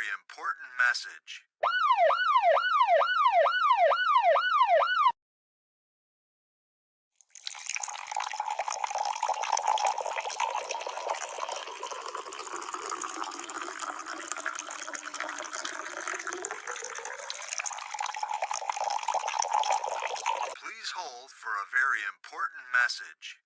very important message. Please hold for a very important message.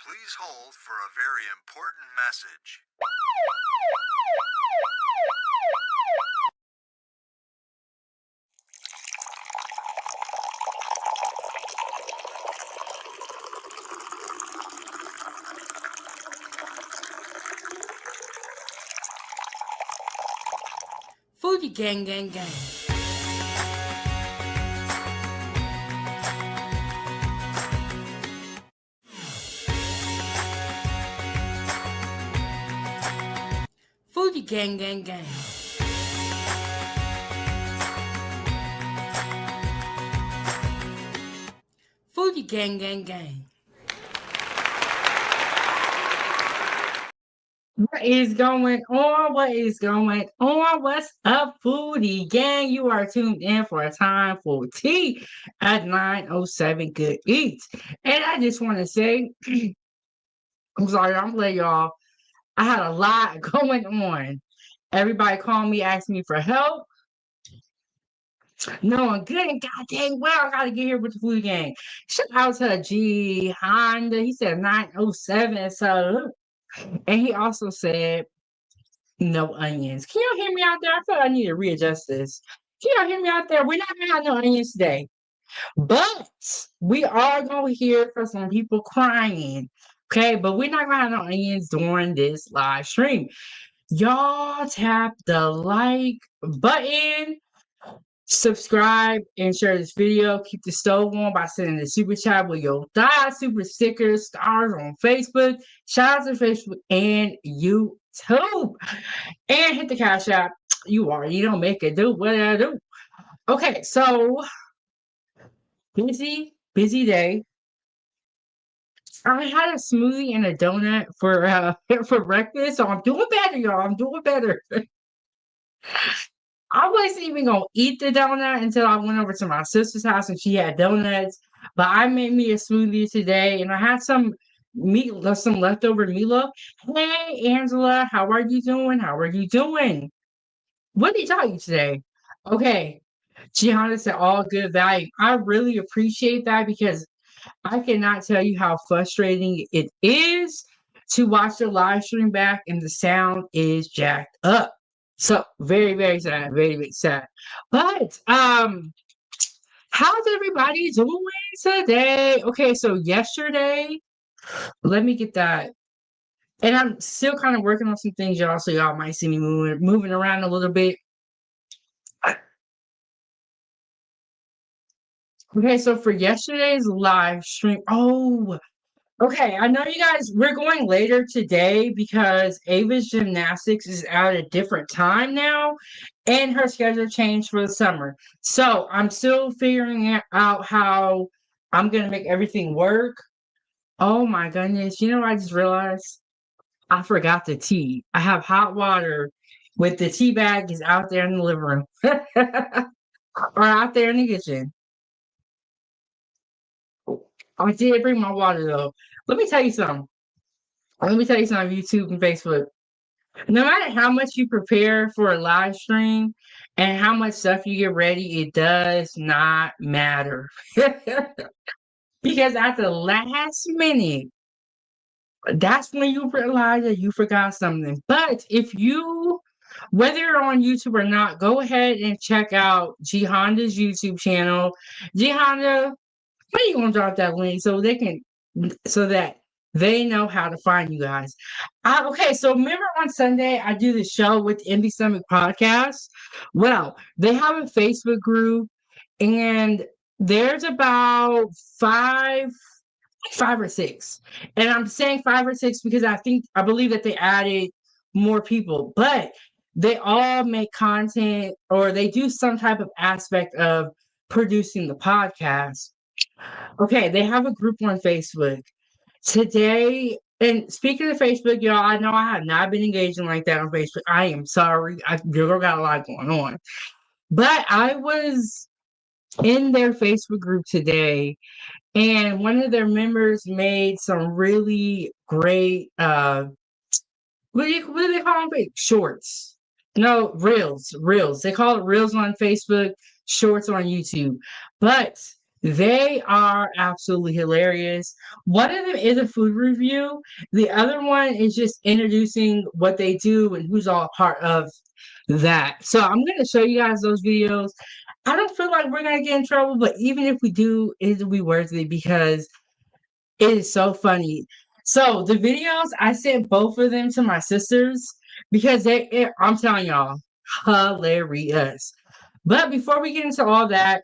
Please hold for a very important message. Foodiegang, gang, gang. Foodiegang, gang, gang. Foodiegang, gang, gang. What is going on? What is going on? What's up, Foodie Gang? You are tuned in for a time for tea at 9:07 Good Eats. And I just want to say, I'm sorry, I'm letting y'all. I had a lot going on. Everybody called me, asked me for help. No, I'm good. And God dang well, I got to get here with the Foodie Gang. Shout out to G Honda. He said 9:07. So, and he also said, no onions. Can y'all hear me out there? I feel like I need to readjust this. Can y'all hear me out there? We're not gonna have no onions today. But we are gonna hear from some people crying. Okay, but we're not gonna have no onions during this live stream. Y'all tap the like button, subscribe, and share this video. Keep the stove on by sending the super chat with your super stickers, stars on Facebook. Shout out to Facebook and YouTube. And hit the cash app. You don't make it do what I do. Okay, so busy day. I had a smoothie and a donut for for breakfast, so I'm doing better, y'all. I'm doing better. I wasn't even gonna eat the donut until I went over to my sister's house and she had donuts. But I made me a smoothie today, and I had some some leftover meatloaf. Hey, Angela, how are you doing? How are you doing? What did he tell you today? Okay. Gianna said all good value. I really appreciate that because I cannot tell you how frustrating it is to watch the live stream back and the sound is jacked up. So very, very sad. Very, very sad. But how's everybody doing today? Okay, so yesterday, let me get that. And I'm still kind of working on some things, y'all. So y'all might see me moving around a little bit. Okay, so for yesterday's live stream, okay, I know you guys, we're going later today because Ava's gymnastics is at a different time now, and her schedule changed for the summer. So I'm still figuring out how I'm going to make everything work. Oh my goodness, you know what I just realized? I forgot the tea. I have hot water with the tea bag is out there in the living room or out there in the kitchen. I did bring my water though. Let me tell you something. YouTube and Facebook. No matter how much you prepare for a live stream and how much stuff you get ready, it does not matter. Because at the last minute, that's when you realize that you forgot something. But if you, whether you're on YouTube or not, go ahead and check out G Honda's YouTube channel. G Honda, when are you gonna drop that link so that they know how to find you guys? Okay, so remember on Sunday I do the show with Indie Stomach Podcast. Well, they have a Facebook group, and there's about 5 or 6. And I'm saying 5 or 6 because I believe that they added more people, but they all make content or they do some type of aspect of producing the podcast. Okay, they have a group on Facebook. Today, and speaking of Facebook, y'all, I know I have not been engaging like that on Facebook. I am sorry. Girl got a lot going on. But I was in their Facebook group today, and one of their members made some really great what do they call them? Shorts. No, reels. Reels. They call it reels on Facebook, shorts on YouTube. But they are absolutely hilarious. One of them is a food review. The other one is just introducing what they do and who's all part of that. So I'm going to show you guys those videos. I don't feel like we're going to get in trouble, but even if we do, it'll be worth it because it is so funny. So the videos, I sent both of them to my sisters because I'm telling y'all, hilarious. But before we get into all that,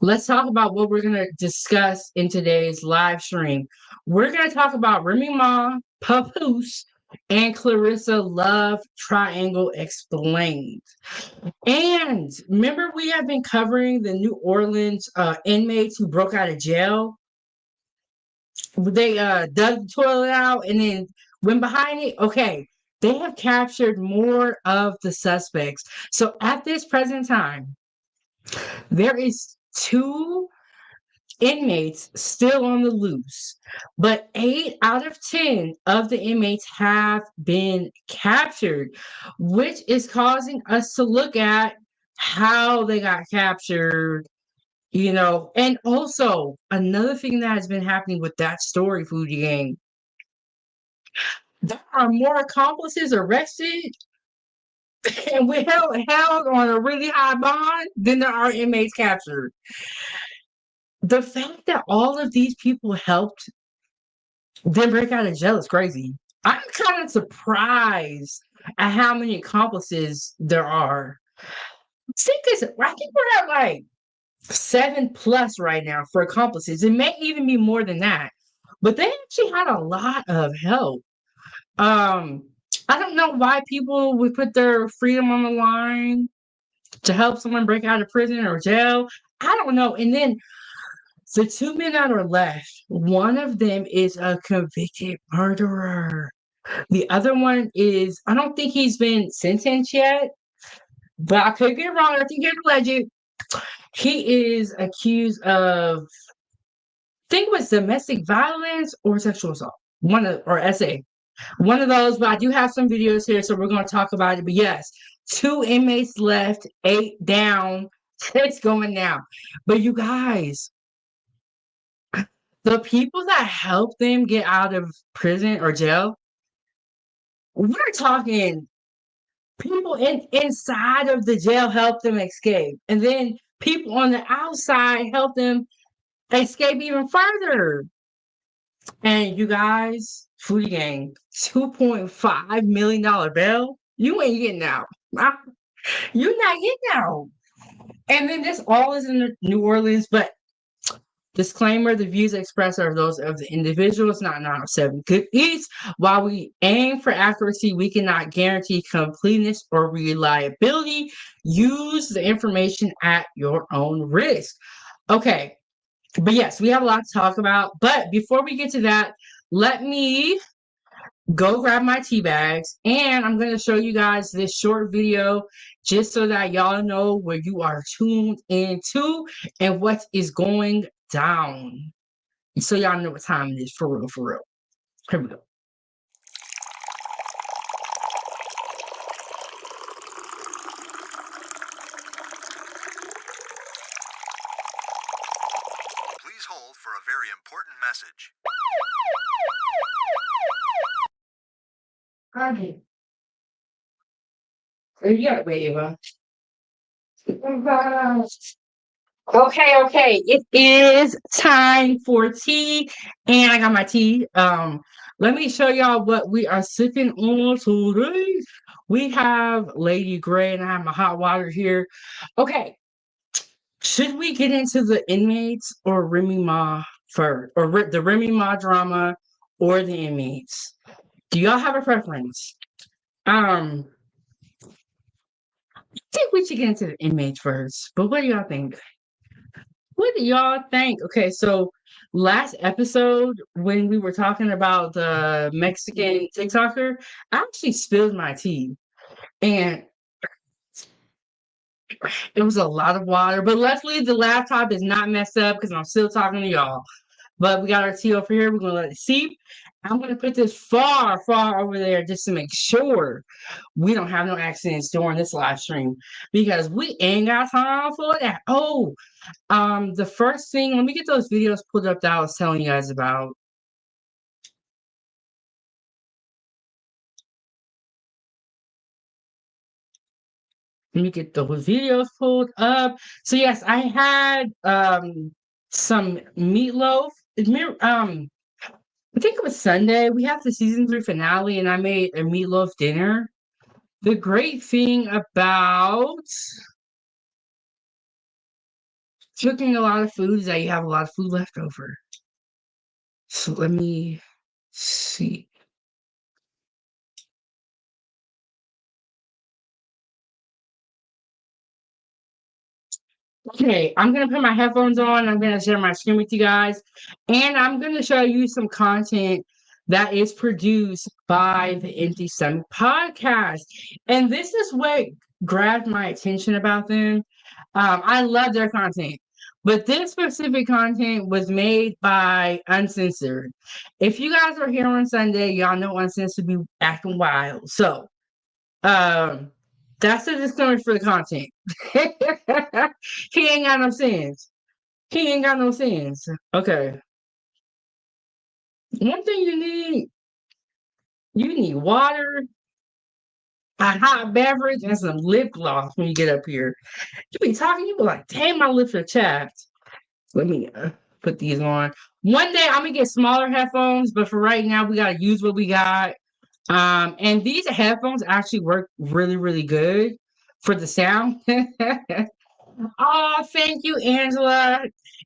let's talk about what we're going to discuss in today's live stream. We're going to talk about Remy Ma, Papoose, and Clarissa Love Triangle Explained. And remember, we have been covering the New Orleans inmates who broke out of jail. They dug the toilet out and then went behind it. Okay, they have captured more of the suspects. So at this present time, there is 2 inmates still on the loose, but 8 out of 10 of the inmates have been captured, which is causing us to look at how they got captured. And also another thing that has been happening with that story, Foodiegang, there are more accomplices arrested and we held on a really high bond than there are inmates captured. The fact that all of these people helped them break out of jail is crazy. I'm kind of surprised at how many accomplices there are. I think we're at like 7 plus right now for accomplices. It may even be more than that. But they actually had a lot of help. I don't know why people would put their freedom on the line to help someone break out of prison or jail. I don't know. And then the 2 men that are left, one of them is a convicted murderer. The other one is, I don't think he's been sentenced yet, but I could get it wrong. I think he's alleged. He is accused of, I think it was domestic violence or sexual assault. Or SA. One of those, but I do have some videos here, so we're going to talk about it. But yes, 2 inmates left, 8 down. It's going down. But you guys, the people that helped them get out of prison or jail, we're talking people inside of the jail helped them escape. And then people on the outside helped them escape even further. And you guys, Foodiegang, $2.5 million bail. You ain't getting out. You're not getting out. And then this all is in New Orleans, but disclaimer, the views expressed are those of the individuals, not 907 Good Eats. While we aim for accuracy, we cannot guarantee completeness or reliability. Use the information at your own risk. Okay. But yes, we have a lot to talk about. But before we get to that, let me go grab my tea bags. And I'm going to show you guys this short video just so that y'all know where you are tuned into and what is going down. So y'all know what time it is for real, for real. Here we go. Please hold for a very important message. Okay. You got it, Ava. Okay. It is time for tea, and I got my tea. Let me show y'all what we are sipping on today. We have Lady Grey, and I have my hot water here. Okay, should we get into the inmates or Remy Ma first, or the Remy Ma drama or the inmates? Do y'all have a preference? I think we should get into the inmates first. But what do y'all think? What do y'all think? Okay, so last episode when we were talking about the Mexican TikToker, I actually spilled my tea. And it was a lot of water, but luckily the laptop is not messed up because I'm still talking to y'all. But we got our tea over here. We're gonna let it seep. I'm gonna put this far, far over there just to make sure we don't have no accidents during this live stream because we ain't got time for that. Oh, the first thing, let me get those videos pulled up that I was telling you guys about. Let me get those videos pulled up. So yes, I had some meatloaf. I think it was Sunday. We have the season 3 finale, and I made a meatloaf dinner. The great thing about cooking a lot of food is that you have a lot of food left over. So let me see. Okay, I'm gonna put my headphones on. I'm gonna share my screen with you guys, and I'm gonna show you some content that is produced by the Empty Stomach podcast. And this is what grabbed my attention about them. I love their content, but this specific content was made by Uncensored. If you guys are here on Sunday, y'all know Uncensored be acting wild. So, um, that's the disclaimer for the content. He ain't got no sense. He ain't got no sense. Okay. One thing you need water, a hot beverage, and some lip gloss when you get up here. You be talking, you be like, dang, my lips are chapped. Let me put these on. One day I'm gonna get smaller headphones, but for right now, we gotta use what we got. And these headphones actually work really, really good for the sound. Oh, thank you, Angela.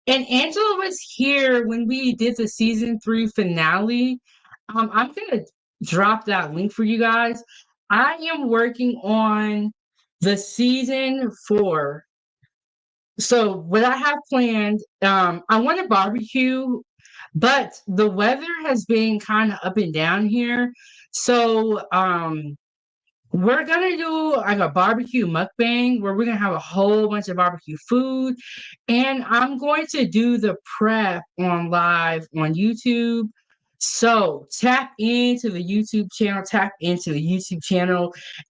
And Angela was here when we did the season 3 finale. I'm gonna drop that link for you guys. I am working on the season 4. So what I have planned, I want to barbecue, but the weather has been kind of up and down here. So we're gonna do like a barbecue mukbang where we're gonna have a whole bunch of barbecue food, and I'm going to do the prep on live on YouTube. So tap into the YouTube channel,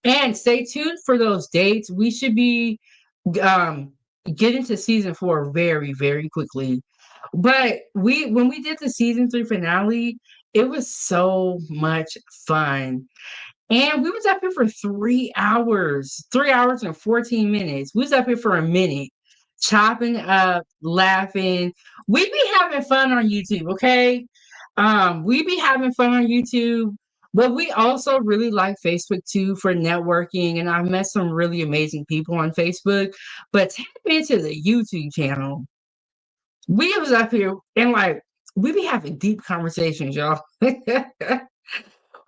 and stay tuned for those dates. We should be um getting to season 4 very, very quickly. But when we did the season 3 finale, it was so much fun. And we was up here for 3 hours and 14 minutes. We was up here for a minute, chopping up, laughing. We be having fun on YouTube, okay? We be having fun on YouTube, but we also really like Facebook too for networking. And I've met some really amazing people on Facebook. But tap into the YouTube channel. We was up here and like we be having deep conversations, y'all.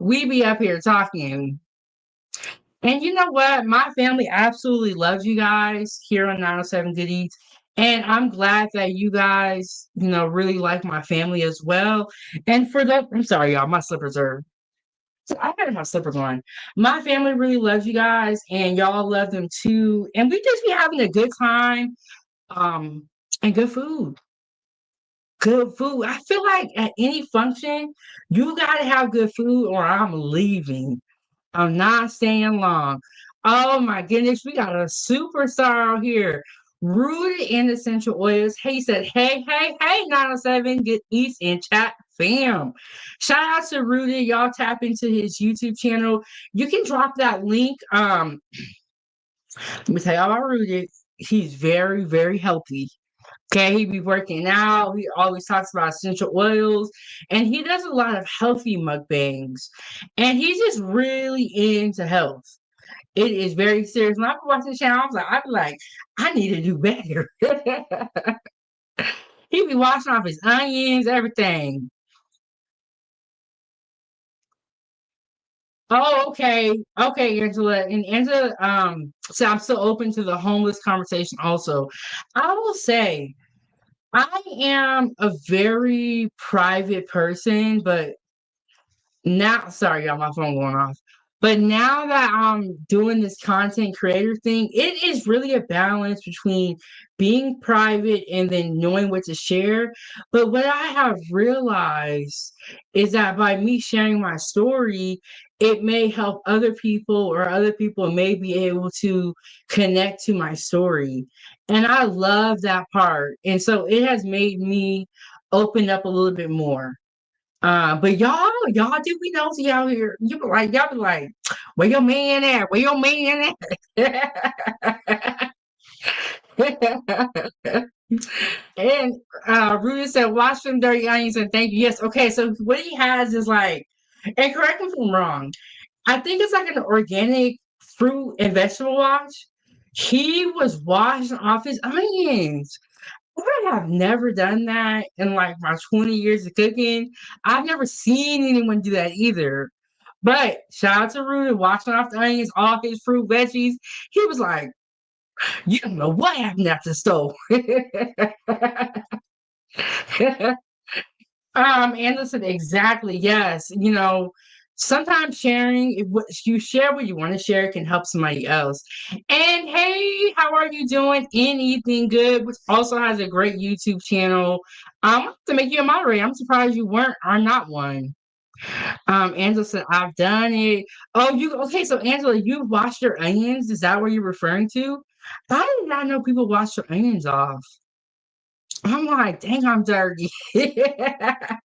We be up here talking. And you know what? My family absolutely loves you guys here on 907 Good Eats. And I'm glad that you guys, really like my family as well. And for that, I'm sorry, y'all, my slippers are. So I had my slippers on. My family really loves you guys, and y'all love them too. And we just be having a good time, and good food. Good food. I feel like at any function, you gotta have good food, or I'm leaving. I'm not staying long. Oh my goodness, we got a superstar out here. Rooted in essential oils. He said, hey, 907, Good Eats in chat fam. Shout out to Rooted. Y'all tap into his YouTube channel. You can drop that link. Let me tell y'all about Rooted. He's very, very healthy. Okay, he be working out. He always talks about essential oils, and he does a lot of healthy mukbangs. And he's just really into health. It is very serious. When I be watching the channel, I be like, I need to do better. He be washing off his onions, everything. Oh, okay. Okay, Angela. And Angela, so I'm still open to the homeless conversation also. I will say I am a very private person, but now, sorry, y'all, my phone going off. But now that I'm doing this content creator thing, it is really a balance between being private and then knowing what to share. But what I have realized is that by me sharing my story, it may help other people, or other people may be able to connect to my story. And I love that part. And so it has made me open up a little bit more. But y'all do be nosy out here. You be like, y'all be like, where your man at? Where your man at? And Rudy said, wash them dirty onions and thank you. Yes, okay. So what he has is like, and correct me if I'm wrong. I think it's like an organic fruit and vegetable wash. He was washing off his onions. I have never done that in like my 20 years of cooking. I've never seen anyone do that either. But shout out to Rudy washing off the onions, all his fruit, veggies. He was like, you don't know what happened at the stove. Anderson, exactly. Yes. Sometimes sharing, if what you share what you want to share can help somebody else. And hey, how are you doing? Anything good? Which also has a great YouTube channel. I have to make you a moderator. I'm surprised you weren't or not one. Angela said, I've done it. Oh, you okay? So Angela, you washed your onions? Is that what you're referring to? I did not know people wash their onions off. I'm like, dang, I'm dirty. I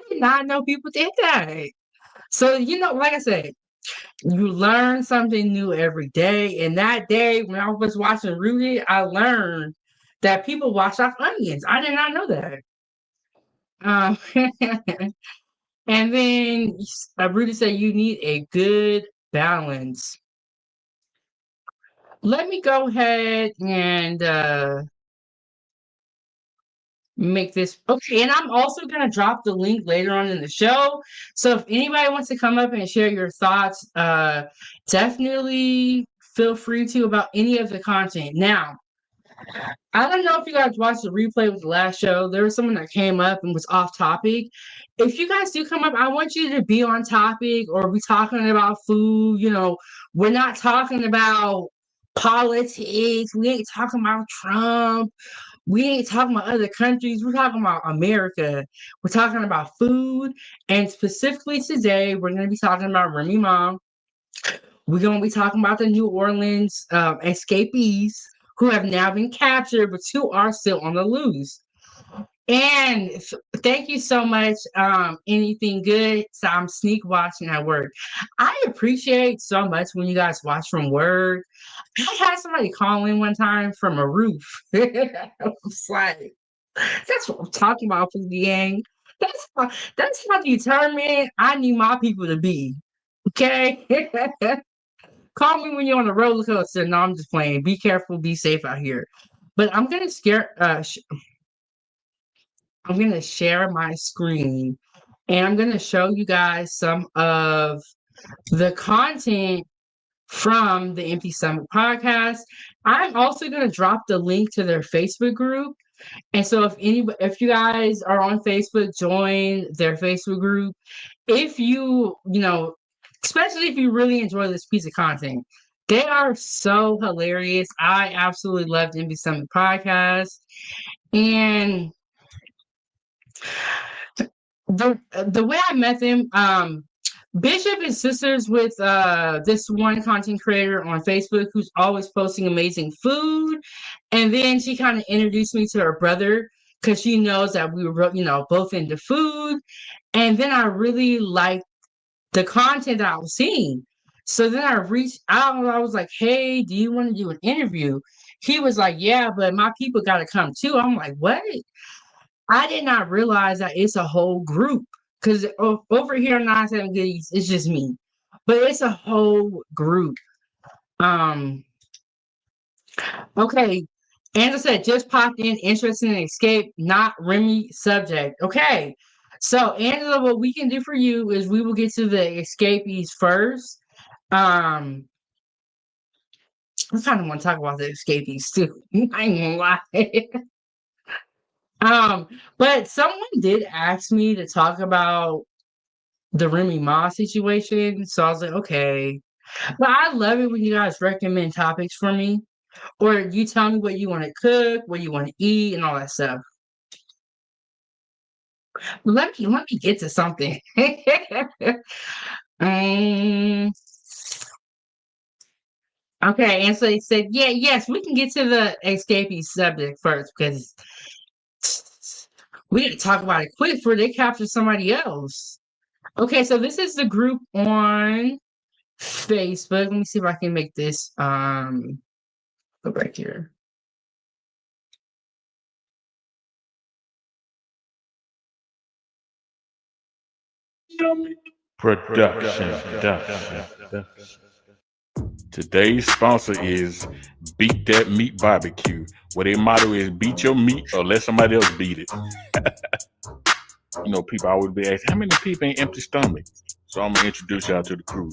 did not know people did that. So, like I said, you learn something new every day. And that day, when I was watching Rudy, I learned that people wash off onions. I did not know that. Um, and then Rudy said you need a good balance. Let me go ahead and make this okay. And I'm also going to drop the link later on in the show. So if anybody wants to come up and share your thoughts, definitely feel free to about any of the content. Now, I don't know if you guys watched the replay with the last show. There was someone that came up and was off topic. If you guys do come up, I want you to be on topic or be talking about food. We're not talking about politics. We ain't talking about Trump. We ain't talking about other countries. We're talking about America. We're talking about food. And specifically today, we're going to be talking about Remy Mom. We're going to be talking about the New Orleans escapees who have now been captured, but two are still on the loose. And thank you so much. Anything good? So I'm sneak watching at work. I appreciate so much when you guys watch from work. I had somebody call in one time from a roof. I was like, that's what I'm talking about, Foodiegang. That's how determined I need my people to be. Okay? Call me when you're on a roller coaster. No, I'm just playing. Be careful, be safe out here. But I'm gonna share my screen and I'm gonna show you guys some of the content from the Empty Stomach podcast. I'm also gonna drop the link to their Facebook group. And so if you guys are on Facebook, join their Facebook group. If especially if you really enjoy this piece of content, they are so hilarious. I absolutely loved Empty Stomach podcast. And the way I met them, Bishop is sisters with this one content creator on Facebook who's always posting amazing food. And then she kind of introduced me to her brother because she knows that we were, both into food. And then I really liked the content that I was seeing. So then I reached out and I was like, hey, do you want to do an interview? He was like, yeah, but my people got to come too. I'm like, what? I did not realize that it's a whole group because over here in 97 Goodies, it's just me, but it's a whole group. Um, okay. Angela said, just popped in, interested in escape, not Remy subject. Okay. So, Angela, what we can do for you is we will get to the escapees first. I kind of want to talk about the escapees too. I ain't gonna lie. But someone did ask me to talk about the Remy Ma situation. So I was like, okay. But I love it when you guys recommend topics for me. Or you tell me what you want to cook, what you want to eat, and all that stuff. Let me get to something. um, okay, and so they said, yeah, yes, we can get to the escapee subject first because we didn't talk about it quick before they capture somebody else. Okay, so this is the group on Facebook. Let me see if I can make this go back here. Production. Today's sponsor is Beat That Meat Barbecue, where their motto is beat your meat or let somebody else beat it. You know, people always be asking, how many people ain't empty stomach? So I'm going to introduce y'all to the crew.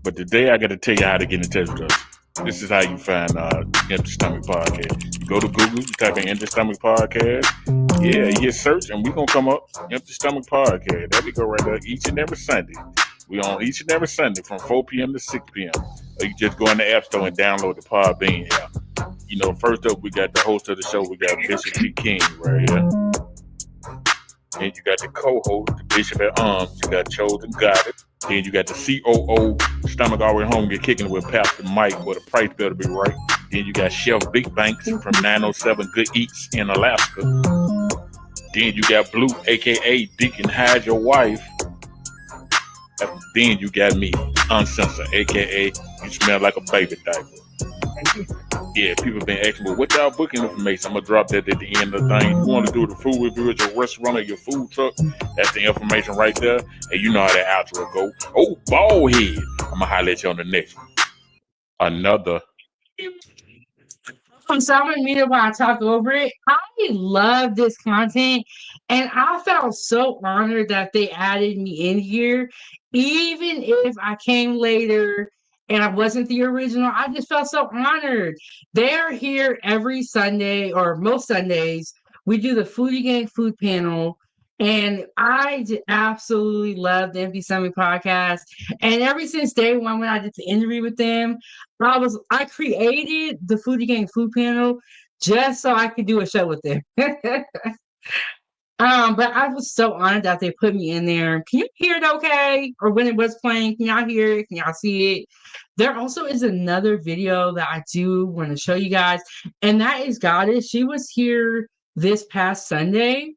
But today I got to tell you how to get in touch with us. This is how you find Empty Stomach Podcast. You go to Google, you type in Empty Stomach Podcast. Yeah, you hit search and we going to come up Empty Stomach Podcast. There we go right there each and every Sunday. We on each and every Sunday from 4 p.m. to 6 p.m. Or you just go in the App Store and download the Podbean app. You know, first up, we got the host of the show. We got Bishop T. King right here. Then you got the co-host, the Bishop at Arms. You got Chosen Got It. Then you got the COO, Stomach Already Home, get kicking with Pastor Mike, where the price better be right. Then you got Chef Big Banks from 907 Good Eats in Alaska. Then you got Blue, a.k.a. Deacon Hide Your Wife. Then you got me, Uncensored, a.k.a. You Smell Like a Baby Diaper. Yeah, people been asking me, what y'all booking information? I'm going to drop that at the end of the thing. If you want to do the food review at your restaurant or your food truck, that's the information right there. And you know how that outro go. Oh, bald head. I'm going to holler at you on the next one. Another. So I'm gonna mute it while I talk over it. I love this content, and I felt so honored that they added me in here, even if I came later and I wasn't the original. I just felt so honored. They're here every Sunday or most Sundays. We do the Foodiegang food panel. And I absolutely love the Empty Stomach podcast. And ever since day one, when I did the interview with them, I created the Foodiegang food panel just so I could do a show with them. But I was so honored that they put me in there. Can you hear it okay? Or when it was playing, can y'all hear it? Can y'all see it? There also is another video that I do want to show you guys, and that is Goddess. She was here this past Sunday.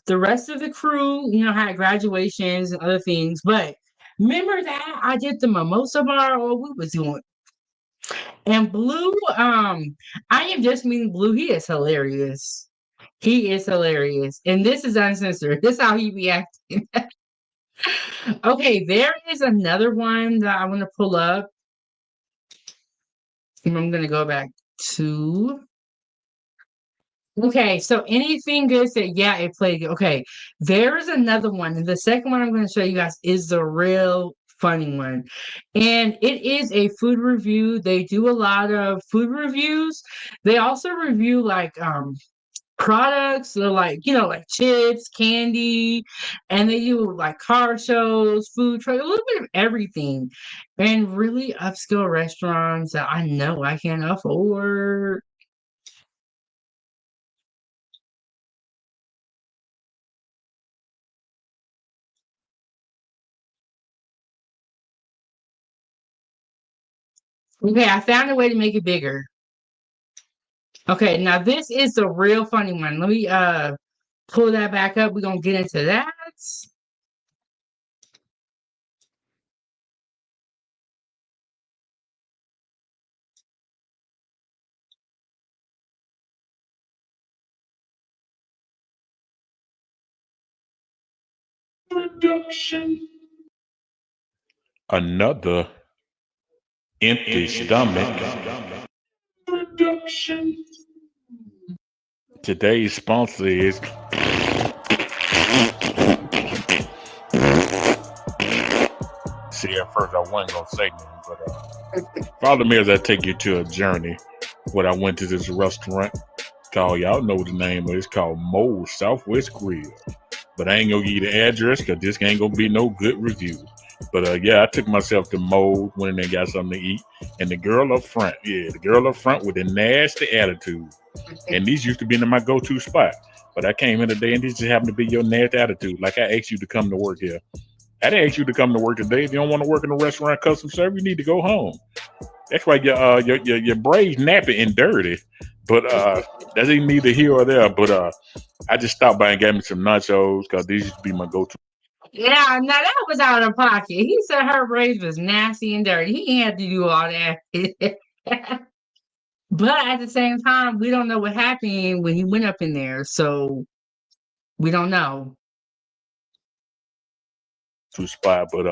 The rest of the crew, had graduations and other things, but remember that I did the mimosa bar, or we was doing. And Blue, I am just meeting Blue. He is hilarious. He is hilarious. And this is uncensored. This is how he be acting. Okay, there is another one that I want to pull up. And I'm going to go back to. Okay, so anything good said, yeah, it played good. Okay, there is another one. And the second one I'm going to show you guys is the real funny one. And it is a food review. They do a lot of food reviews. They also review like products, so like like chips, candy, and they do like car shows, food truck, a little bit of everything, and really upscale restaurants that I know I can afford. Okay, I found a way to make it bigger. Okay, now this is the real funny one. Let me pull that back up. We're gonna get into that. Production. Another Empty Stomach Production. Today's sponsor is see, at first I wasn't gonna say nothing, but follow me as I take you to a journey. When I went to this restaurant called, y'all know the name of it, it's called Moe's Southwest Grill. But I ain't gonna give you the address because this ain't gonna be no good review. But yeah, I took myself to Moe's, went in there and got something to eat. And the girl up front with a nasty attitude. And these used to be in my go-to spot. But I came in today and this just happened to be your nasty attitude. Like I asked you to come to work here. I didn't ask you to come to work today. If you don't want to work in a restaurant customer service, you need to go home. That's why your braids nappy and dirty. But that's even neither here or there. But I just stopped by and got me some nachos because these used to be my go-to. Yeah, now that was out of pocket. He said her braids was nasty and dirty. He ain't had to do all that. But at the same time, we don't know what happened when he went up in there. So we don't know. Spot, but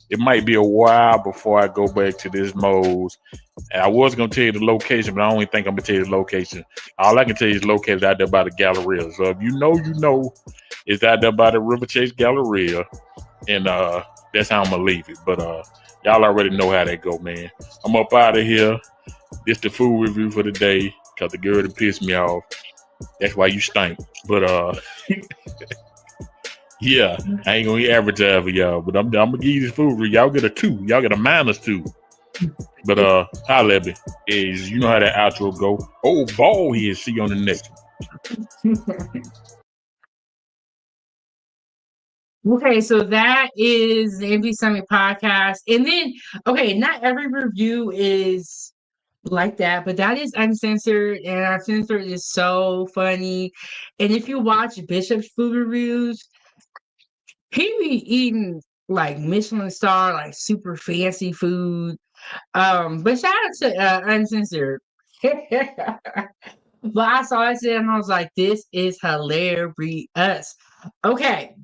it might be a while before I go back to this Moe's. And I was gonna tell you the location, but I don't even think I'm gonna tell you the location. All I can tell you is located out there by the Galleria. So if you know, it's out there by the River Chase Galleria, and that's how I'm gonna leave it. But y'all already know how that go, man. I'm up out of here. This the food review for the day because the girl that pissed me off. That's why you stink. But yeah, I ain't gonna advertise for y'all, but I'm gonna give you this food review. Y'all get a 2. Y'all get a -2. But holla at me. Is you know how that outro go. Oh, ball here. See you on the next one. Okay, so that is the MD Summit podcast. And then, okay, not every review is like that, but that is uncensored, and uncensored is so funny. And if you watch Bishop's food reviews, he be eating like Michelin star, like super fancy food. But shout out to uncensored. But I saw it and I was like, this is hilarious. Okay.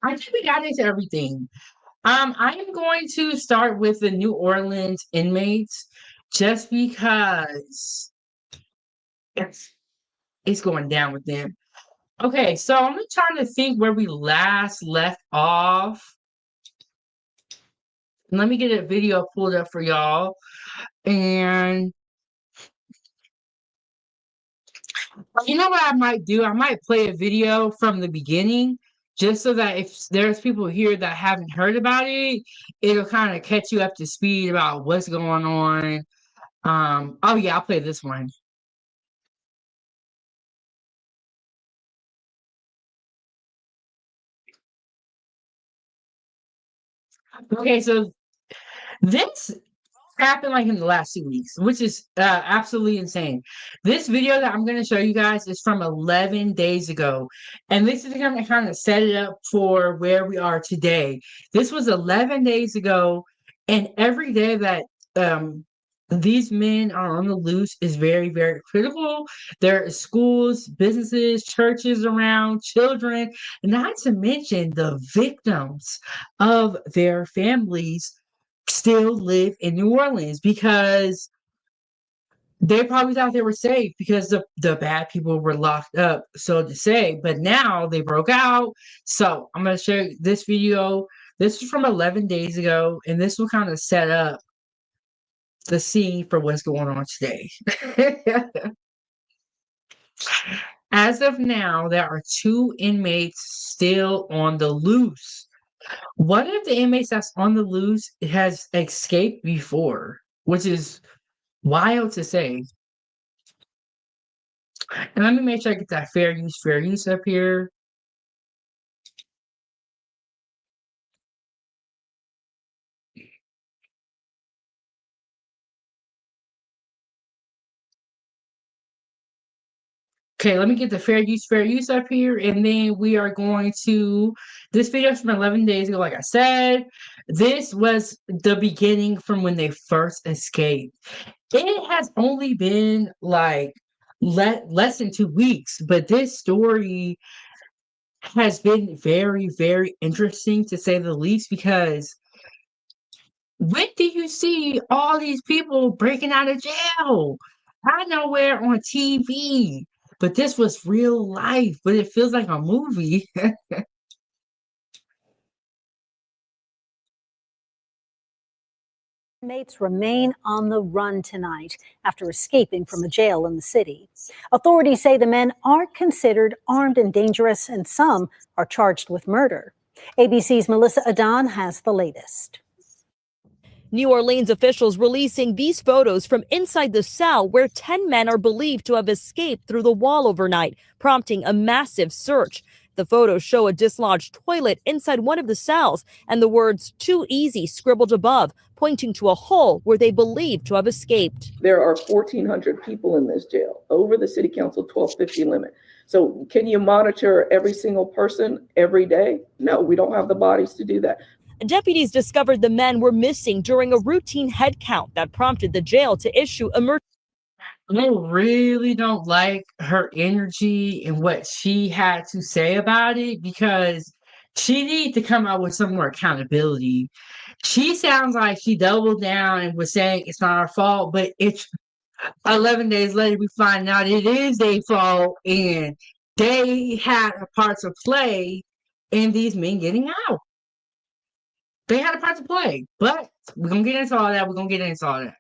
I think we got into everything. I am going to start with the New Orleans inmates just because it's going down with them. Okay, so I'm trying to think where we last left off. Let me get a video pulled up for y'all. And you know what I might do? I might play a video from the beginning just so that if there's people here that haven't heard about it, it'll kind of catch you up to speed about what's going on. Oh yeah, I'll play this one. Okay, so this happened like in the last 2 weeks, which is absolutely insane. This video that I'm going to show you guys is from 11 days ago, and this is going to kind of set it up for where we are today. This was 11 days ago, and every day that these men are on the loose is very, very critical. There are schools, businesses, churches around, children, not to mention the victims of their families still live in New Orleans because they probably thought they were safe because the bad people were locked up, so to say. But now they broke out. So I'm going to show you this video. This is from 11 days ago, and this will kind of set up the scene for what's going on today. As of now, there are 2 inmates still on the loose. One of the inmates that's on the loose has escaped before, which is wild to say. And let me make sure I get that fair use up here. Okay, let me get the fair use up here, and then we are going to, this video is from 11 days ago, like I said. This was the beginning from when they first escaped. It has only been like less than 2 weeks, but this story has been very, very interesting to say the least, because when do you see all these people breaking out of jail? I nowhere on TV, but this was real life, but it feels like a movie. Inmates remain on the run tonight after escaping from a jail in the city. Authorities say the men are considered armed and dangerous, and some are charged with murder. ABC's Melissa Adon has the latest. New Orleans officials releasing these photos from inside the cell where 10 men are believed to have escaped through the wall overnight, prompting a massive search. The photos show a dislodged toilet inside one of the cells and the words "too easy" scribbled above, pointing to a hole where they believe to have escaped. There are 1,400 people in this jail, over the city council 1250 limit. So can you monitor every single person every day? No, we don't have the bodies to do that. Deputies discovered the men were missing during a routine head count that prompted the jail to issue emergency. I really don't like her energy and what she had to say about it, because she needs to come out with some more accountability. She sounds like she doubled down and was saying it's not our fault, but it's 11 days later we find out it is their fault and they had a part to play in these men getting out. They had a part to play, but we're going to get into all that. We're going to get into all that.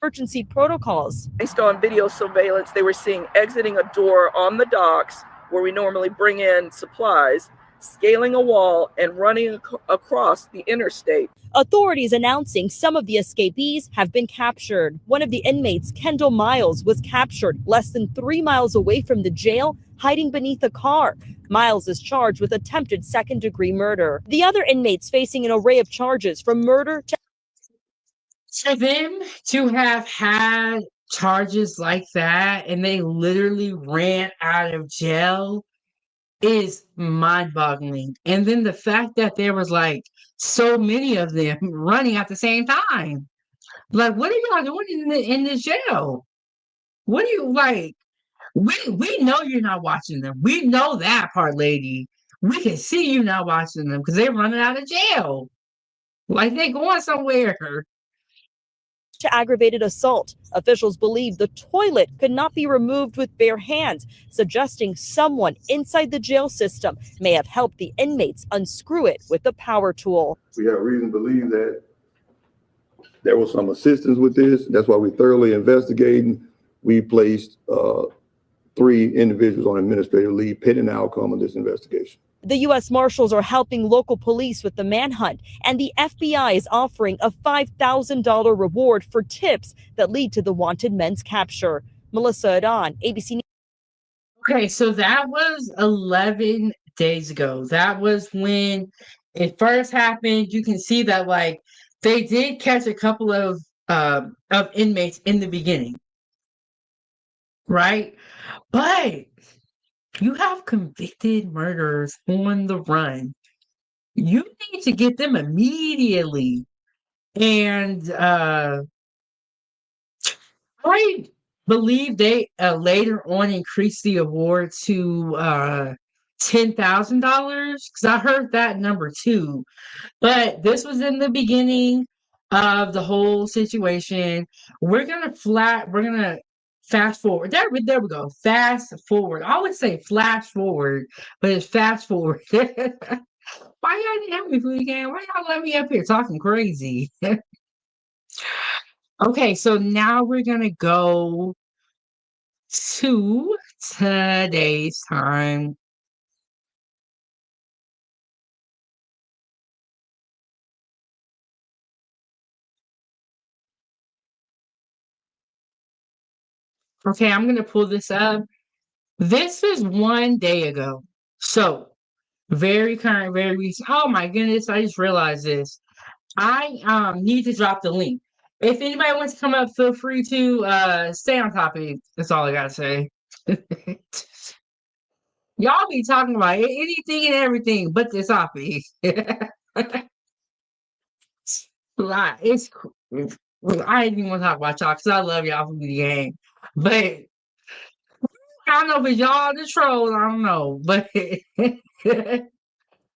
Emergency protocols. Based on video surveillance, they were seen exiting a door on the docks where we normally bring in supplies, scaling a wall and running across the interstate. Authorities announcing some of the escapees have been captured. One of the inmates, Kendall Miles, was captured less than 3 miles away from the jail, hiding beneath a car. Miles is charged with attempted second-degree murder. The other inmates facing an array of charges from murder to... For them to have had charges like that and they literally ran out of jail is mind-boggling. And then the fact that there was like so many of them running at the same time. Like, what are y'all doing in this jail? What do you like? We know you're not watching them. We know that part, lady. We can see you not watching them because they're running out of jail. Like they going somewhere. To aggravated assault. Officials believe the toilet could not be removed with bare hands, suggesting someone inside the jail system may have helped the inmates unscrew it with the power tool. We have reason to believe that there was some assistance with this. That's why we're thoroughly investigating. We placed 3 individuals on administrative leave pending the outcome of this investigation. The U.S. Marshals are helping local police with the manhunt, and the FBI is offering a $5,000 reward for tips that lead to the wanted men's capture. Melissa Adon, ABC News. Okay, so that was 11 days ago. That was when it first happened. You can see that like they did catch a couple of inmates in the beginning, right? But you have convicted murderers on the run. You need to get them immediately. And I believe they later on increased the award to $10,000 because I heard that number too. But this was in the beginning of the whole situation. We're gonna fast forward. There we go. Fast forward. I would say flash forward, but it's fast forward. Why y'all didn't have me food again? Why y'all let me up here talking crazy? Okay, so now we're gonna go to today's time. Okay, I'm gonna pull this up. This is 1 day ago. So very current, very recent. Oh my goodness, I just realized this. I need to drop the link. If anybody wants to come up, feel free to stay on topic. That's all I gotta say. Y'all be talking about anything and everything but this topic. Like, I didn't even want to talk about y'all because I love y'all from the game. But I don't know if it's y'all the trolls, I don't know. But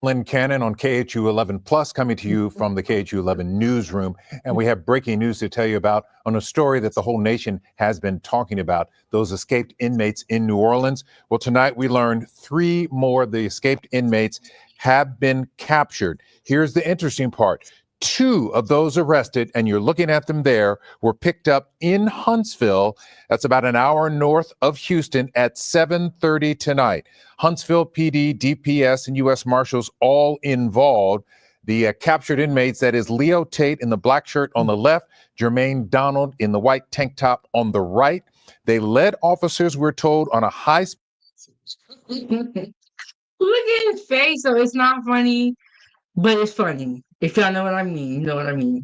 Lynn Cannon on KHU 11 Plus, coming to you from the KHU 11 newsroom. And we have breaking news to tell you about on a story that the whole nation has been talking about, those escaped inmates in New Orleans. Well, tonight we learned 3 more of the escaped inmates have been captured. Here's the interesting part. 2 of those arrested, and you're looking at them there, were picked up in Huntsville. That's about an hour north of Houston at 7:30 tonight. Huntsville PD, DPS, and U.S. Marshals all involved. The captured inmates, that is Leo Tate in the black shirt on the left, Jermaine Donald in the white tank top on the right. They led officers, we're told, on a high Look at his face, so it's not funny, but it's funny. If y'all know what I mean, you know what I mean.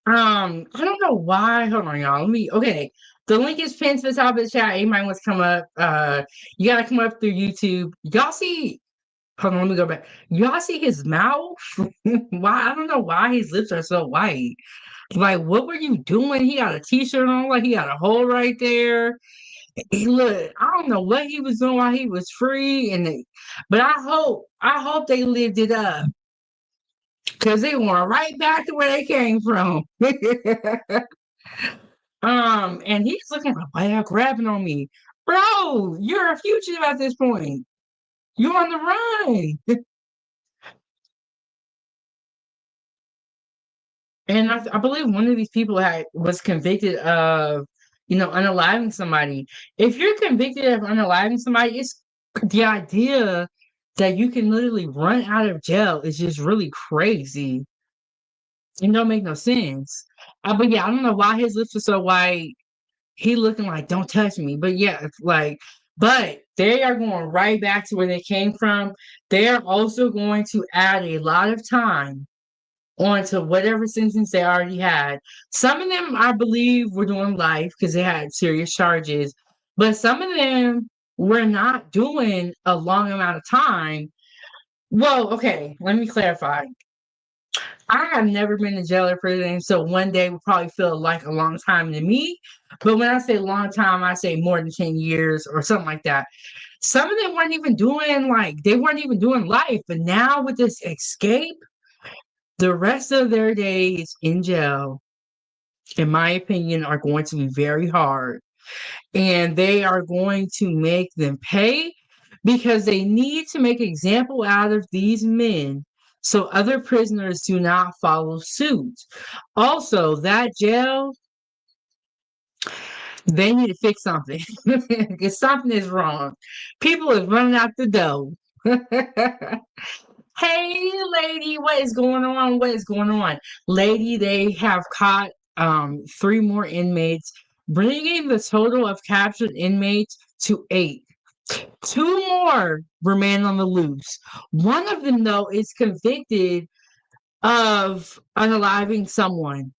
I don't know why. Hold on, y'all. Okay. The link is pinned to the top of the chat. Anybody wants to come up? You gotta come up through YouTube. Y'all see? Hold on, let me go back. Y'all see his mouth? Why? I don't know why his lips are so white. Like, what were you doing? He got a t-shirt on, like he got a hole right there. Look, I don't know what he was doing while he was free, but I hope they lived it up. Because they went right back to where they came from. And he's looking like, why y'all grabbing on me? Bro, you're a fugitive at this point. You're on the run. And I believe one of these people was convicted of, unaliving somebody. If you're convicted of unaliving somebody, it's the idea that you can literally run out of jail is just really crazy. It don't make no sense. But yeah, I don't know why his lips are so white. He looking like, don't touch me. But yeah, it's like, but they are going right back to where they came from. They're also going to add a lot of time onto whatever sentence they already had. Some of them, I believe, were doing life because they had serious charges. But some of them were not doing a long amount of time. Well, okay, let me clarify. I have never been to jail or prison, so one day will probably feel like a long time to me. But when I say long time, I say more than 10 years or something like that. Some of them weren't even doing life. But now with this escape, the rest of their days in jail, in my opinion, are going to be very hard. And they are going to make them pay because they need to make an example out of these men so other prisoners do not follow suit. Also, that jail, they need to fix something because something is wrong. People is running out the door. Hey, lady, what is going on? What is going on? Lady, they have caught 3 more inmates, bringing the total of captured inmates to 8. 2 more remain on the loose. One of them, though, is convicted of unaliving someone.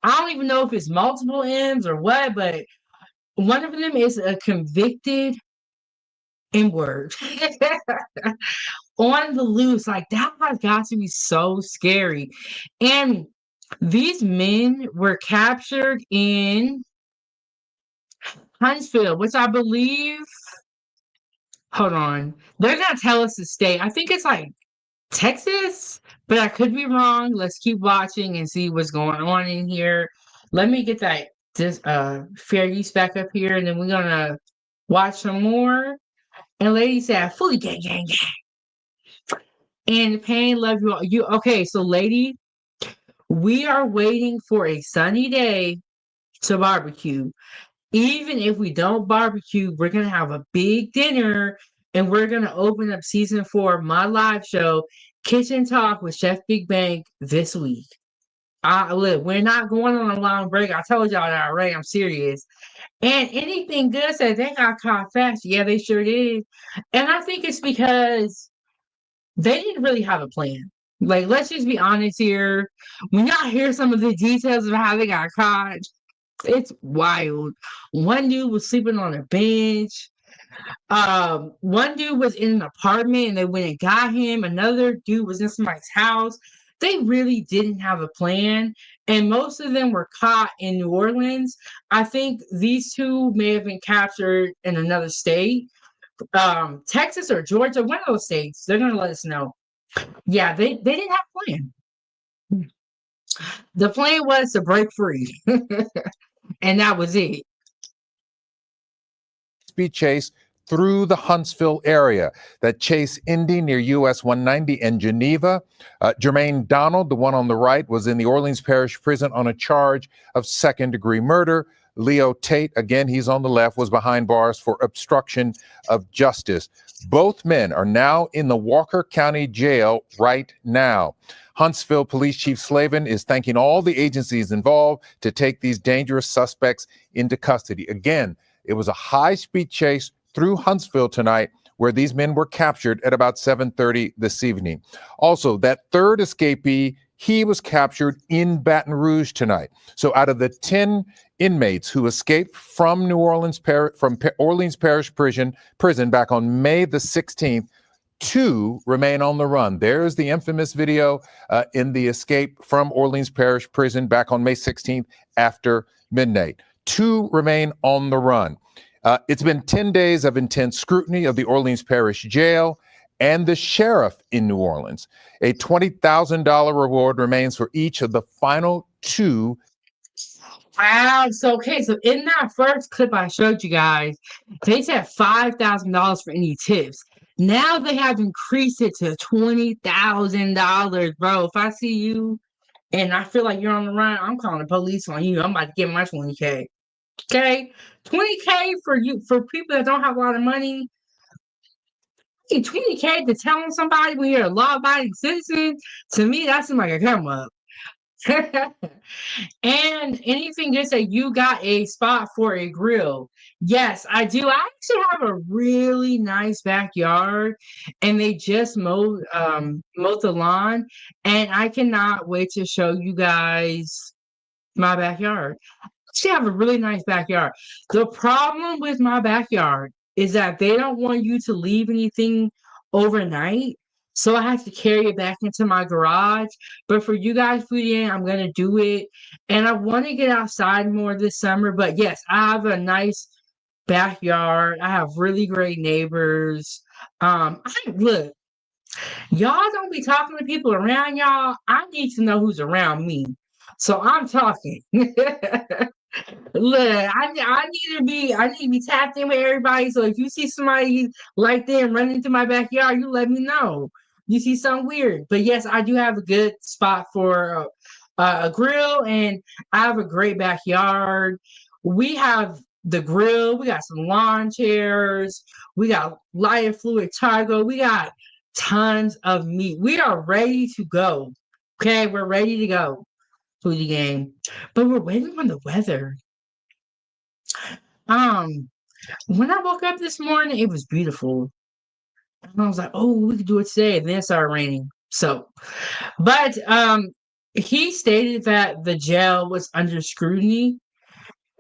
I don't even know if it's multiple M's or what, but one of them is a convicted N-word. On the loose, like that has got to be so scary. And these men were captured in Huntsville, which I believe, hold on, they're gonna tell us the state. I think it's like Texas, but I could be wrong. Let's keep watching and see what's going on in here. Let me get this fair use back up here, and then we're gonna watch some more. And lady said, fully gang, gang, gang. And Pain, love you all. Okay, so lady, we are waiting for a sunny day to barbecue. Even if we don't barbecue, we're gonna have a big dinner and we're gonna open up season 4 of my live show, Kitchen Talk with Chef Big Bang, this week. Look, we're not going on a long break. I told y'all that already. I'm serious. And Anything Good said they got caught fast. Yeah, they sure did. And I think it's because they didn't really have a plan. Like, let's just be honest here. When y'all hear some of the details of how they got caught, it's wild. One dude was sleeping on a bench. One dude was in an apartment and they went and got him. Another dude was in somebody's house. They really didn't have a plan. And most of them were caught in New Orleans. I think these 2 may have been captured in another state. Texas or Georgia, one of those states. They're gonna let us know. Yeah, they didn't have a plan. The plan was to break free, and that was it. Speed chase through the Huntsville area. That chase ending near US 190 and Geneva. Jermaine Donald, the one on the right, was in the Orleans Parish Prison on a charge of second-degree murder. Leo Tate, again, he's on the left, was behind bars for obstruction of justice. Both men are now in the Walker County Jail right now. Huntsville Police Chief Slavin is thanking all the agencies involved to take these dangerous suspects into custody. Again, it was a high-speed chase through Huntsville tonight where these men were captured at about 7:30 this evening. Also, that third escapee, he was captured in Baton Rouge tonight. So out of the 10 inmates who escaped from Orleans Parish prison back on May the 16th, 2 remain on the run. There's the infamous video in the escape from Orleans Parish Prison back on May 16th after midnight. 2 remain on the run. It's been 10 days of intense scrutiny of the Orleans Parish Jail and the sheriff in New Orleans. A $20,000 reward remains for each of the final 2. Wow. So, okay. So, in that first clip I showed you guys, they said $5,000 for any tips. Now they have increased it to $20,000, bro. If I see you and I feel like you're on the run, I'm calling the police on you. I'm about to get my 20K. Okay, 20K for people that don't have a lot of money. 20K to telling somebody when you're a law-abiding citizen, to me that seems like a come up. And anything just that you got a spot for a grill. Yes, I do. I actually have a really nice backyard, and they just mowed the lawn, and I cannot wait to show you guys my backyard. Actually have a really nice backyard. The problem with my backyard is that they don't want you to leave anything overnight. So I have to carry it back into my garage. But for you guys, Foodiegang, I'm going to do it. And I want to get outside more this summer. But yes, I have a nice backyard. I have really great neighbors. Look, y'all don't be talking to people around y'all. I need to know who's around me. So I'm talking. Look, I need to be tapped in with everybody. So if you see somebody like them running into my backyard, you let me know. You see something weird. But yes, I do have a good spot for a grill, and I have a great backyard. We have the grill. We got some lawn chairs. We got lighter fluid charcoal. We got tons of meat. We are ready to go. Okay, we're ready to go. Foodiegang, but we're waiting on the weather. When I woke up this morning, it was beautiful. And I was like, oh, we could do it today. And then it started raining. So, but he stated that the jail was under scrutiny.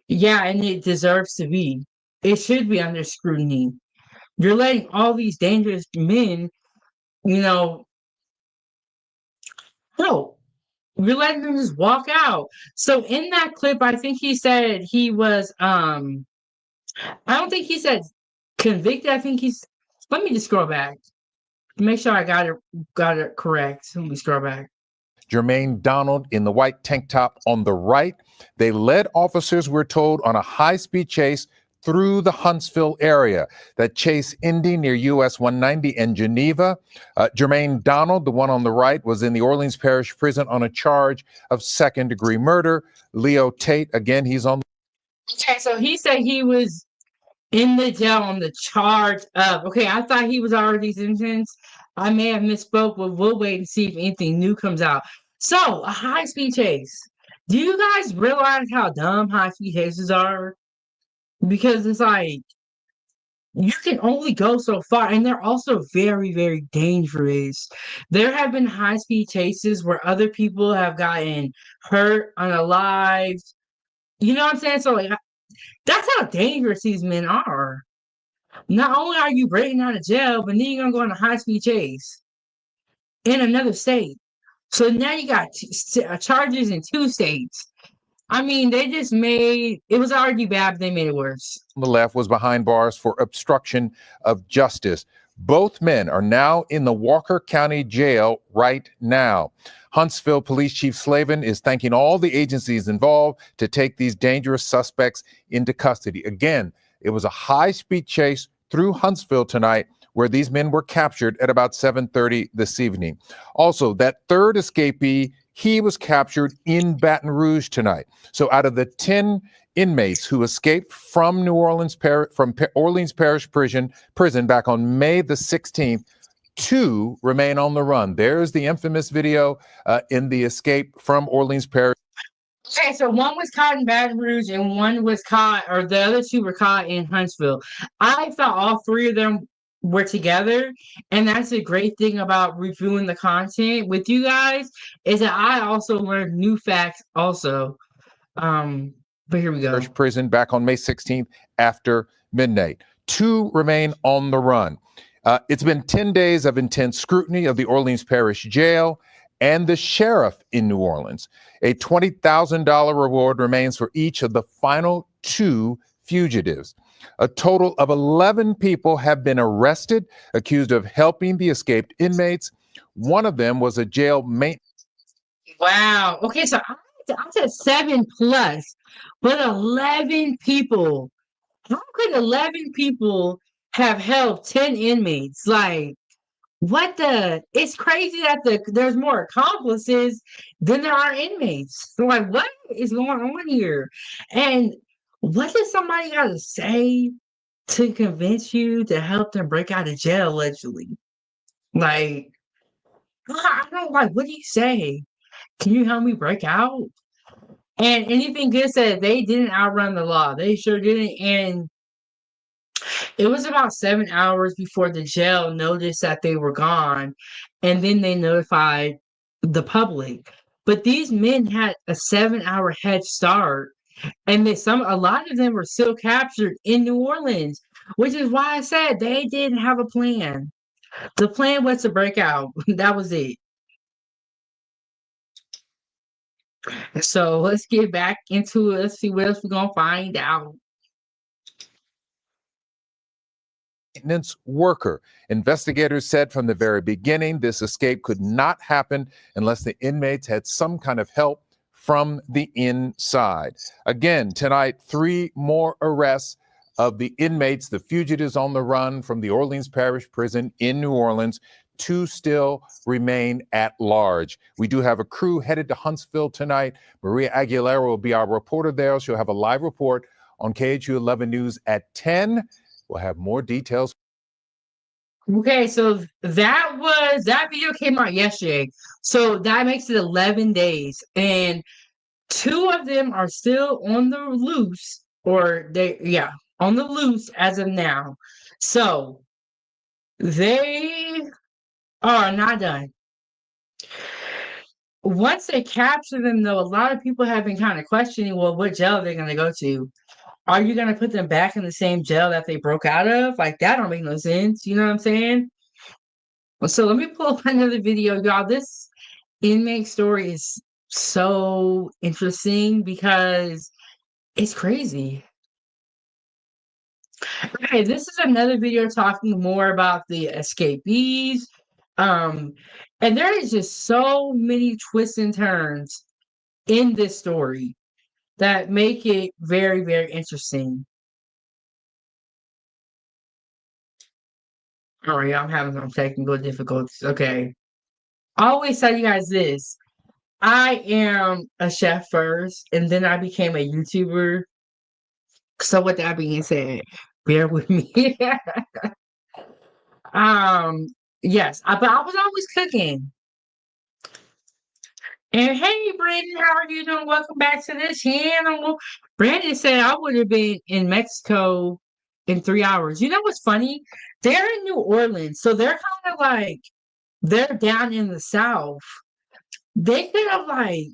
Yeah, and it deserves to be. It should be under scrutiny. You're letting all these dangerous men, no, you're letting them just walk out. So in that clip, I think he said he was I don't think he said convicted. I think he's. Let me just scroll back. Make sure I got it correct. Let me scroll back. Jermaine Donald in the white tank top on the right. They led officers, we're told, on a high-speed chase through the Huntsville area. That chase ending near US 190 and Geneva. Jermaine Donald, the one on the right, was in the Orleans Parish Prison on a charge of second-degree murder. Leo Tate, again, he's on. Okay, so he said he was in the jail on the charge of. Okay, I thought he was already sentenced. I may have misspoke, but we'll wait and see if anything new comes out. So, a high-speed chase. Do you guys realize how dumb high-speed chases are? Because it's like, you can only go so far, and they're also very, very dangerous. There have been high-speed chases where other people have gotten hurt, unalived. You know what I'm saying? So, like, that's how dangerous these men are. Not only are you breaking out of jail, but then you're going to go on a high-speed chase in another state. So now you got charges in 2 states. I mean, they just made it was already bad, but they made it worse. On the left was behind bars for obstruction of justice. Both men are now in the Walker County Jail right now. Huntsville Police Chief Slavin is thanking all the agencies involved to take these dangerous suspects into custody. Again, it was a high-speed chase through Huntsville tonight where these men were captured at about 7:30 this evening. Also, that third escapee, he was captured in Baton Rouge tonight. So out of the 10 inmates who escaped from Orleans Parish prison back on May the 16th, 2 remain on the run. There's the infamous video in the escape from Orleans Parish. Okay, so one was caught in Baton Rouge and one was caught, or the other 2 were caught in Huntsville. I thought all 3 of them were together, and that's a great thing about reviewing the content with you guys, is that I also learned new facts also. But here we go. Prison back on May 16th after midnight. 2 remain on the run. It's been 10 days of intense scrutiny of the Orleans Parish Jail and the sheriff in New Orleans. A $20,000 reward remains for each of the final 2 fugitives. A total of 11 people have been arrested, accused of helping the escaped inmates. One of them was a jail mate. Wow. Okay, so I said 7 plus, but 11 people. How could 11 people have helped 10 inmates? Like, what the? It's crazy that there's more accomplices than there are inmates. So, like, what is going on here? And what does somebody got to say to convince you to help them break out of jail, allegedly? Like, I don't like, what do you say? Can you help me break out? And anything good said they didn't outrun the law. They sure didn't. And it was about 7 hours before the jail noticed that they were gone. And then they notified the public. But these men had a 7-hour head start. And a lot of them were still captured in New Orleans, which is why I said they didn't have a plan. The plan was to break out. That was it. So let's get back into it. Let's see what else we're going to find out. Maintenance worker. Investigators said from the very beginning this escape could not happen unless the inmates had some kind of help from the inside. Again, tonight, 3 more arrests of the inmates, the fugitives on the run from the Orleans Parish Prison in New Orleans. 2 still remain at large. We do have a crew headed to Huntsville tonight. Maria Aguilera will be our reporter there. She'll have a live report on KHU 11 News at 10. We'll have more details. Okay, so that video came out yesterday. So that makes it 11 days. And 2 of them are still on the loose, on the loose as of now. So they are not done. Once they capture them, though, a lot of people have been kind of questioning, well, what jail are they going to go to? Are you going to put them back in the same jail that they broke out of? Like, that don't make no sense. You know what I'm saying? So let me pull up another video, y'all. This inmate story is so interesting because it's crazy. Okay, this is another video talking more about the escapees. And there is just so many twists and turns in this story that make it very, very interesting. All right, I'm having some technical difficulties. Okay. I always tell you guys this. I am a chef first, and then I became a YouTuber. So with that being said, bear with me. Yes, but I was always cooking. And hey, Brandon, how are you doing? Welcome back to the channel. Brandon said I would have been in Mexico in 3 hours. You know what's funny? They're in New Orleans, so they're kind of like, they're down in the South. They could have like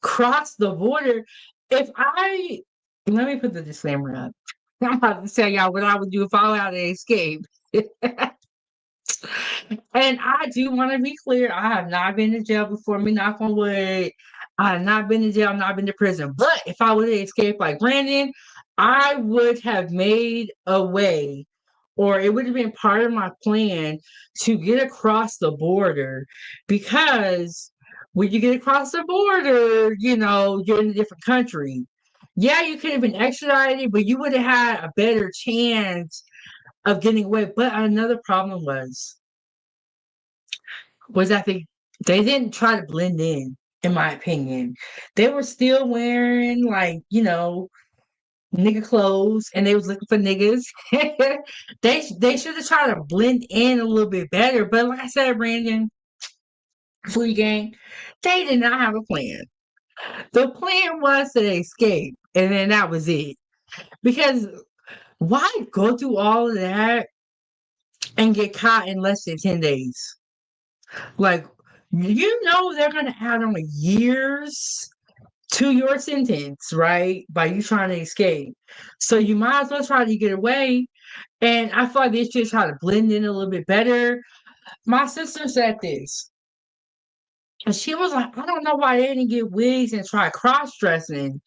crossed the border. Let me put the disclaimer up. I'm about to tell y'all what I would do if I had to escape. And I do want to be clear, I have not been to jail before, me knock on wood. I have not been to jail, I've not been to prison. But if I would have escaped like Brandon, I would have made a way or it would have been part of my plan to get across the border, because when you get across the border, you know, you're in a different country. Yeah, you could have been extradited, but you would have had a better chance of getting away. But another problem was that they didn't try to blend in my opinion. They were still wearing, like, you know, nigga clothes, and they was looking for niggas. They should have tried to blend in a little bit better. But like I said, Brandon, Foodiegang, they did not have a plan. The plan was to escape, and then that was it. Because why go through all of that and get caught in less than 10 days? Like, you know, they're going to add on years to your sentence, right? By you trying to escape. So you might as well try to get away. And I feel like they should try to blend in a little bit better. My sister said this. And she was like, I don't know why they didn't get wigs and try cross-dressing.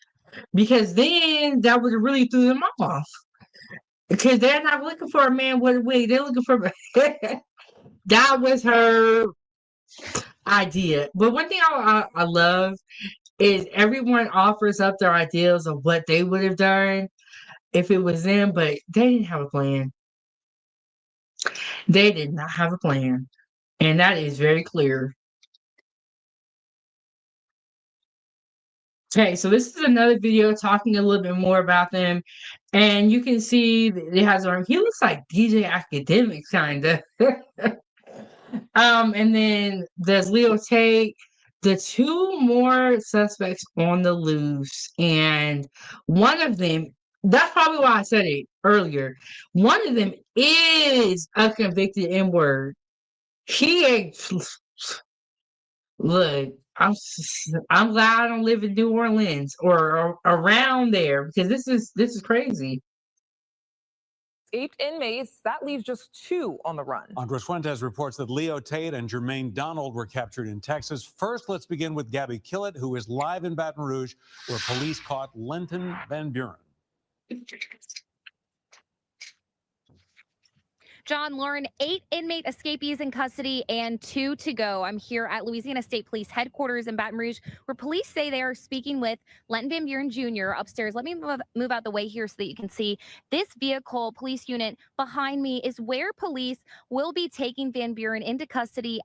Because then that would have really threw them off. Because they're not looking for a man with a wig. They're looking for... That was her idea. But one thing I love is everyone offers up their ideas of what they would have done if it was them, but they didn't have a plan. They did not have a plan. And that is very clear. Okay, so this is another video talking a little bit more about them. And you can see that it has on, he looks like DJ Academics, kind of. And then there's Leo Tate, the two more suspects on the loose. And one of them, that's probably why I said it earlier. One of them is a convicted N-word. He ain't, look, I'm glad I don't live in New Orleans or around there, because this is crazy. Escaped inmates, that leaves just 2 on the run. Andres Fuentes reports that Leo Tate and Jermaine Donald were captured in Texas. First, let's begin with Gabby Killett, who is live in Baton Rouge, where police caught Lenton Van Buren. John, Lauren, 8 inmate escapees in custody and 2 to go. I'm here at Louisiana State Police headquarters in Baton Rouge, where police say they are speaking with Lenton Van Buren Jr. upstairs. Let me move out the way here so that you can see this vehicle. Police unit behind me is where police will be taking Van Buren into custody.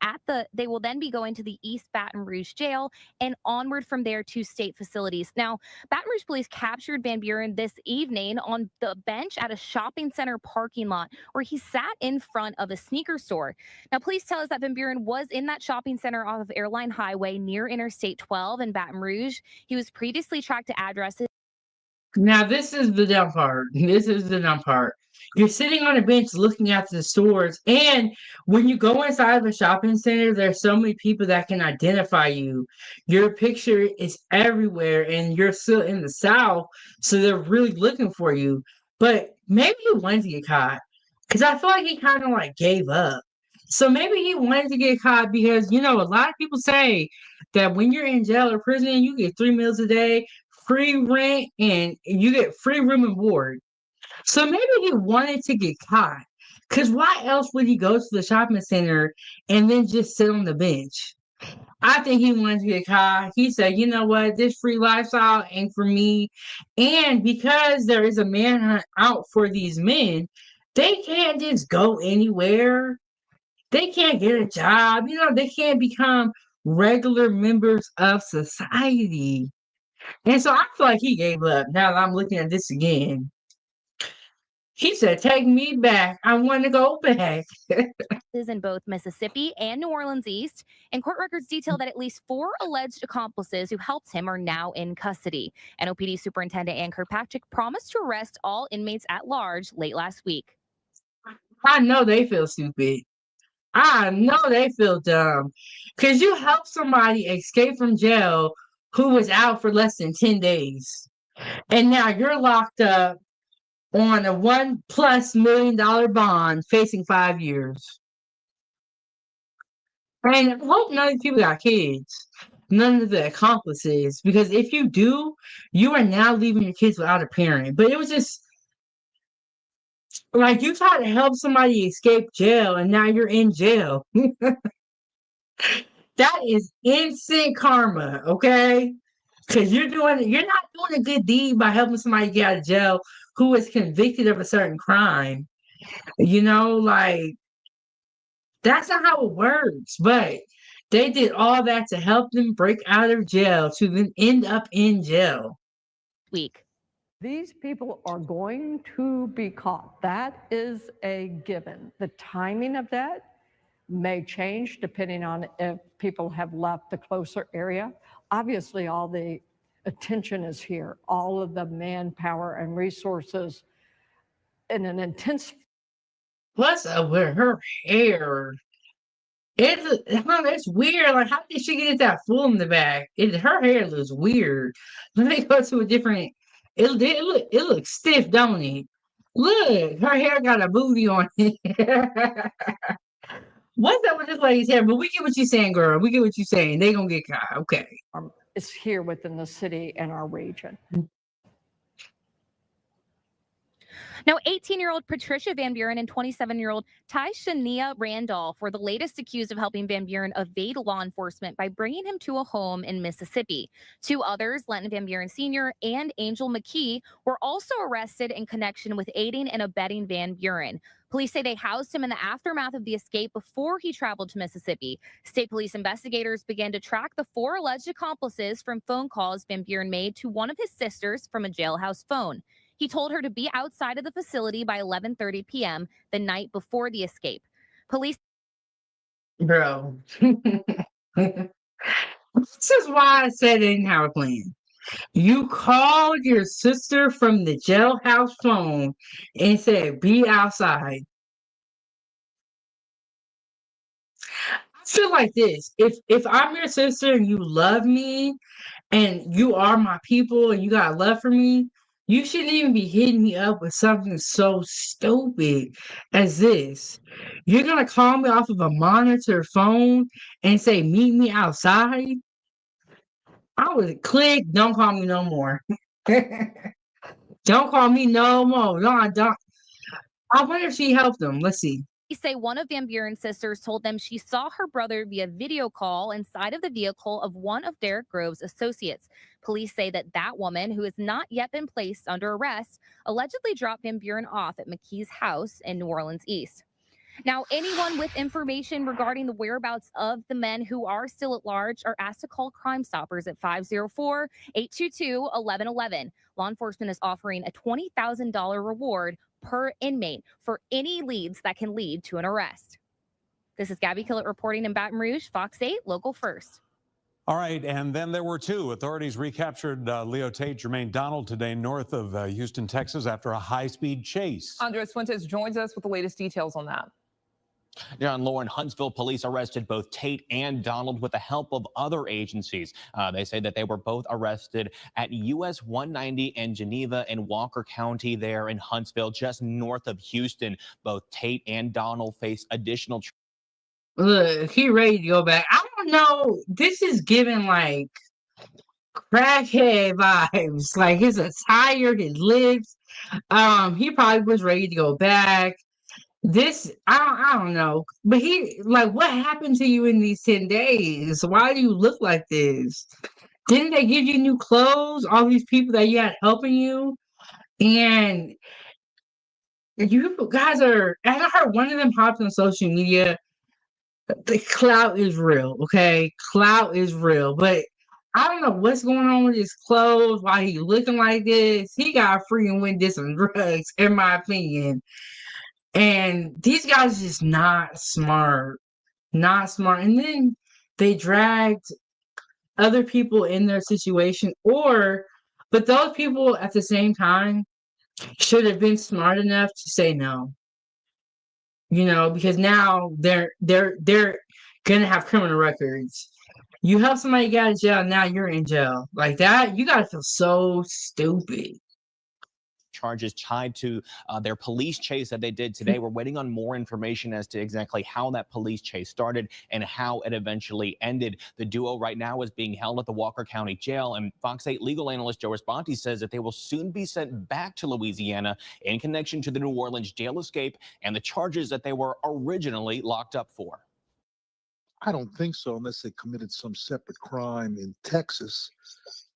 They will then be going to the East Baton Rouge jail and onward from there to state facilities. Now, Baton Rouge police captured Van Buren this evening on the bench at a shopping center parking lot where he sat in front of a sneaker store. Now, police tell us that Van Buren was in that shopping center off of Airline Highway near Interstate 12 in Baton Rouge. He was previously tracked to addresses. Now, this is the dumb part. This is the dumb part. You're sitting on a bench looking at the stores, and when you go inside of a shopping center, there's so many people that can identify you. Your picture is everywhere, and you're still in the South, so they're really looking for you. But maybe he wanted to get caught, because I feel like he kind of like gave up. So maybe he wanted to get caught because, you know, a lot of people say that when you're in jail or prison, you get 3 meals a day, free rent, and you get free room and board. So maybe he wanted to get caught. Because why else would he go to the shopping center and then just sit on the bench? I think he wanted to get caught. He said, you know what, this free lifestyle ain't for me. And because there is a manhunt out for these men, they can't just go anywhere. They can't get a job. You know, they can't become regular members of society. And so I feel like he gave up. Now that I'm looking at this again, he said, take me back. I want to go back. In both Mississippi and New Orleans East, and court records detail that at least 4 alleged accomplices who helped him are now in custody. NOPD Superintendent Ann Kirkpatrick promised to arrest all inmates at large late last week. I know they feel stupid. I know they feel dumb. Because you help somebody escape from jail who was out for less than 10 days. And now you're locked up on a $1+ million bond facing 5 years. And I hope none of the people got kids. None of the accomplices. Because if you do, you are now leaving your kids without a parent. But it was just... Like, you try to help somebody escape jail and now you're in jail. That is instant karma, okay? Because you're not doing a good deed by helping somebody get out of jail who is convicted of a certain crime. Like, that's not how it works. But they did all that to help them break out of jail to then end up in jail. Week. These people are going to be caught. That is a given. The timing of that may change depending on if people have left the closer area. Obviously, all the attention is here, all of the manpower and resources in an intense. What's up with her hair? It's weird. Like, how did she get that full in the back? Her hair looks weird. Let me go to a different. It looks stiff, don't it? Look, her hair got a booty on it. What's up with this lady's hair? But we get what you're saying, girl. We get what you're saying. They gonna get caught. Okay. It's here within the city and our region. Now, 18-year-old Patricia Van Buren and 27-year-old Tyshania Randolph were the latest accused of helping Van Buren evade law enforcement by bringing him to a home in Mississippi. Two others, Lenton Van Buren Sr. and Angel McKee, were also arrested in connection with aiding and abetting Van Buren. Police say they housed him in the aftermath of the escape before he traveled to Mississippi. State police investigators began to track the four alleged accomplices from phone calls Van Buren made to one of his sisters from a jailhouse phone. He told her to be outside of the facility by 11:30 p.m. the night before the escape. Police. Bro. This is why I said they didn't have a plan. You called your sister from the jailhouse phone and said, be outside. I feel like this. If I'm your sister and you love me and you are my people and you got love for me, you shouldn't even be hitting me up with something so stupid as this. You're going to call me off of a monitor phone and say, meet me outside? I would click, don't call me no more. Don't call me no more. No, I don't. I wonder if she helped them. Let's see. Say one of Van Buren's sisters told them she saw her brother via video call inside of the vehicle of one of Derek Grove's associates. Police say that woman, who has not yet been placed under arrest, allegedly dropped Van Buren off at McKee's house in New Orleans East. Now, anyone with information regarding the whereabouts of the men who are still at large are asked to call Crime Stoppers at 504-822-1111. Law enforcement is offering a $20,000 reward per inmate for any leads that can lead to an arrest. This is Gabby Killett reporting in Baton Rouge, Fox 8, Local First. All right, and then there were two. Authorities recaptured Leo Tate, Jermaine Donald today north of Houston, Texas, after a high-speed chase. Andres Fuentes joins us with the latest details on that. Yeah, and Lauren, Huntsville police arrested both Tate and Donald with the help of other agencies. They say that they were both arrested at US 190 in Geneva and Walker County there in Huntsville, just north of Houston. Both Tate and Donald face additional. Look, he ready to go back. I don't know. This is giving like crackhead vibes. Like his attire, his lips. He probably was ready to go back. I don't know. But what happened to you in these 10 days? Why do you look like this? Didn't they give you new clothes? All these people that you had helping you? And you guys and I heard one of them hopped on social media. The clout is real, okay? Clout is real. But I don't know what's going on with his clothes, why he looking like this. He got free and went did some drugs, in my opinion. And these guys are just not smart. Not smart. And then they dragged other people in their situation. But those people at the same time should have been smart enough to say no. Because now they're gonna have criminal records. You help somebody get out of jail, now you're in jail. Like that, you gotta feel so stupid. charges tied to their police chase that they did today. We're waiting on more information as to exactly how that police chase started and how it eventually ended. The duo right now is being held at the Walker County Jail, and Fox 8 legal analyst Joe Responti says that they will soon be sent back to Louisiana in connection to the New Orleans jail escape and the charges that they were originally locked up for. I don't think so, unless they committed some separate crime in Texas.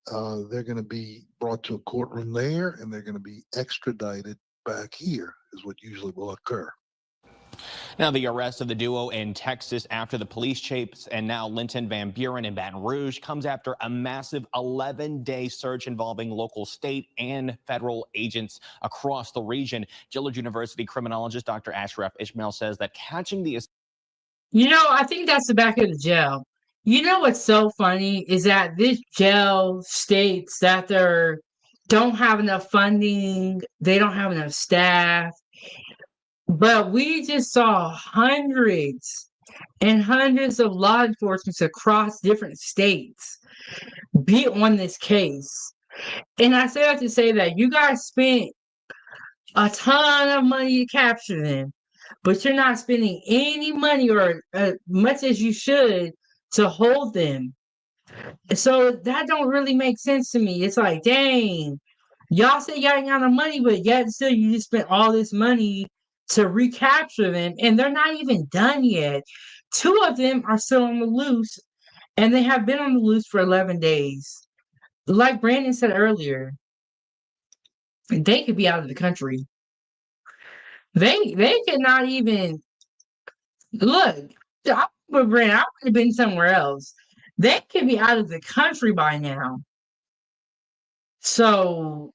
They're going to be brought to a courtroom there, and they're going to be extradited back here, is what usually will occur. Now, the arrest of the duo in Texas after the police chase and now Linton Van Buren in Baton Rouge comes after a massive 11-day search involving local, state, and federal agents across the region. Dillard University criminologist Dr. Ashraf Ishmael says that catching the... I think that's the back of the jail. What's so funny is that this jail states that they don't have enough funding, they don't have enough staff, but we just saw hundreds and hundreds of law enforcement across different states be on this case. And I say that to say that you guys spent a ton of money to capture them, but you're not spending any money or much as you should to hold them. So that don't really make sense to me. It's like, dang, y'all say y'all ain't got no money, but yet still you just spent all this money to recapture them, and they're not even done yet. 2 of them are still on the loose, and they have been on the loose for 11 days. Like Brandon said earlier, they could be out of the country. They could not even look. But Brandon, I would have been somewhere else. They could be out of the country by now. So,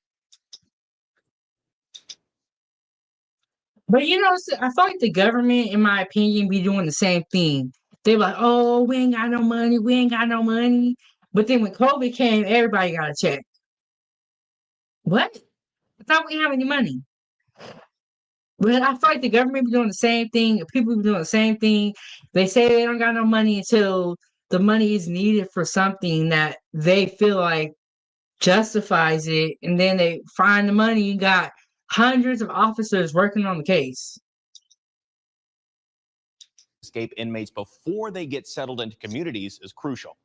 but I feel like the government, in my opinion, be doing the same thing. They're like, oh, we ain't got no money, we ain't got no money. But then when COVID came, everybody got a check. What? I thought we didn't have any money. But I feel like the government be doing the same thing. People be doing the same thing. They say they don't got no money until the money is needed for something that they feel like justifies it. And then they find the money. You got hundreds of officers working on the case. Escape inmates before they get settled into communities is crucial.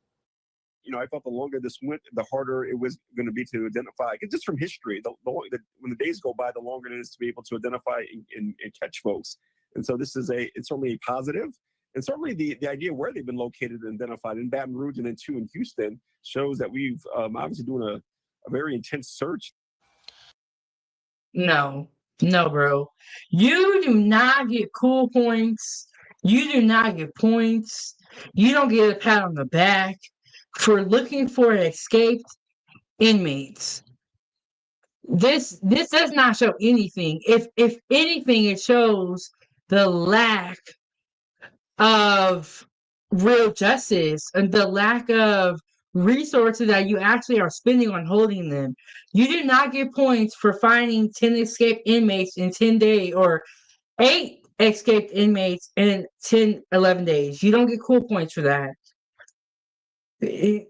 I felt the longer this went, the harder it was going to be to identify. Just from history, when the days go by, the longer it is to be able to identify and catch folks. And so it's certainly a positive. And certainly the idea where they've been located and identified in Baton Rouge and then 2 in Houston shows that we've obviously doing a very intense search. No, bro. You do not get cool points. You do not get points. You don't get a pat on the back for looking for escaped inmates. This does not show anything. If anything, it shows the lack of real justice and the lack of resources that you actually are spending on holding them. You do not get points for finding 10 escaped inmates in 10 days or 8 escaped inmates in 11 days. You don't get cool points for that. Him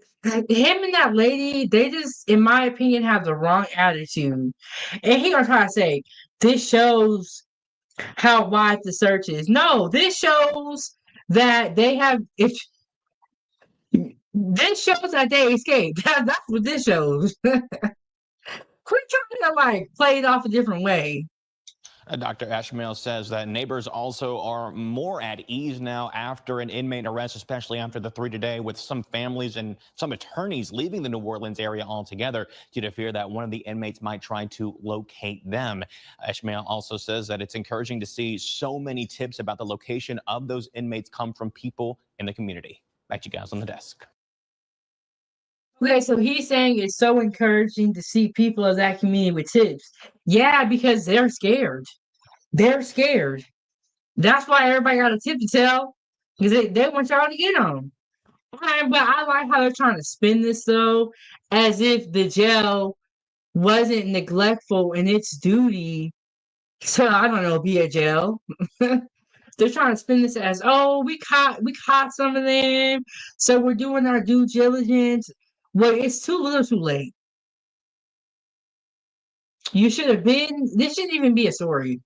and that lady, they just, in my opinion, have the wrong attitude. And he gonna try to say, this shows how wide the search is. No, this shows that they have, this shows that they escaped. That's what this shows. Quit trying to play it off a different way. Dr. Ashmael says that neighbors also are more at ease now after an inmate arrest, especially after the 3 today, with some families and some attorneys leaving the New Orleans area altogether due to fear that one of the inmates might try to locate them. Ashmael also says that it's encouraging to see so many tips about the location of those inmates come from people in the community. Back to you guys on the desk. Okay, so he's saying it's so encouraging to see people of that community with tips. Yeah, because they're scared. They're scared. That's why everybody got a tip to tell, because they want y'all to get on. But I like how they're trying to spin this, though, as if the jail wasn't neglectful in its duty to, I don't know, be a jail. They're trying to spin this as, oh, we caught some of them, so we're doing our due diligence. Well, it's too little too late. You should have been. This shouldn't even be a story,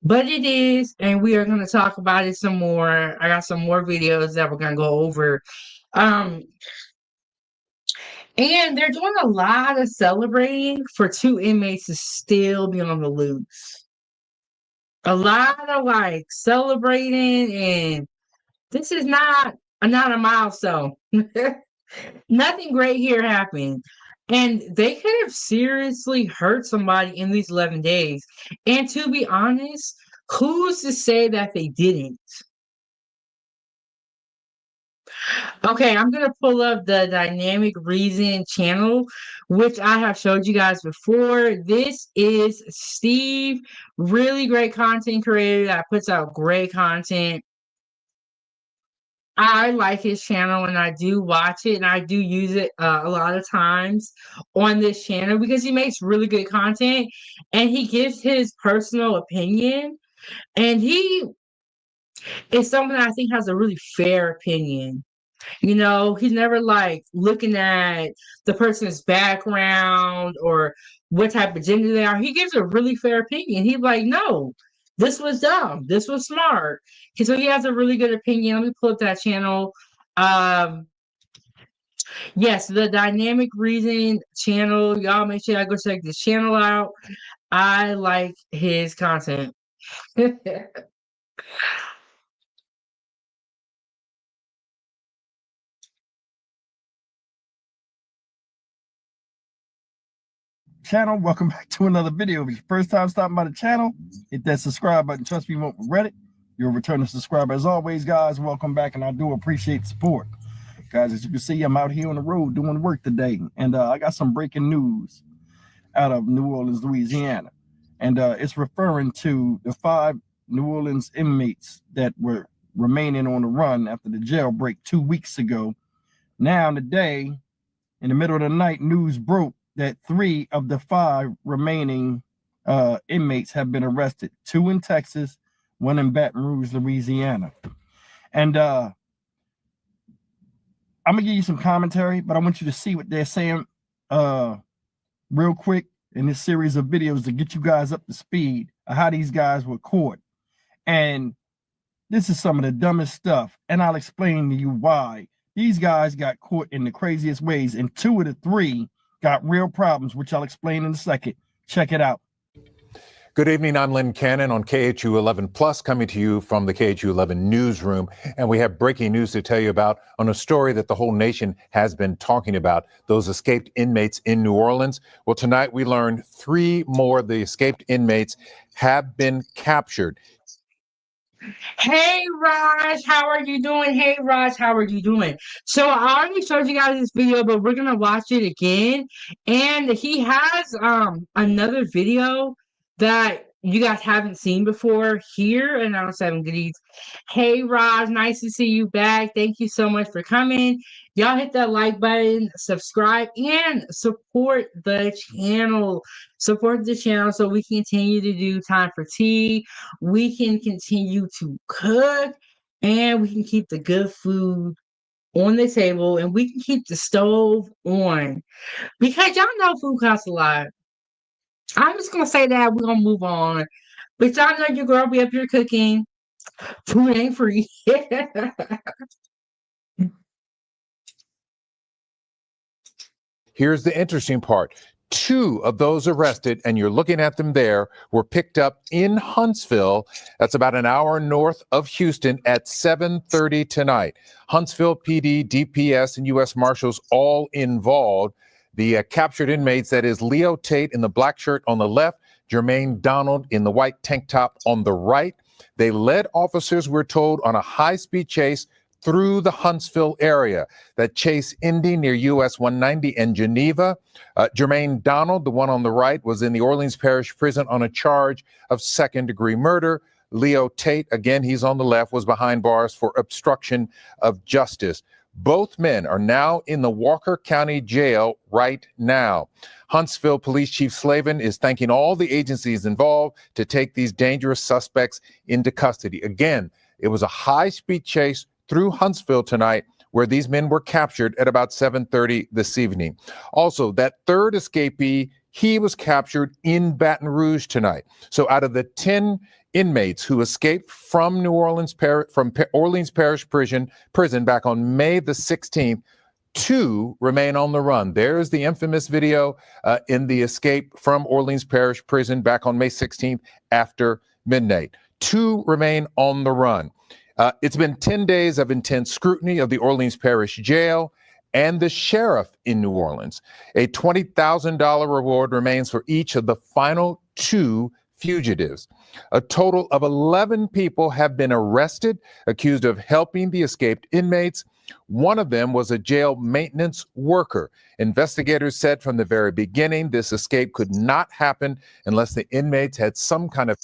but it is, and we are going to talk about it some more. I got some more videos that we're going to go over. Um, and they're doing a lot of celebrating for 2 inmates to still be on the loose. A lot of like celebrating, and this is not a milestone. Nothing great here happened. And they could have seriously hurt somebody in these 11 days. And to be honest, who's to say that they didn't? Okay, I'm going to pull up the Dynamic Reason channel, which I have showed you guys before. This is Steve, really great content creator that puts out great content. I like his channel and I do watch it and I do use it a lot of times on this channel because he makes really good content and he gives his personal opinion, and he is someone I think has a really fair opinion. You know, he's never like looking at the person's background or what type of gender they are. He gives a really fair opinion. He's like, no, this was dumb. This was smart. So he has a really good opinion. Let me pull up that channel. Yes, the Dynamic Reason channel. Y'all make sure y'all go check this channel out. I like his content. Channel, welcome back to another video. If it's your first time stopping by the channel, hit that subscribe button. Trust me, you won't regret it. You're a returning subscriber. As always, guys, welcome back, and I do appreciate the support. Guys, as you can see, I'm out here on the road doing work today, and I got some breaking news out of New Orleans, Louisiana, and it's referring to the 5 New Orleans inmates that were remaining on the run after the jailbreak 2 weeks ago. Now, today, in the middle of the night, news broke that 3 of the 5 remaining inmates have been arrested. 2 in Texas, 1 in Baton Rouge, Louisiana. And I'm gonna give you some commentary, but I want you to see what they're saying real quick in this series of videos to get you guys up to speed of how these guys were caught. And this is some of the dumbest stuff, and I'll explain to you why. These guys got caught in the craziest ways, and 2 of the 3 got real problems, which I'll explain in a second. Check it out. Good evening. I'm Lynn Cannon on KHU 11 Plus, coming to you from the KHU 11 newsroom. And we have breaking news to tell you about on a story that the whole nation has been talking about, those escaped inmates in New Orleans. Well, tonight we learned 3 more of the escaped inmates have been captured. Hey Raj, how are you doing? Hey Raj, how are you doing? So I already showed you guys this video, but we're gonna watch it again. And he has another video that you guys haven't seen before here, and I don't 7 goodies. Hey Raj, nice to see you back. Thank you so much for coming. Y'all hit that like button, subscribe, and support the channel. Support the channel so we can continue to do Time for Tea. We can continue to cook, and we can keep the good food on the table, and we can keep the stove on. Because y'all know food costs a lot. I'm just gonna say that we're gonna move on. But y'all know your girl be up here cooking. Food ain't free. Here's the interesting part. 2 of those arrested, and you're looking at them there, were picked up in Huntsville. That's about an hour north of Houston at 7:30 tonight. Huntsville PD, DPS, and U.S. Marshals all involved. The captured inmates, that is Leo Tate in the black shirt on the left, Jermaine Donald in the white tank top on the right. They led officers, we're told, on a high-speed chase through the Huntsville area. That chase ending near US 190 and Geneva. Jermaine Donald, the one on the right, was in the Orleans Parish Prison on a charge of 2nd-degree murder. Leo Tate, again, he's on the left, was behind bars for obstruction of justice. Both men are now in the Walker County Jail right now. Huntsville Police Chief Slavin is thanking all the agencies involved to take these dangerous suspects into custody. Again, it was a high-speed chase through Huntsville tonight, where these men were captured at about 7:30 this evening. Also, that 3rd escapee He was captured in Baton Rouge tonight. So out of the 10 inmates who escaped from Orleans Parish prison back on May the 16th, 2 remain on the run. There's the infamous video in the escape from Orleans Parish prison back on May 16th after midnight. 2 remain on the run. It's been 10 days of intense scrutiny of the Orleans Parish jail and the sheriff in New Orleans. A $20,000 reward remains for each of the final 2 fugitives. A total of 11 people have been arrested, accused of helping the escaped inmates. One of them was a jail maintenance worker. Investigators said from the very beginning this escape could not happen unless the inmates had some kind of...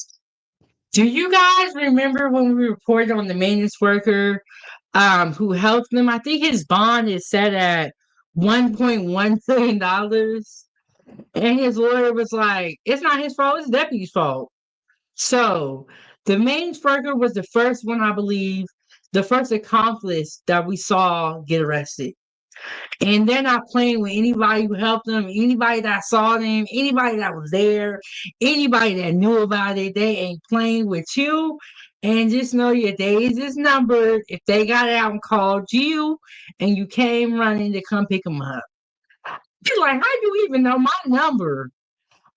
Do you guys remember when we reported on the maintenance worker who helped them? I think his bond is set at $1.1 million. And his lawyer was like, it's not his fault, it's the deputy's fault. So the maintenance worker was the first one, I believe, the first accomplice that we saw get arrested. And they're not playing with anybody who helped them, anybody that saw them, anybody that was there, anybody that knew about it. They ain't playing with you. And just know your days is numbered. If they got out and called you and you came running to come pick them up. You're like, how do you even know my number?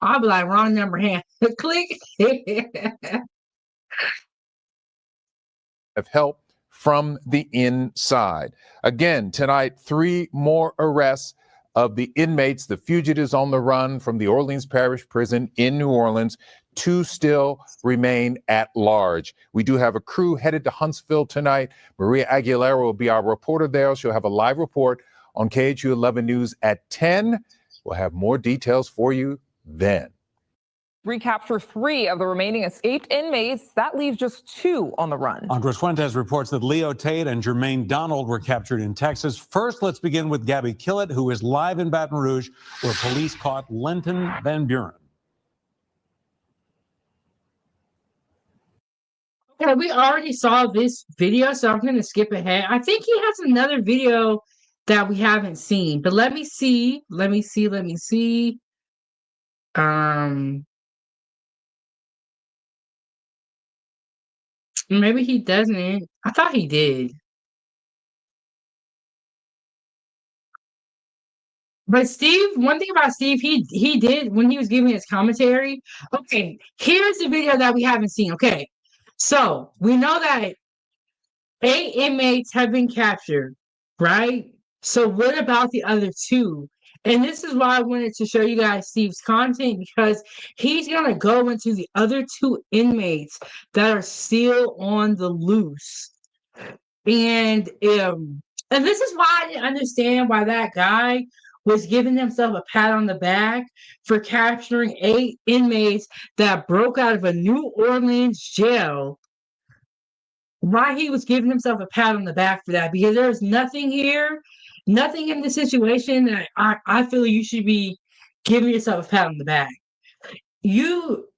I'll be like, wrong number, hand. Click. Of help from the inside. Again, tonight, 3 more arrests of the inmates, the fugitives on the run from the Orleans Parish Prison in New Orleans. 2 still remain at large. We do have a crew headed to Huntsville tonight. Maria Aguilera will be our reporter there. She'll have a live report on KHU 11 News at 10. We'll have more details for you then. Recapture 3 of the remaining escaped inmates. That leaves just 2 on the run. Andres Fuentes reports that Leo Tate and Jermaine Donald were captured in Texas. First, let's begin with Gabby Killett, who is live in Baton Rouge, where police caught Linton Van Buren. Okay, we already saw this video, so I'm going to skip ahead. I think he has another video that we haven't seen, but let me see. Maybe he doesn't. I thought he did. But Steve, one thing about Steve, he did when he was giving his commentary. Okay, here's the video that we haven't seen. Okay, so we know that 8 inmates have been captured, right? So what about the other 2? And this is why I wanted to show you guys Steve's content, because he's going to go into the other 2 inmates that are still on the loose. And this is why I didn't understand why that guy was giving himself a pat on the back for capturing 8 inmates that broke out of a New Orleans jail. Why he was giving himself a pat on the back for that, because there's nothing here, nothing in the situation that I feel you should be giving yourself a pat on the back. You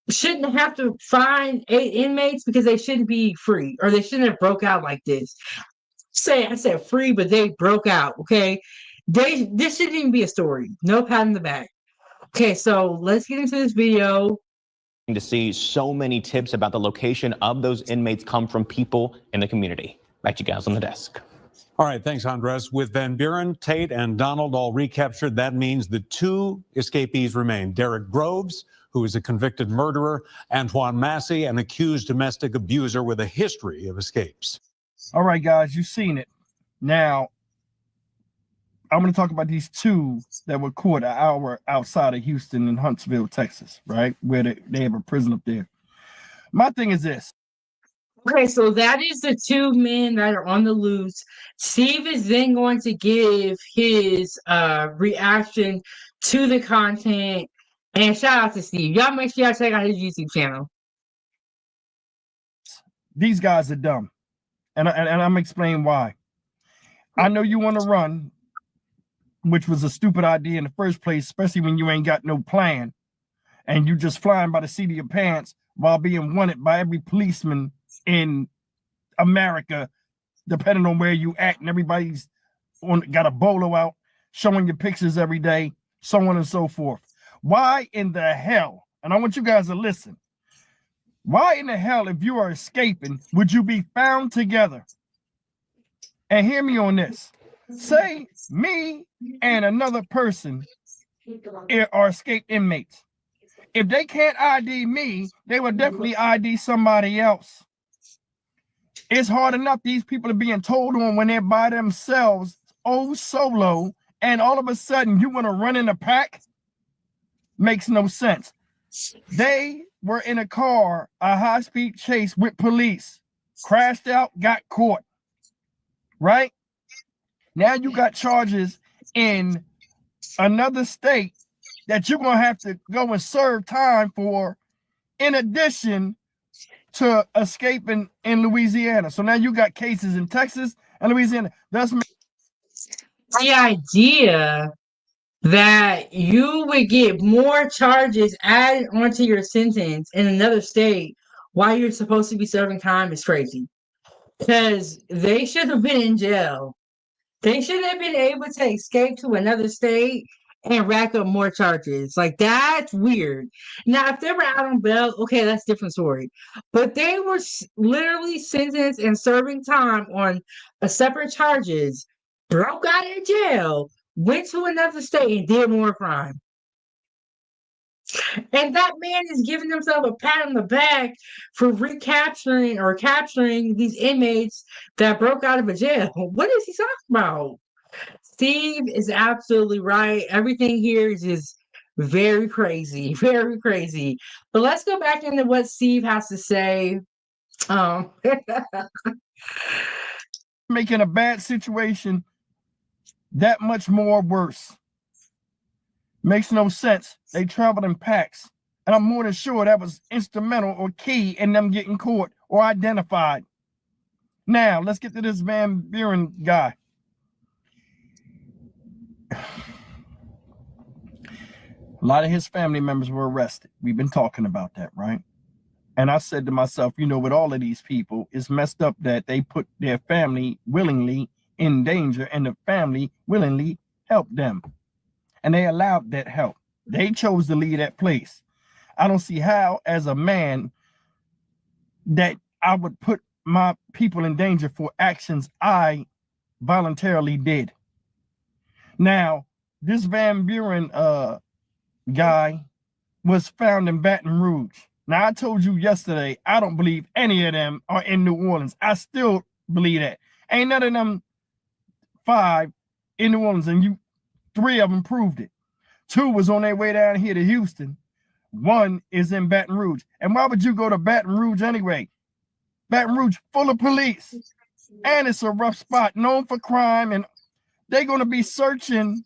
shouldn't have to find 8 inmates because they shouldn't be free, or they shouldn't have broke out like this. I said free, but they broke out, okay? This shouldn't even be a story. No pat on the back. Okay, so let's get into this video. To see so many tips about the location of those inmates come from people in the community. Back to you guys on the desk. All right, thanks, Andres. With Van Buren, Tate, and Donald all recaptured, that means the 2 escapees remain. Derek Groves, who is a convicted murderer, Antoine Massey, an accused domestic abuser with a history of escapes. All right, guys, you've seen it. Now, I'm going to talk about these 2 that were caught an hour outside of Houston in Huntsville, Texas, right? Where they have a prison up there. My thing is this. Okay, so that is the 2 men that are on the loose. Steve is then going to give his reaction to the content. And shout out to Steve. Y'all make sure y'all check out his YouTube channel. These guys are dumb. And I'm explaining why. I know you want to run, which was a stupid idea in the first place, especially when you ain't got no plan and you just flying by the seat of your pants while being wanted by every policeman in America, depending on where you at, and everybody's got a bolo out showing your pictures every day, so on and so forth. Why in the hell, and I want you guys to listen, why in the hell, if you are escaping, would you be found together? And hear me on this. Say me and another person are escaped inmates. If they can't ID me, they will definitely ID somebody else. It's hard enough these people are being told on when they're by themselves, solo, and all of a sudden you want to run in a pack? Makes no sense. They were in a car, a high-speed chase with police, crashed out, got caught, right? Now you got charges in another state that you're going to have to go and serve time for, in addition to escaping in Louisiana. So now you got cases in Texas and Louisiana. That's the idea that you would get more charges added onto your sentence in another state while you're supposed to be serving time is crazy. Because they should have been in jail. They should have been able to escape to another state and rack up more charges. Like, that's weird. Now, if they were out on bail, okay, that's a different story. But they were literally sentenced and serving time on a separate charges, broke out of jail, went to another state and did more crime. And that man is giving himself a pat on the back for recapturing or capturing these inmates that broke out of a jail. What is he talking about? Steve is absolutely right. Everything here is just very crazy, very crazy. But let's go back into what Steve has to say. Making a bad situation that much more worse. Makes no sense. They traveled in packs. And I'm more than sure that was instrumental or key in them getting caught or identified. Now, let's get to this Van Buren guy. A lot of his family members were arrested. We've been talking about that, right? And I said to myself, you know, with all of these people, it's messed up that they put their family willingly in danger and the family willingly helped them. And they allowed that help. They chose to leave that place. I don't see how, as a man, that I would put my people in danger for actions I voluntarily did. Now, this Van Buren guy was found in Baton Rouge. Now, I told you yesterday, I don't believe any of them are in New Orleans. I still believe that. Ain't none of them 5 in New Orleans, and 3 of them proved it. 2 was on their way down here to Houston. 1 is in Baton Rouge. And why would you go to Baton Rouge anyway? Baton Rouge full of police. And it's a rough spot, known for crime. And they're going to be searching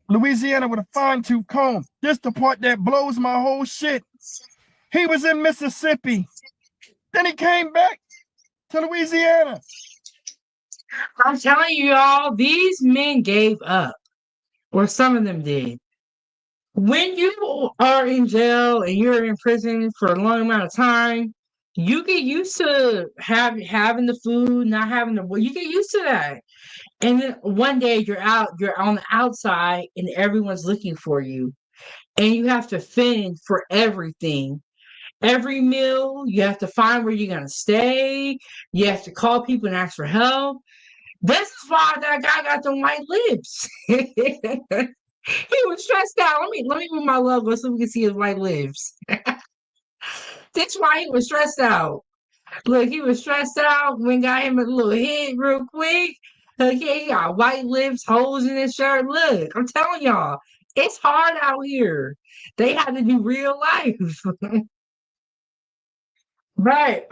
Louisiana with a fine-tooth comb. This the part that blows my whole shit. He was in Mississippi. Then he came back to Louisiana. I'm telling you, y'all, these men gave up. Or some of them did. When you are in jail and you're in prison for a long amount of time, you get used to having the food, not having the. You get used to that, and then one day you're on the outside, and everyone's looking for you, and you have to fend for everything. Every meal, you have to find where you're gonna stay. You have to call people and ask for help. This is why that guy got the white lips. He was stressed out. Let me move my logo so we can see his white lips. That's why he was stressed out. Look, he was stressed out. We got him a little hit real quick. Okay, he got white lips, holes in his shirt. Look, I'm telling y'all, it's hard out here. They had to do real life. Right.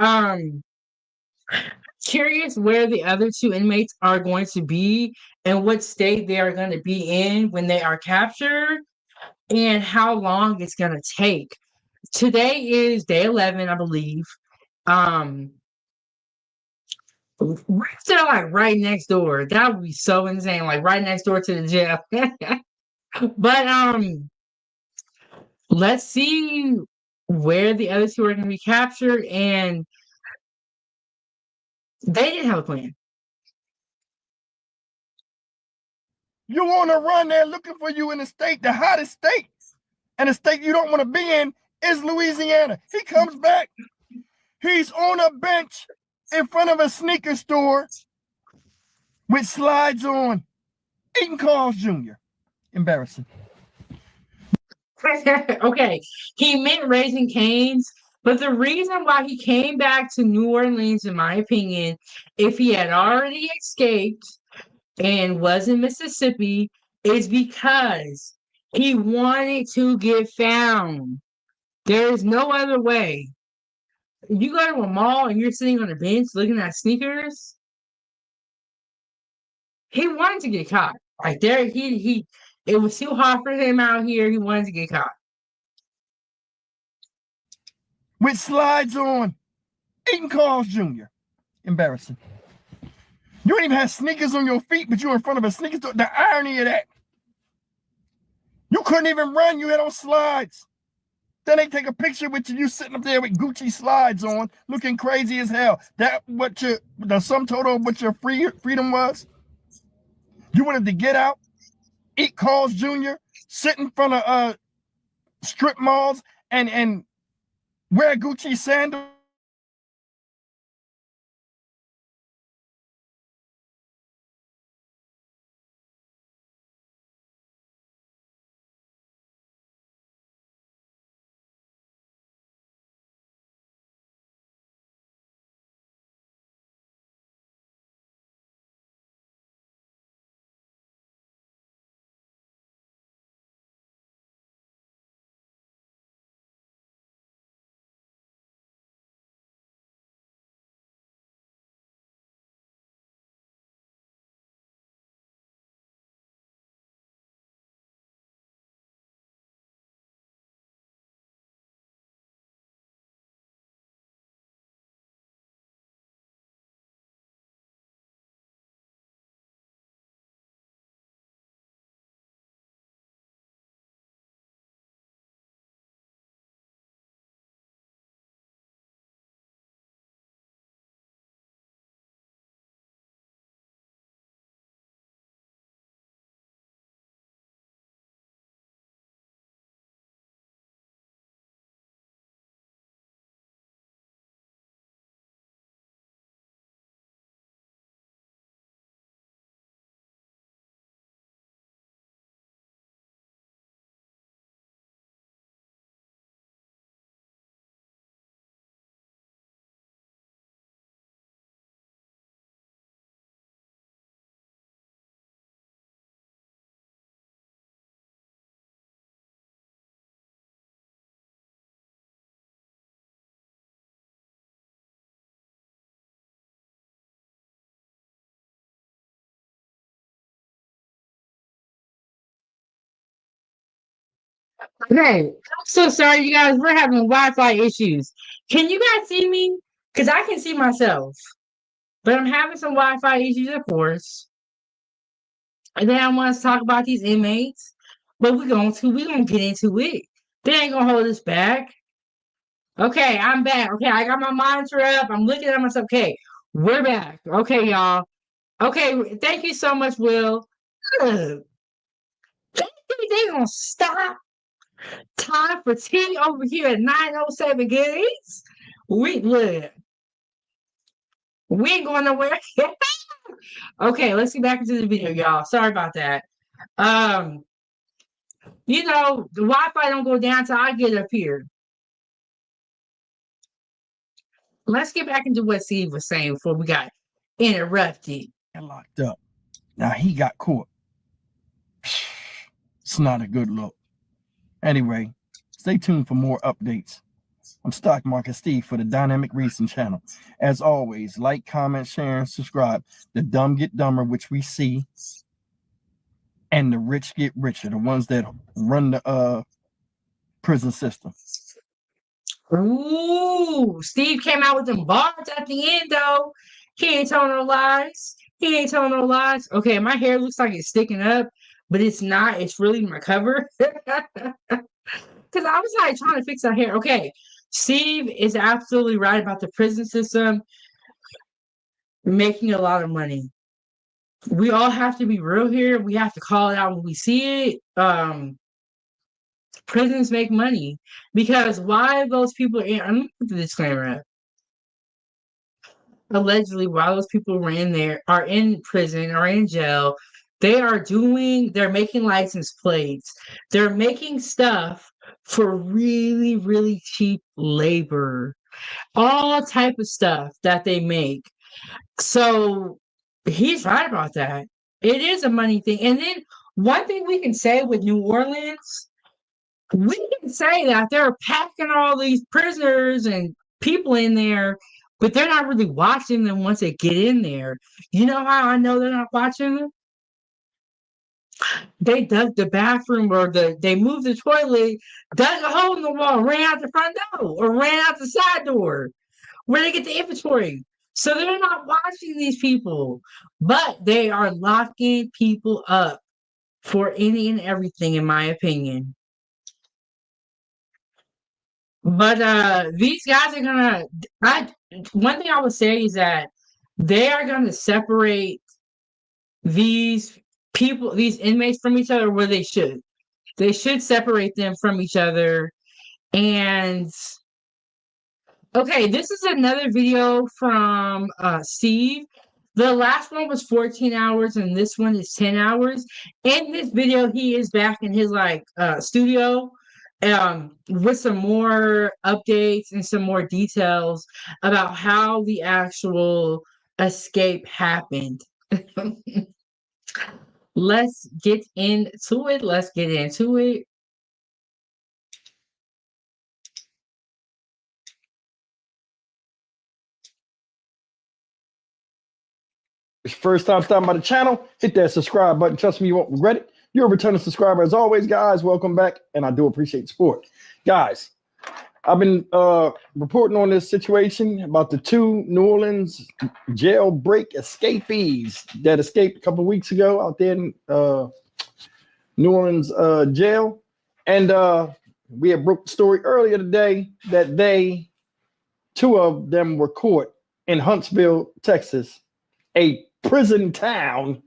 Curious where the other 2 inmates are going to be and what state they are going to be in when they are captured and how long it's going to take. Today is day 11, I believe. We're still like right next door. That would be so insane, like right next door to the jail. But let's see where the other 2 are going to be captured, and they didn't have a plan. You on a run, they're looking for you in the state, the hottest state. And the state you don't want to be in is Louisiana. He comes back. He's on a bench in front of a sneaker store with slides on, eating Carl's Jr. Embarrassing. Okay, he meant Raising Cane's, but the reason why he came back to New Orleans, in my opinion, if he had already escaped and was in Mississippi, is because he wanted to get found. There is no other way. If you go to a mall and you're sitting on a bench looking at sneakers, he wanted to get caught. Like there, it was too hot for him out here. He wanted to get caught. With slides on, eating Carl's Jr. Embarrassing. You don't even have sneakers on your feet, but you're in front of a sneaker store. The irony of that. You couldn't even run. You had on slides. Then they take a picture with you sitting up there with Gucci slides on, looking crazy as hell. That the sum total of what your freedom was? You wanted to get out, eat Carl's Jr., sit in front of strip malls and wear Gucci sandals. Okay, I'm so sorry, you guys. We're having Wi-Fi issues. Can you guys see me? Because I can see myself, but I'm having some Wi-Fi issues, of course. And then I want to talk about these inmates, but we're gonna get into it. They ain't gonna hold us back. Okay, I'm back. Okay, I got my monitor up. I'm looking at myself. Okay, we're back. Okay, y'all. Okay, thank you so much, Will. Ugh. They gonna stop time for tea over here at 907 Goodies. We look. We ain't going nowhere. Okay, let's get back into the video, y'all. Sorry about that. The Wi-Fi don't go down till I get up here. Let's get back into what Steve was saying before we got interrupted. And locked up. Now he got caught. It's not a good look. Anyway, stay tuned for more updates. I'm Stock Market Steve for the Dynamic Reason channel. As always, like, comment, share, and subscribe. The dumb get dumber, which we see, and the rich get richer, the ones that run the prison system. Ooh, Steve came out with them bars at the end, though. He ain't telling no lies. Okay, my hair looks like it's sticking up, but it's not. It's really my cover. Because I was like trying to fix our hair. Okay, Steve is absolutely right about the prison system making a lot of money. We all have to be real here. We have to call it out when we see it. prisons make money. Because why those people I'm gonna put the disclaimer up. Allegedly, while those people were in there, are in prison or in jail, they're making license plates. They're making stuff for really, really cheap labor. All type of stuff that they make. So he's right about that. It is a money thing. And then one thing we can say with New Orleans, we can say that they're packing all these prisoners and people in there, but they're not really watching them once they get in there. You know how I know they're not watching them? They dug the bathroom or they moved the toilet, dug a hole in the wall, ran out the front door or ran out the side door where they get the inventory. So they're not watching these people, but they are locking people up for any and everything, in my opinion. But these guys are gonna. One thing I would say is that they are gonna separate these people, these inmates, from each other where they should. They should separate them from each other. And okay, this is another video from Steve. The last one was 14 hours and this one is 10 hours. In this video, he is back in his studio with some more updates and some more details about how the actual escape happened. Let's get into it. First time stopping by the channel, hit that subscribe button. Trust me, you won't regret it. You're a returning subscriber as always, guys. Welcome back, and I do appreciate the support. Guys, I've been reporting on this situation about the 2 New Orleans jailbreak escapees that escaped a couple of weeks ago out there in New Orleans jail. And we had broke the story earlier today that 2 of them were caught in Huntsville, Texas, a prison town,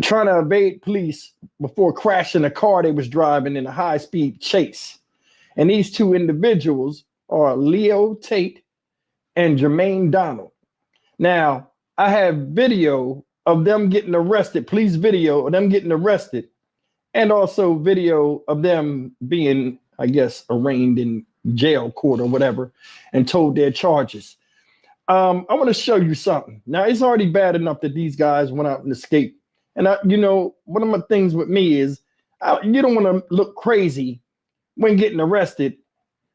trying to evade police before crashing a car they was driving in a high-speed chase. And these 2 individuals are Leo Tate and Jermaine Donald. Now, I have video of them getting arrested, police video of them getting arrested, and also video of them being, I guess, arraigned in jail court or whatever and told their charges. I want to show you something. Now, it's already bad enough that these guys went out and escaped. And, one of my things with me is you don't want to look crazy when getting arrested.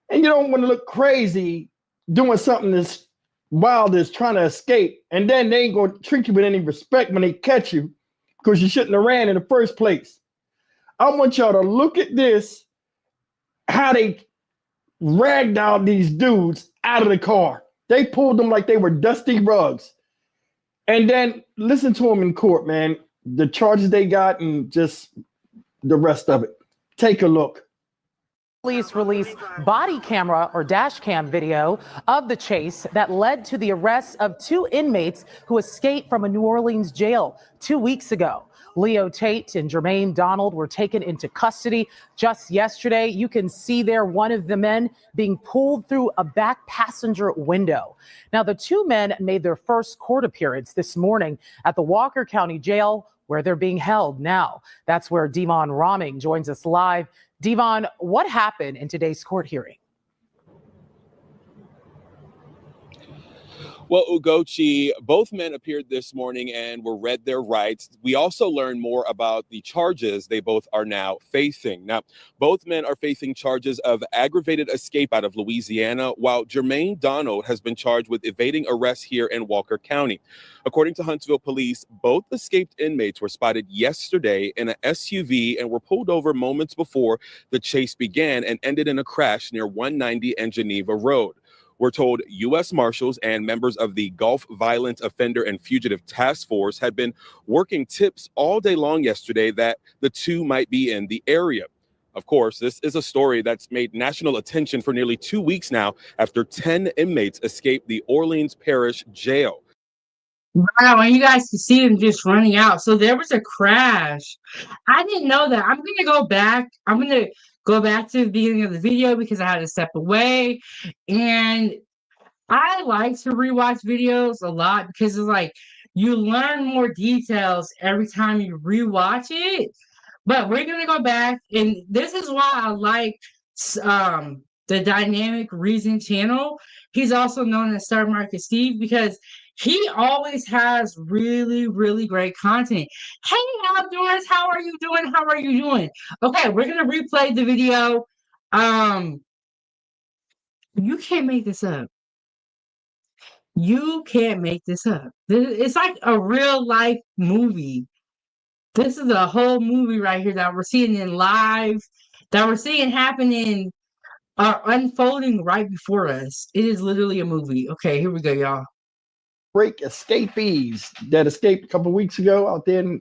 And you don't want to look crazy doing something that's wild as trying to escape. And then they ain't going to treat you with any respect when they catch you because you shouldn't have ran in the first place. I want y'all to look at this, how they ragged out these dudes out of the car. They pulled them like they were dusty rugs. And then listen to them in court, man. The charges they got and just the rest of it. Take a look. Police released body camera or dash cam video of the chase that led to the arrest of 2 inmates who escaped from a New Orleans jail 2 weeks ago. Leo Tate and Jermaine Donald were taken into custody just yesterday. You can see there one of the men being pulled through a back passenger window. Now, the 2 men made their first court appearance this morning at the Walker County Jail, where they're being held now. That's where Devon Roming joins us live. Devon, what happened in today's court hearing? Well, Ugochi, both men appeared this morning and were read their rights. We also learned more about the charges they both are now facing. Now, both men are facing charges of aggravated escape out of Louisiana, while Jermaine Donald has been charged with evading arrest here in Walker County. According to Huntsville police, both escaped inmates were spotted yesterday in an SUV and were pulled over moments before the chase began and ended in a crash near 190 and Geneva Road. We're told U.S. Marshals and members of the Gulf Violent Offender and Fugitive Task Force had been working tips all day long yesterday that the 2 might be in the area. Of course, this is a story that's made national attention for nearly 2 weeks now after 10 inmates escaped the Orleans Parish Jail. Wow, and you guys can see them just running out. So there was a crash. I didn't know that. I'm gonna go back. I'm gonna go back to the beginning of the video because I had to step away. And I like to rewatch videos a lot because it's like you learn more details every time you rewatch it. But we're gonna go back, and this is why I like the Dynamic Reason channel. He's also known as Star Market Steve because he always has really, really great content. Hey, Outdoors, how are you doing? How are you doing? Okay, we're gonna replay the video. Um, you can't make this up. You can't make this up. It's like a real life movie. This is a whole movie right here that we're seeing in live, that we're seeing happening, unfolding right before us. It is literally a movie. Okay, here we go, y'all. Break escapees that escaped a couple of weeks ago out there in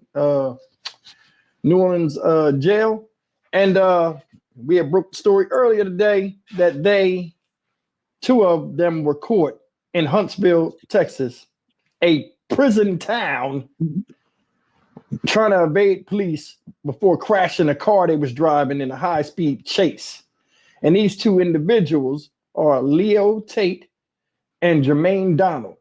New Orleans jail. And we had broke the story earlier today that two of them were caught in Huntsville, Texas, a prison town, trying to evade police before crashing a car they was driving in a high-speed chase. And these two individuals are Leo Tate and Jermaine Donald.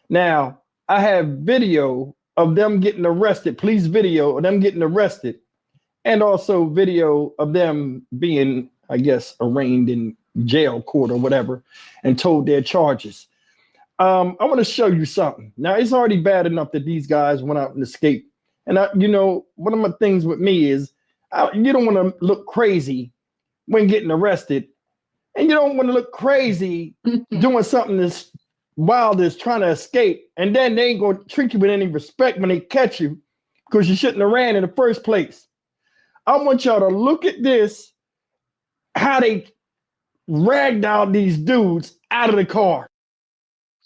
Now, I have video of them getting arrested, police video of them getting arrested, and also video of them being, I guess, arraigned in jail court or whatever and told their charges. I want to show you something. Now, it's already bad enough that these guys went out and escaped. And, one of my things with me is you don't want to look crazy when getting arrested. And you don't want to look crazy doing something as wild as trying to escape. And then they ain't going to treat you with any respect when they catch you because you shouldn't have ran in the first place. I want y'all to look at this, how they ragged out these dudes out of the car.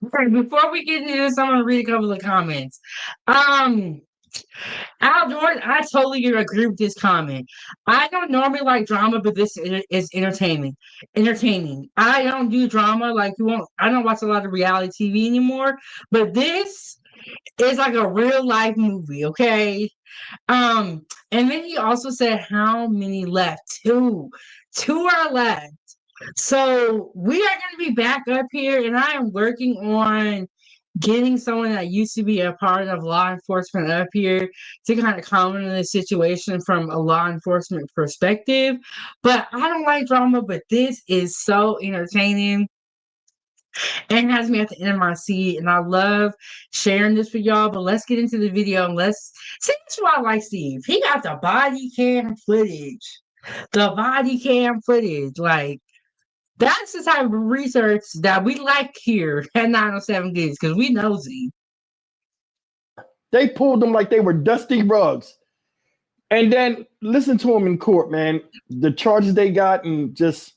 Okay, before we get into this, I'm gonna read a couple of comments. Outdoors, I totally agree with this comment. I don't normally like drama, but this is entertaining. I don't do drama like you won't. I don't watch a lot of reality TV anymore, but this is like a real life movie. Okay. And then he also said how many left? Two are left. So we are going to be back up here, and I am working on getting someone that used to be a part of law enforcement up here to kind of comment on the situation from a law enforcement perspective. But I don't like drama, but this is so entertaining and has me at the end of my seat. And I love sharing this with y'all. But let's get into the video and let's see. That's why I like Steve. He got the body cam footage. Like, that's the type of research that we like here at 907 Gigs because we nosy. They pulled them like they were dusty rugs. And then listen to them in court, man. The charges they got and just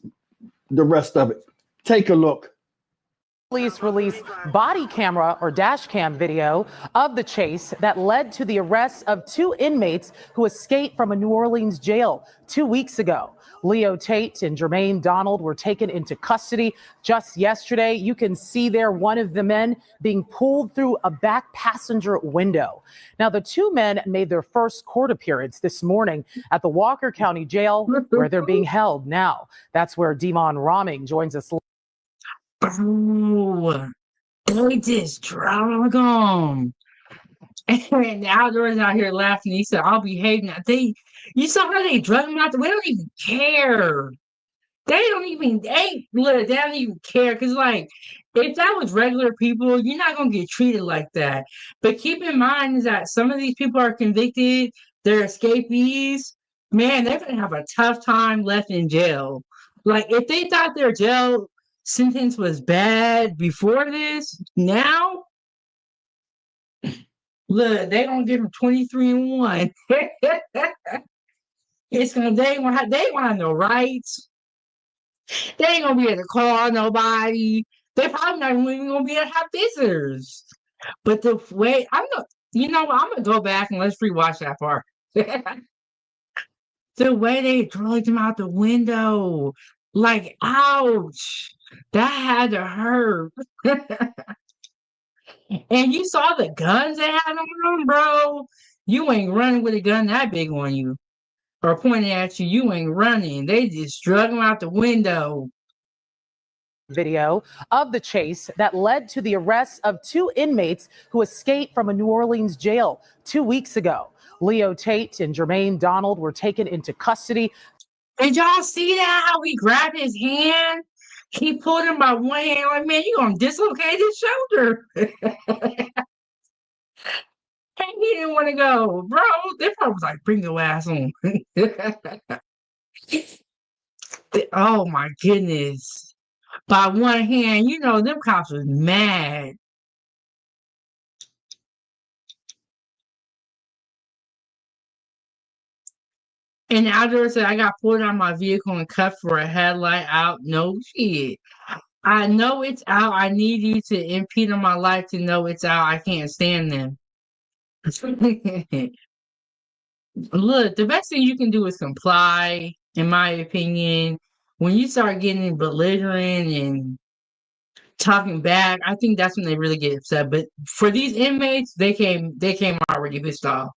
the rest of it. Take a look. Police released body camera or dash cam video of the chase that led to the arrest of two inmates who escaped from a New Orleans jail 2 weeks ago. Leo Tate and Jermaine Donald were taken into custody just yesterday. You can see there one of the men being pulled through a back passenger window. Now, the two men made their first court appearance this morning at the Walker County Jail where they're being held now. That's where Demon Raming joins us. Oh, they just drug them. And the Outdoors out here laughing. He said, I'll be hating that. You saw how they drug them out there? They don't even care. They don't even care. Because, like, if that was regular people, you're not going to get treated like that. But keep in mind is that some of these people are convicted. They're escapees. Man, they're going to have a tough time left in jail. Like, if they thought their jail sentence was bad before this, now, look, they gonna give them 23 and 1. It's gonna they want have no rights. They ain't gonna be able to call nobody. They probably not even gonna be able to have visitors. But the way I'm gonna go back and let's rewatch that part. The way they dragged him out the window, like, ouch, that had to hurt. And you saw the guns they had on them, bro. You ain't running with a gun that big on you or pointing at you. You ain't running. They just drug them out the window. Video of the chase that led to the arrest of 2 inmates who escaped from a New Orleans jail 2 weeks ago. Leo Tate and Jermaine Donald were taken into custody. Did y'all see that? How he grabbed his hand? He pulled him by one hand. Like, man, you gonna dislocate his shoulder. And he didn't want to go, bro. They probably was like, bring your ass on. Oh my goodness. By one hand, you know, them cops was mad. And the outdoor said, I got pulled out of my vehicle and cuffed for a headlight out. No shit. I know it's out. I need you to impede on my life to know it's out. I can't stand them. Look, the best thing you can do is comply, in my opinion. When you start getting belligerent and talking back, I think that's when they really get upset. But for these inmates, they came already pissed off.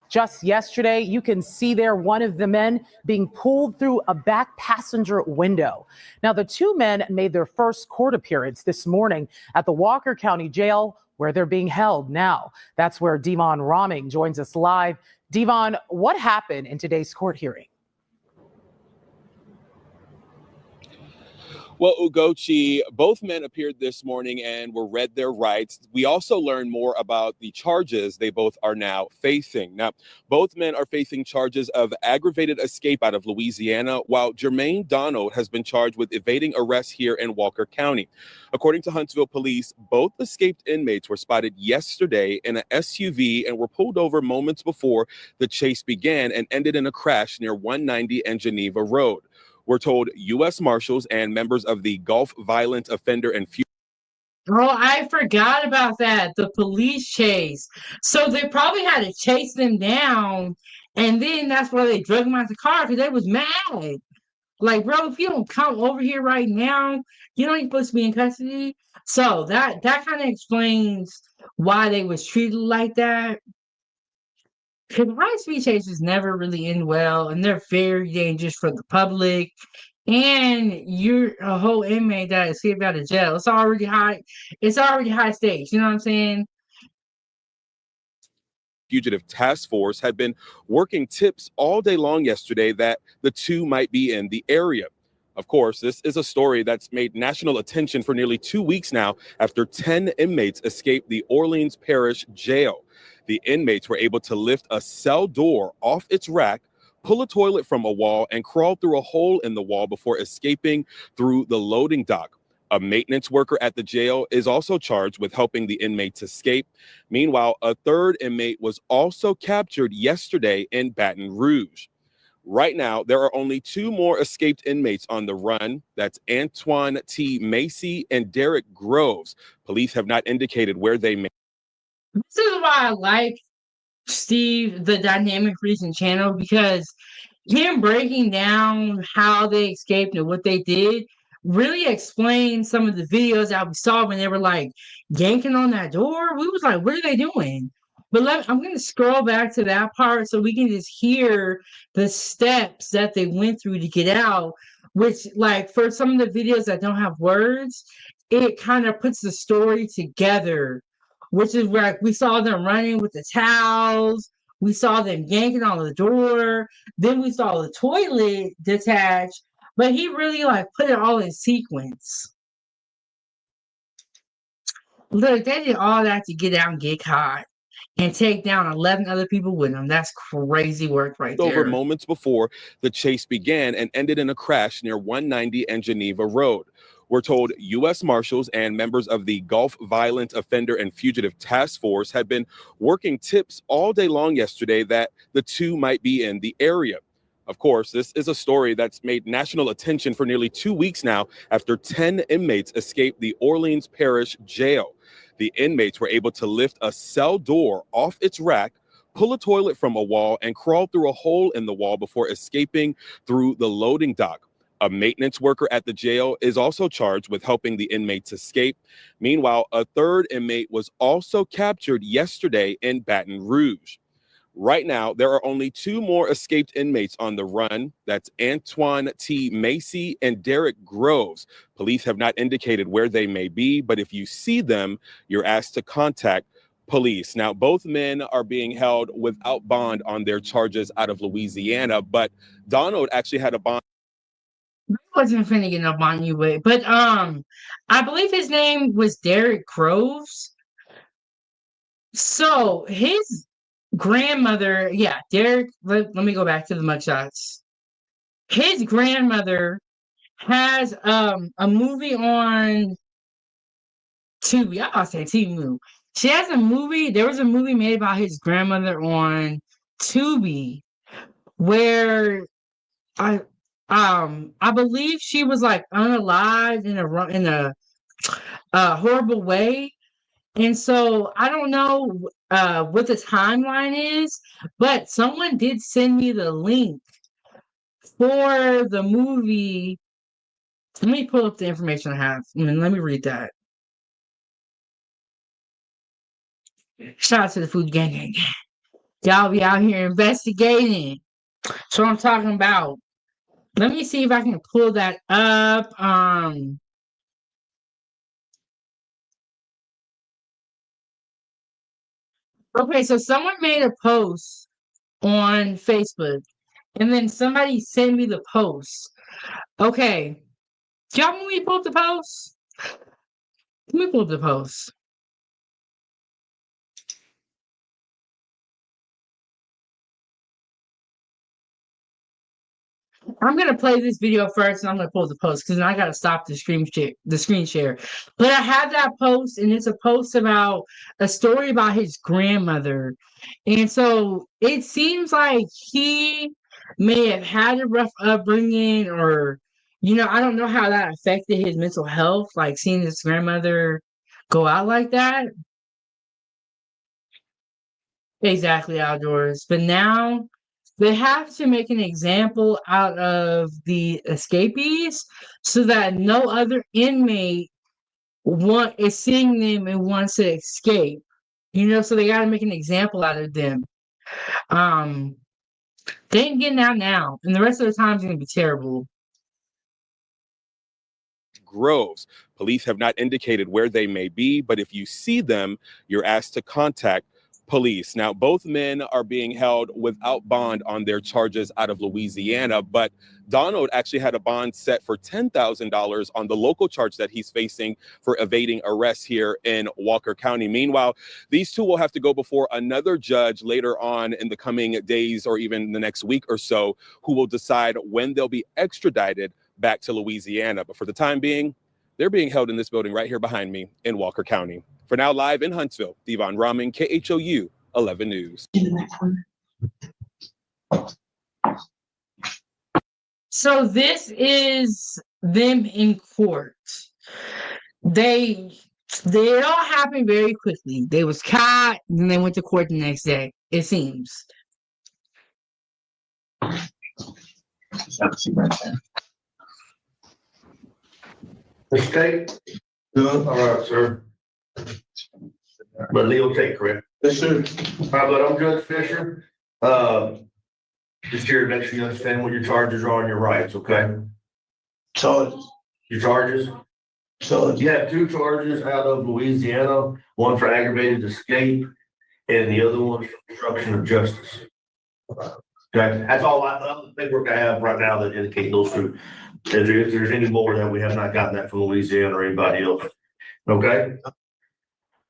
Just yesterday, you can see there one of the men being pulled through a back passenger window. Now, the 2 men made their first court appearance this morning at the Walker County Jail, where they're being held now. That's where Devon Roming joins us live. Devon, what happened in today's court hearing? Well, Ugochi, both men appeared this morning and were read their rights. We also learned more about the charges they both are now facing. Now, both men are facing charges of aggravated escape out of Louisiana, while Jermaine Donald has been charged with evading arrest here in Walker County. According to Huntsville police, both escaped inmates were spotted yesterday in an SUV and were pulled over moments before the chase began and ended in a crash near 190 and Geneva Road. We're told U.S. Marshals and members of the Gulf Violent Offender and Oh, I forgot about that. The police chase. So they probably had to chase them down. And then that's why they drug them out the car because they was mad. Like, bro, if you don't come over here right now, you don't even supposed to be in custody. So that kind of explains why they was treated like that. Because high-speed chases never really end well, and they're very dangerous for the public. And you're a whole inmate that escaped out of jail. It's already high. It's already high stakes. You know what I'm saying? Fugitive Task Force had been working tips all day long yesterday that the 2 might be in the area. Of course, this is a story that's made national attention for nearly 2 weeks now after 10 inmates escaped the Orleans Parish Jail. The inmates were able to lift a cell door off its rack, pull a toilet from a wall, and crawl through a hole in the wall before escaping through the loading dock. A maintenance worker at the jail is also charged with helping the inmates escape. Meanwhile, a 3rd inmate was also captured yesterday in Baton Rouge. Right now, there are only 2 more escaped inmates on the run. That's Antoine T. Macy and Derek Groves. Police have not indicated where they may. This is why I like Steve, the Dynamic Reason channel, because him breaking down how they escaped and what they did really explained some of the videos that we saw when they were like yanking on that door. We was like, what are they doing? But I'm going to scroll back to that part so we can just hear the steps that they went through to get out, which, like, for some of the videos that don't have words, it kind of puts the story together, which is where we saw them running with the towels. We saw them yanking on the door. Then we saw the toilet detached. But he really like put it all in sequence. Look, they did all that to get out and get caught and take down 11 other people with them. That's crazy work right there. Over moments before the chase began and ended in a crash near 190 and Geneva Road. We're told U.S. Marshals and members of the Gulf Violent Offender and Fugitive Task Force had been working tips all day long yesterday that the 2 might be in the area. Of course, this is a story that's made national attention for nearly 2 weeks now after 10 inmates escaped the Orleans Parish Jail. The inmates were able to lift a cell door off its rack, pull a toilet from a wall, and crawl through a hole in the wall before escaping through the loading dock. A maintenance worker at the jail is also charged with helping the inmates escape. Meanwhile, a third inmate was also captured yesterday in Baton Rouge. Right now, there are only 2 more escaped inmates on the run. That's Antoine T. Macy and Derek Groves. Police have not indicated where they may be, but if you see them, you're asked to contact police. Now, both men are being held without bond on their charges out of Louisiana, but Donald actually had a bond. I wasn't finna get up on you with, but I believe his name was Derek Groves. So his grandmother, yeah, Derek. Let me go back to the mugshots. His grandmother has a movie on Tubi. I'll say Tubi. She has a movie. There was a movie made about his grandmother on Tubi, where I believe she was like unalived in a horrible way. And so I don't know what the timeline is, but someone did send me the link for the movie. Let me pull up the information I have. Let me read that. Shout out to the Food Gang. Y'all be out here investigating. That's what I'm talking about. Let me see if I can pull that up. Okay, so someone made a post on Facebook, and then somebody sent me the post. Okay, y'all want me to pull up the post? Let me pull up the post. I'm gonna play this video first, and I'm gonna pull the post because I gotta stop the screen share. But I have that post, and it's a post about a story about his grandmother, and so it seems like he may have had a rough upbringing, or I don't know how that affected his mental health, like seeing his grandmother go out like that. Exactly, outdoors. But now they have to make an example out of the escapees so that no other inmate is seeing them and wants to escape. So they got to make an example out of them. They ain't getting out now, and the rest of the time is going to be terrible. Groves. Police have not indicated where they may be, but if you see them, you're asked to contact police. Now, both men are being held without bond on their charges out of Louisiana, but Donald actually had a bond set for $10,000 on the local charge that he's facing for evading arrest here in Walker County. Meanwhile, these two will have to go before another judge later on in the coming days or even the next week or so, who will decide when they'll be extradited back to Louisiana. But for the time being, they're being held in this building right here behind me in Walker County. For now, live in Huntsville, Devon Rahman, KHOU 11 News. So this is them in court. It all happened very quickly. They was caught, and then they went to court the next day, it seems. Escape? Good. All right, sir. But Leo take correct? Yes, sir. All right, but I'm Judge Fisher. Just here to make sure you understand what your charges are and your rights, okay? Charges. Your charges? Charges. You have 2 charges out of Louisiana, one for aggravated escape and the other one for obstruction of justice. Okay, that's all the paperwork I have right now that indicate those 2. If there's any more that we have not gotten that from Louisiana or anybody else. Okay?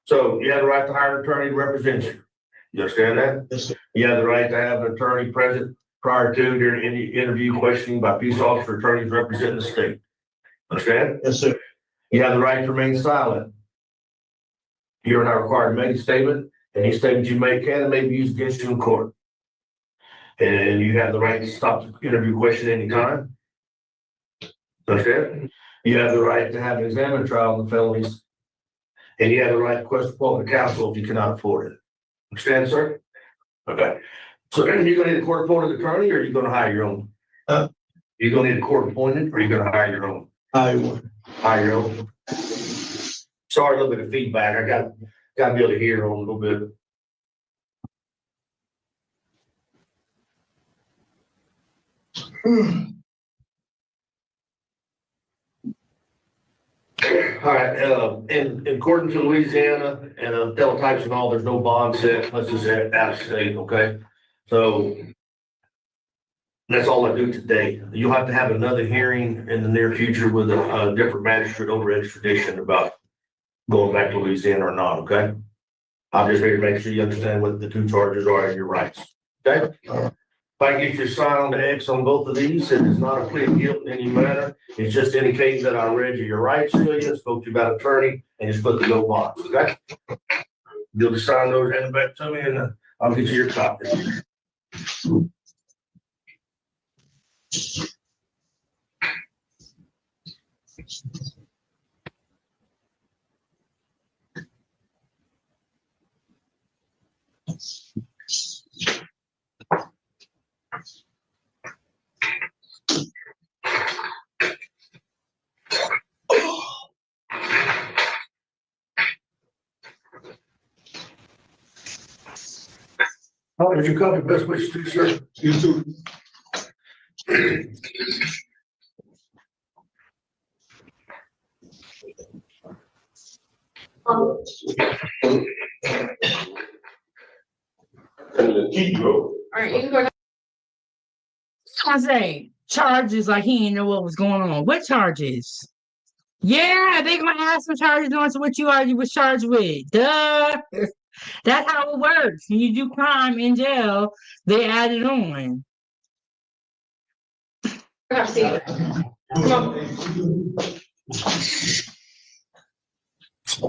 So you have the right to hire an attorney to represent you. You understand that? Yes, sir. You have the right to have an attorney present prior to during any interview questioning by peace officer attorneys representing the state. Understand? Yes, sir. You have the right to remain silent. You're not required to make a statement. Any statement you make can and may be used against you in court. And you have the right to stop the interview question anytime. Understand? You have the right to have an examined trial on the felonies. And you have the right to request appointment of counsel if you cannot afford it. Understand, sir? Okay. So are you going to need a court appointed attorney or are you going to hire your own? You gonna need a court appointed or you gonna hire your own? Hire your own. Sorry, a little bit of feedback. I got to be able to hear on a little bit. All right, in according to Louisiana and teletypes and all, there's no bond set unless it's out of state, okay? So that's all I do today. You'll have to have another hearing in the near future with a different magistrate over extradition about going back to Louisiana or not, okay? I'm just here to make sure you understand what the two charges are and your rights, okay? If I can get you to sign on the X on both of these, it is not a plea of guilt in any manner. It's just indicating that I read you your rights to you, spoke to you about attorney, and just put the no bonds, okay? You'll just sign those, hand them back to me, and I'll get you your copy. Oh, did you copy? Best wishes to you, sir. You too. All right, you can go. I say charges like he didn't know what was going on. What charges? Yeah, they gonna add some charges on to what you already was charged with. Duh. That's how it works. When you do crime in jail, they add it on.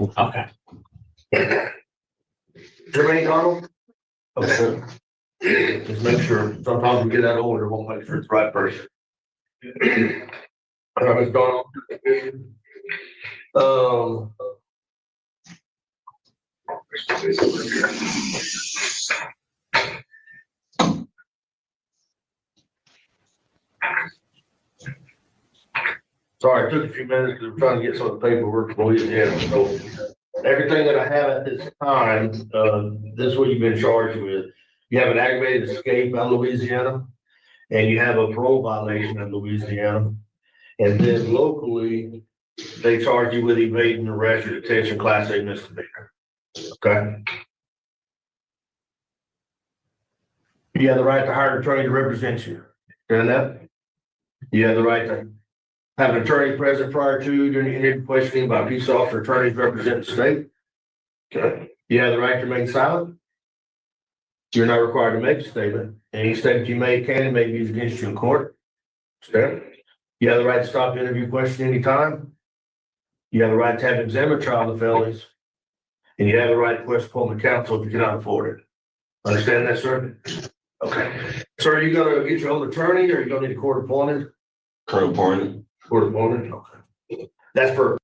Okay. Remy Donald? Okay. Just make sure. Sometimes we get that older, we'll make sure it's the right person. All right, Ms. Donald. Sorry, it took a few minutes because we're trying to get some of the paperwork from Louisiana. So everything that I have at this time, this is what you've been charged with. You have an aggravated escape out of Louisiana, and you have a parole violation in Louisiana. And then locally, they charge you with evading arrest or detention, class A misdemeanor. Okay. You have the right to hire an attorney to represent you. Understand that? You have the right to have an attorney present prior to during any questioning by peace officer attorneys representing the state. Okay. You have the right to remain silent. You're not required to make a statement. Any statement you make can and may be used against you in court. Understand? You have the right to stop the interview question anytime. You have the right to have an examiner trial of felonies. And you have the right to request appointment counsel if you cannot afford it. Understand that, sir? Okay. So are you gonna get your own attorney or are you gonna need a court appointed? Court appointed. Court appointed, okay. That's for.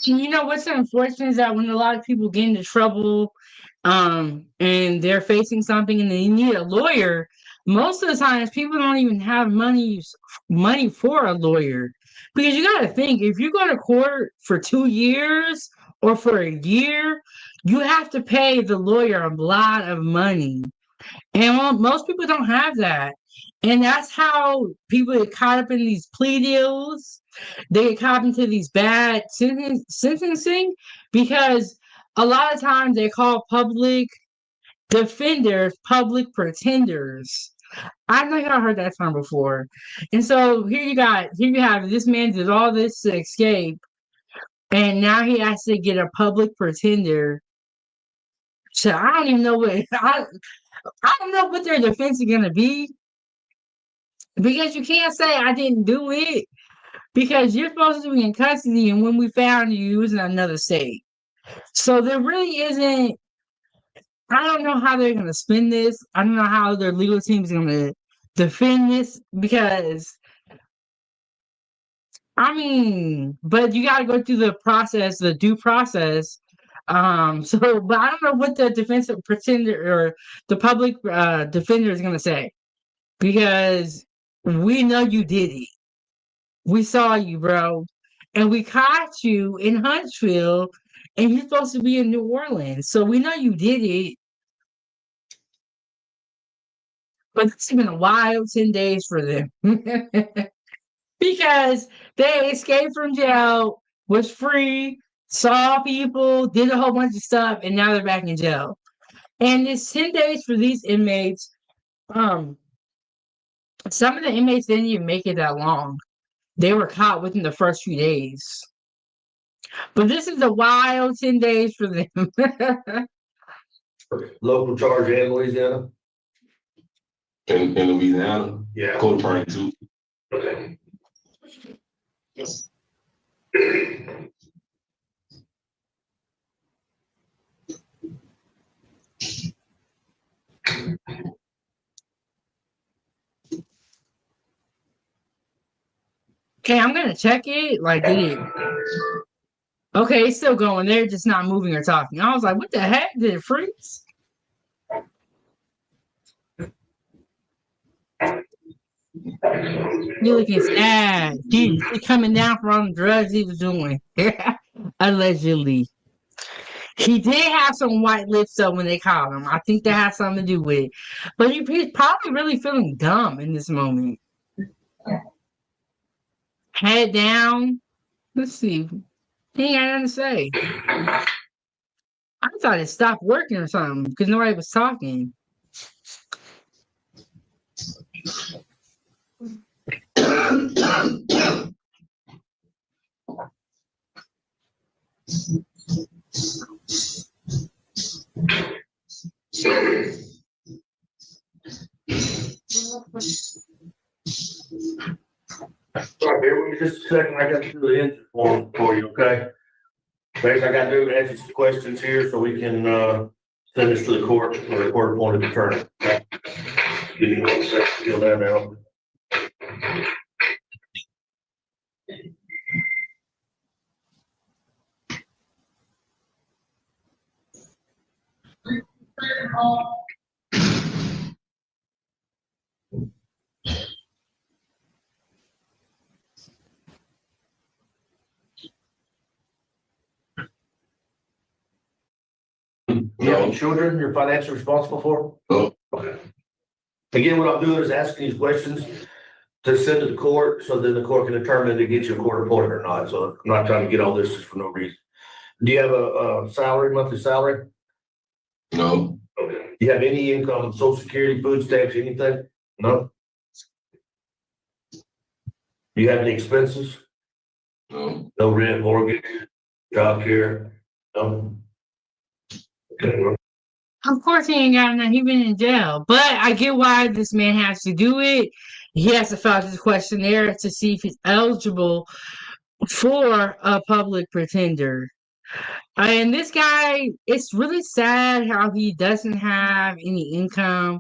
You know what's unfortunate is that when a lot of people get into trouble, and they're facing something and they need a lawyer, most of the times people don't even have money for a lawyer. Because you got to think, if you go to court for 2 years or for a year, you have to pay the lawyer a lot of money. And most people don't have that. And that's how people get caught up in these plea deals. They get caught into these bad sentencing because a lot of times they call public defenders public pretenders. I think I heard that term before. And so here you have this man did all this to escape, and now he has to get a public pretender. So I don't even know what I don't know what their defense is gonna be. Because you can't say I didn't do it. Because you're supposed to be in custody, and when we found you, you was in another state. So there really isn't. I don't know how they're gonna spin this. I don't know how their legal team is gonna defend this because I mean, but you gotta go through the process, the due process. So but I don't know what the defensive pretender or the public defender is gonna say. Because We know you did it. We saw you, bro. And we caught you in Huntsville, and you're supposed to be in New Orleans. So we know you did it. But it's been a wild 10 days for them. Because they escaped from jail, was free, saw people, did a whole bunch of stuff, and now they're back in jail. And it's 10 days for these inmates. Some of the inmates didn't even make it that long. They were caught within the first few days. But this is a wild 10 days for them. Local charge in Louisiana? In Louisiana? Yeah. Court attorney too. Okay. Okay, I'm gonna check it. Like, did it? Okay, it's still going. They're just not moving or talking. I was like, what the heck? Did it freeze? You're looking sad. He coming down from all the drugs he was doing. Allegedly. He did have some white lips though when they caught him. I think that has something to do with it. But he's probably really feeling dumb in this moment. Head down. Let's see. He ain't got nothing to say. I thought it stopped working or something because nobody was talking. Sorry, bear with me just a second. I got to do the answer form for you, okay? Basically, I got to do is answer some questions here so we can send this to the court for the court appointed attorney. Give me 1 second to fill that out. You have any children you're financially responsible for? No. Okay. Again, what I'm doing is asking these questions to send to the court, so then the court can determine to get you a court appointed or not. So I'm not trying to get all this just for no reason. Do you have a salary, monthly salary? No. Okay. Do you have any income, social security, food stamps, anything? No. Do you have any expenses? No. No rent, mortgage, job care? No. Okay. Of course he ain't got nothing. He been in jail. But I get why this man has to do it. He has to fill out this questionnaire to see if he's eligible for a public pretender. And this guy, it's really sad how he doesn't have any income,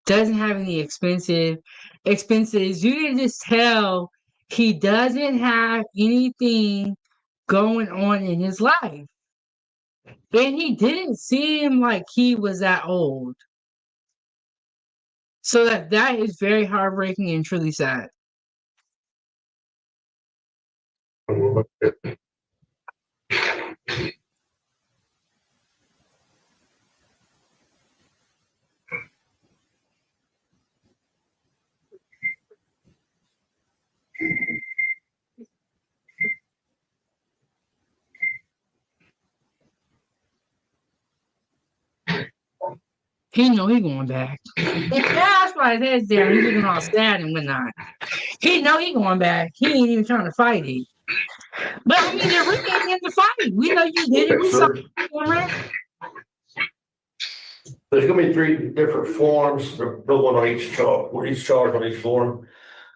doesn't have any expenses. You can just tell he doesn't have anything going on in his life. And he didn't seem like he was that old. So that is very heartbreaking and truly sad. He know he going back. That's why his head's down. He's looking all sad and whatnot. He know he going back. He ain't even trying to fight it. But I mean, there really ain't in the fight. We know you did it. We saw it on camera. There's gonna be 3 different forms, no one on each charge, or each charge on each form.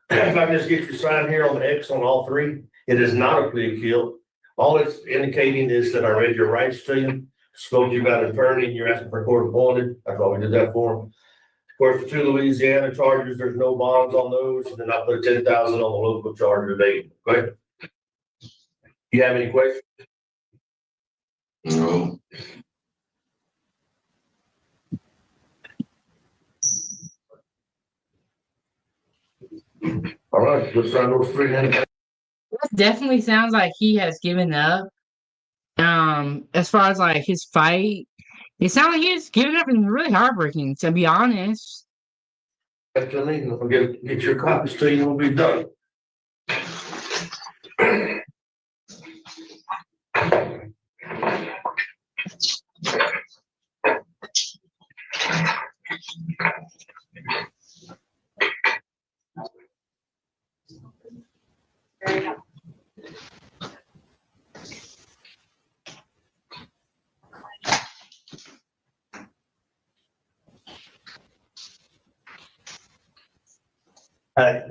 If I just get you signed here on the X on all 3, it is not a plea appeal. All it's indicating is that I read your rights to you, spoke to you about an attorney, and you're asking for court appointed. That's why we did that for them. Of course, the 2 Louisiana charges, there's no bonds on those, and then I put 10,000 on the local charge of 8. Okay? You have any questions? No. All right, let's sign those 3 in. It definitely sounds like he has given up. As far as like his fight, it sounds like he's given up and really heartbreaking, to be honest. Actually, I'll get your copies to you when we're done.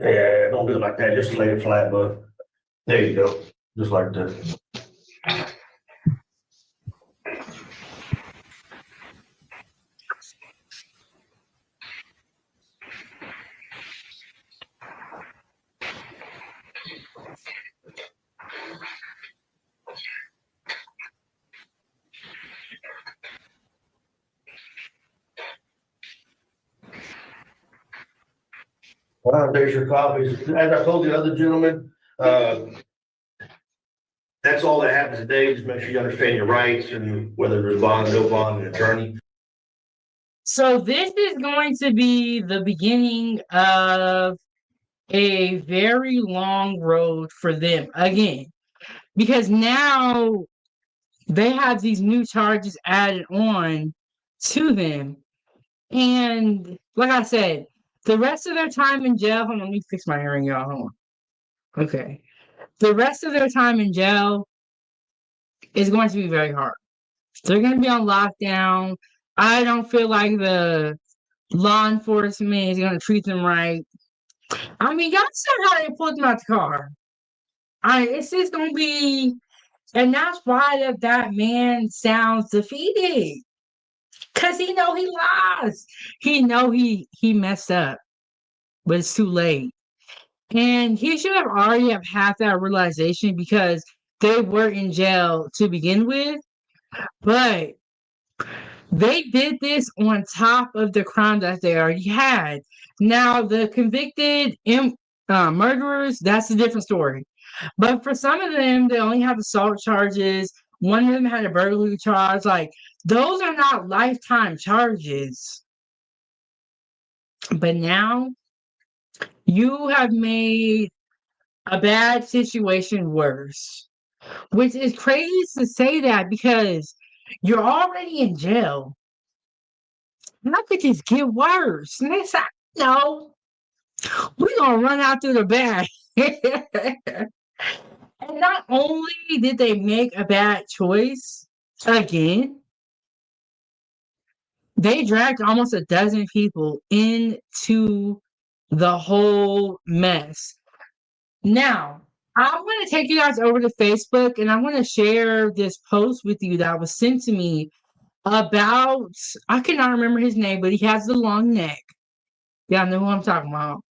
Yeah, don't do it like that. Just lay it flat, bud. There you go. Just like that. Well, there's your copies. As I told the other gentleman, that's all that happens today. Just make sure you understand your rights and whether there's bond, no bond, an attorney. So this is going to be the beginning of a very long road for them again, because now they have these new charges added on to them. And like I said, the rest of their time in jail, hold on, let me fix my hearing, y'all. Hold on. Okay. The rest of their time in jail is going to be very hard. They're going to be on lockdown. I don't feel like the law enforcement is going to treat them right. I mean, y'all saw how they pulled them out the car. It's just going to be, and that's why that man sounds defeated. Because he know he lost. He know he messed up, but it's too late. And he should have already have had that realization because they were in jail to begin with. But they did this on top of the crime that they already had. Now, the convicted murderers, that's a different story. But for some of them, they only have assault charges. One of them had a burglary charge. Like, those are not lifetime charges. But now, you have made a bad situation worse. Which is crazy to say that because you're already in jail. And I could just get worse. And they say, no, we're going to run out through the back. And not only did they make a bad choice, again, they dragged almost a dozen people into the whole mess. Now, I'm going to take you guys over to Facebook and I'm going to share this post with you that was sent to me about, I cannot remember his name, but he has the long neck. Y'all know who I'm talking about.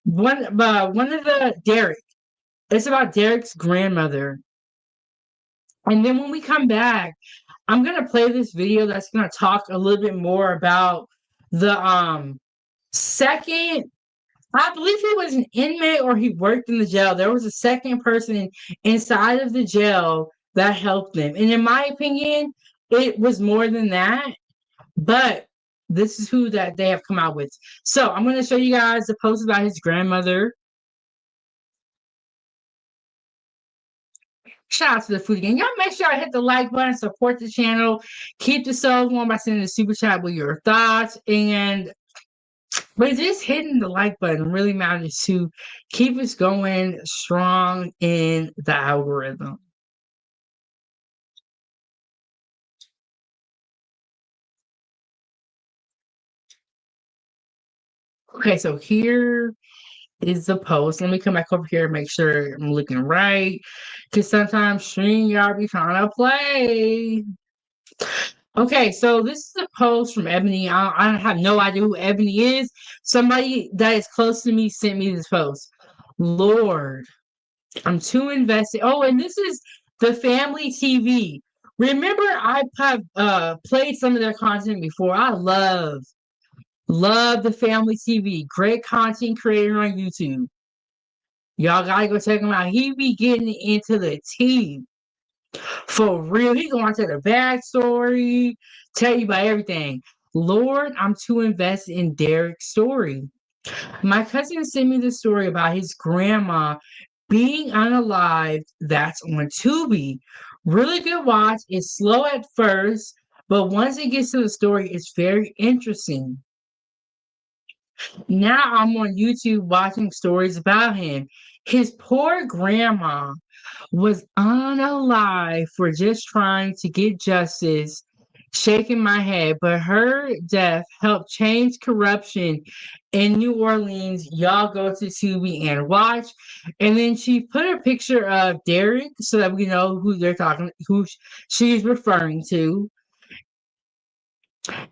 One of the Derek. It's about Derek's grandmother. And then when we come back, I'm gonna play this video that's gonna talk a little bit more about the second. I believe he was an inmate or he worked in the jail. There was a second person inside of the jail that helped them. And in my opinion, it was more than that. But this is who that they have come out with. So I'm going to show you guys the post about his grandmother. Shout out to the Foodiegang. Y'all make sure I hit the like button, support the channel, keep the show going by sending a super chat with your thoughts. But just hitting the like button really matters to keep us going strong in the algorithm. Okay, so here is the post. Let me come back over here and make sure I'm looking right. Because sometimes StreamYard be trying to play. Okay, so this is a post from Ebony. I have no idea who Ebony is. Somebody that is close to me sent me this post. Lord, I'm too invested. Oh, and this is the Family TV. Remember, I have played some of their content before. I love the Family TV. Great content creator on YouTube. Y'all gotta go check him out. He be getting into the tea. For real. He going to the backstory, tell you about everything. Lord, I'm too invested in Derek's story. My cousin sent me the story about his grandma being unalived. That's on Tubi. Really good watch. It's slow at first, but once it gets to the story, it's very interesting. Now I'm on YouTube watching stories about him. His poor grandma was unalive for just trying to get justice, shaking my head, but her death helped change corruption in New Orleans. Y'all go to Tubi and watch. And then she put a picture of Derek so that we know who she's referring to.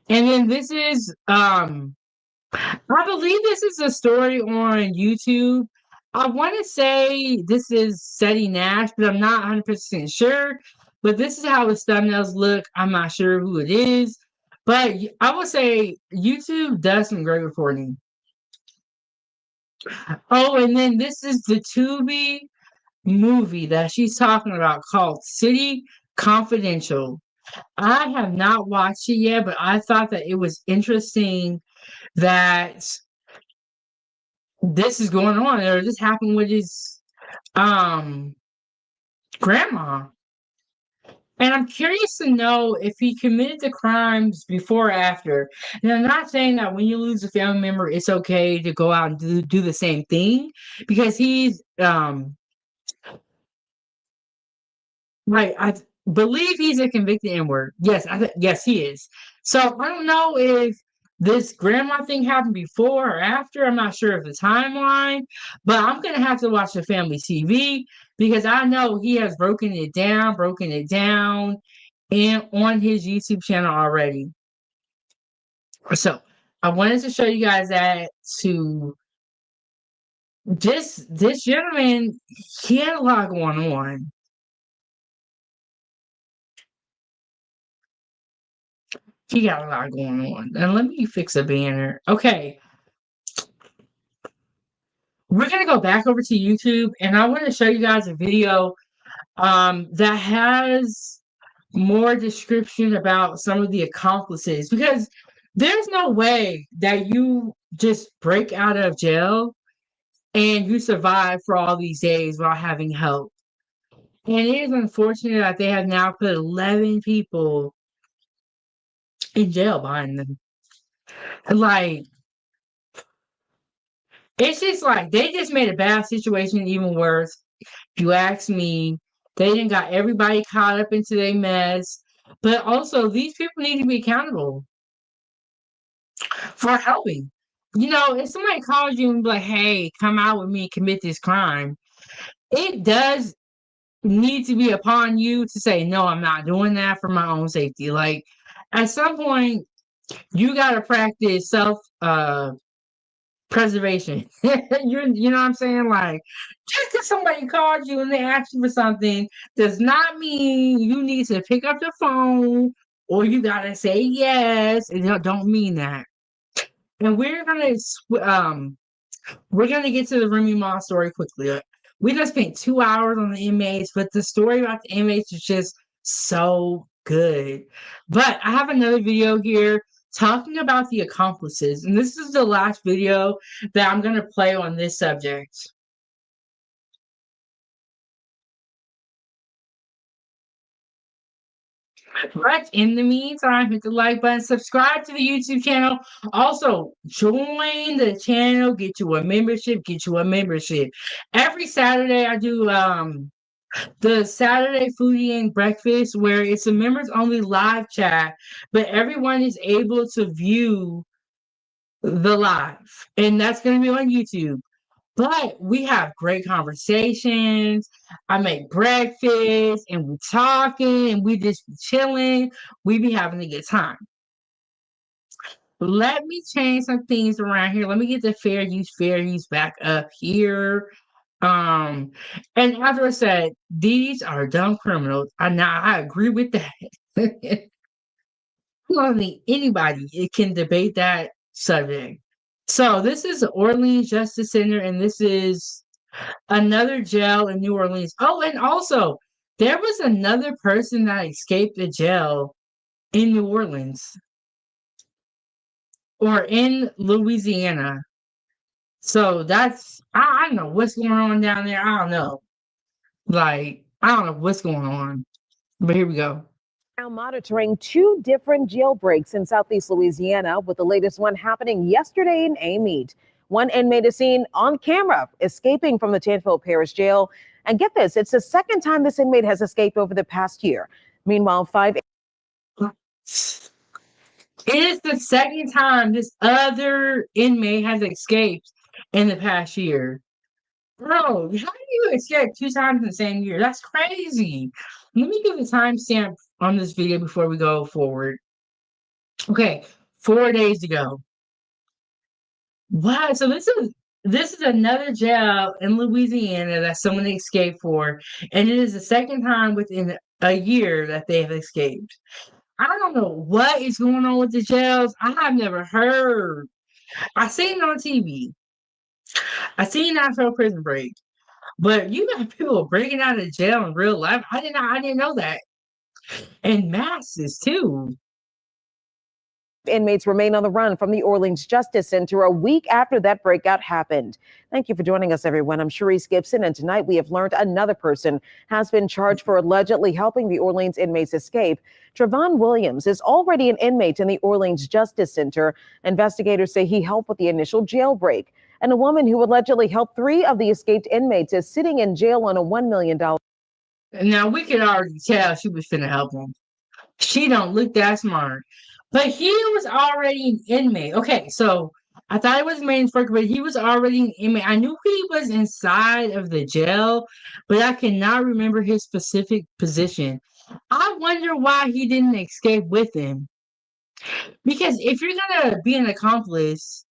And then this is I believe this is a story on YouTube. I want to say this is Seti Nash, but I'm not 100% sure. But this is how his thumbnails look. I'm not sure who it is. But I would say YouTube does some great reporting. Oh, and then this is the Tubi movie that she's talking about called City Confidential. I have not watched it yet, but I thought that it was interesting that this is going on, or this happened with his grandma. And I'm curious to know if he committed the crimes before or after. And I'm not saying that when you lose a family member, it's okay to go out and do the same thing, because he's I believe he's a convicted N-word. Yes, yes, he is. So I don't know if this grandma thing happened before or after. I'm not sure of the timeline, but I'm gonna have to watch the family TV because I know he has broken it down, and on his YouTube channel already. So I wanted to show you guys that to this gentleman, he had a lot going on. He got a lot going on. And let me fix a banner. Okay. We're going to go back over to YouTube, and I want to show you guys a video that has more description about some of the accomplices, because there's no way that you just break out of jail and you survive for all these days while having help. And it is unfortunate that they have now put 11 people in jail behind them. Like, it's just like they just made a bad situation even worse. If you ask me, they didn't got everybody caught up into their mess. But also, these people need to be accountable for helping. You know, if somebody calls you and be like, hey, come out with me and commit this crime, it does need to be upon you to say, no, I'm not doing that for my own safety. Like, at some point, you got to practice self preservation. You know what I'm saying? Like, just because somebody called you and they asked you for something does not mean you need to pick up the phone or you gotta say yes. It don't mean that. And we're gonna get to the Remy Ma story quickly. We just spent 2 hours on the inmates, but the story about the inmates is just so good. But I have another video here talking about the accomplices, and this is the last video that I'm going to play on this subject. But in the meantime, hit the like button, subscribe to the YouTube channel. Also, join the channel, get you a membership. Every Saturday, I do the Saturday Foodiegang breakfast, where it's a members only live chat, but everyone is able to view the live, and that's going to be on YouTube. But we have great conversations. I make breakfast and we're talking and we just be chilling. We be having a good time. Let me change some things around here. Let me get the fair use back up here. And after I said, these are dumb criminals. I agree with that. I don't think anybody can debate that subject. So this is the Orleans Justice Center, and this is Another jail in New Orleans. Oh, and also there was another person that escaped the jail in New Orleans or in Louisiana. So that's I don't know what's going on down there. I don't know. Like, I don't know what's going on. But here we go. Now monitoring two different jailbreaks in Southeast Louisiana, with the latest one happening yesterday in Amite. One inmate is seen on camera escaping from the Tanville Parish Jail. And get this, it's the second time this inmate has escaped over the past year. Meanwhile, It is the second time this other inmate has escaped in the past year. Bro, how do you escape 2 times in the same year? That's crazy. Let me give a timestamp on this video before we go forward. Okay, 4 days ago. Wow, so this is another jail in Louisiana that someone escaped for, and it is the second time within a year that they have escaped. I don't know what is going on with the jails. I have never heard. I seen it on TV. I seen National Prison Break. But you got people breaking out of jail in real life. I didn't know that. And masses too. inmates remain on the run from the Orleans Justice Center a week after that breakout happened. Thank you for joining us, everyone. I'm Sharice Gibson, and tonight we have learned another person has been charged for allegedly helping the Orleans inmates escape. Trevon Williams is already an inmate in the Orleans Justice Center. Investigators say he helped with the initial jailbreak. And a woman who allegedly helped 3 of the escaped inmates is sitting in jail on a $1 million. Now, we could already tell she was finna help him. She don't look that smart. But he was already an inmate. Okay, so I thought it was main work, but he was already an inmate. I knew he was inside of the jail, but I cannot remember his specific position. I wonder why he didn't escape with him. Because if you're gonna be an accomplice,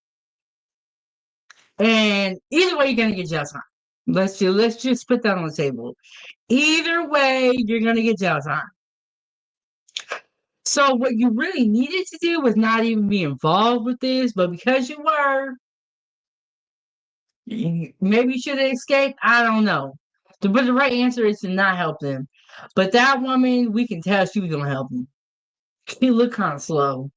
and either way, you're gonna get jail time. Let's just put that on the table. Either way, you're gonna get jail time. So what you really needed to do was not even be involved with this, but because you were, maybe you should have escaped. I don't know. But the right answer is to not help them. But that woman, we can tell she was gonna help him. He looked kind of slow.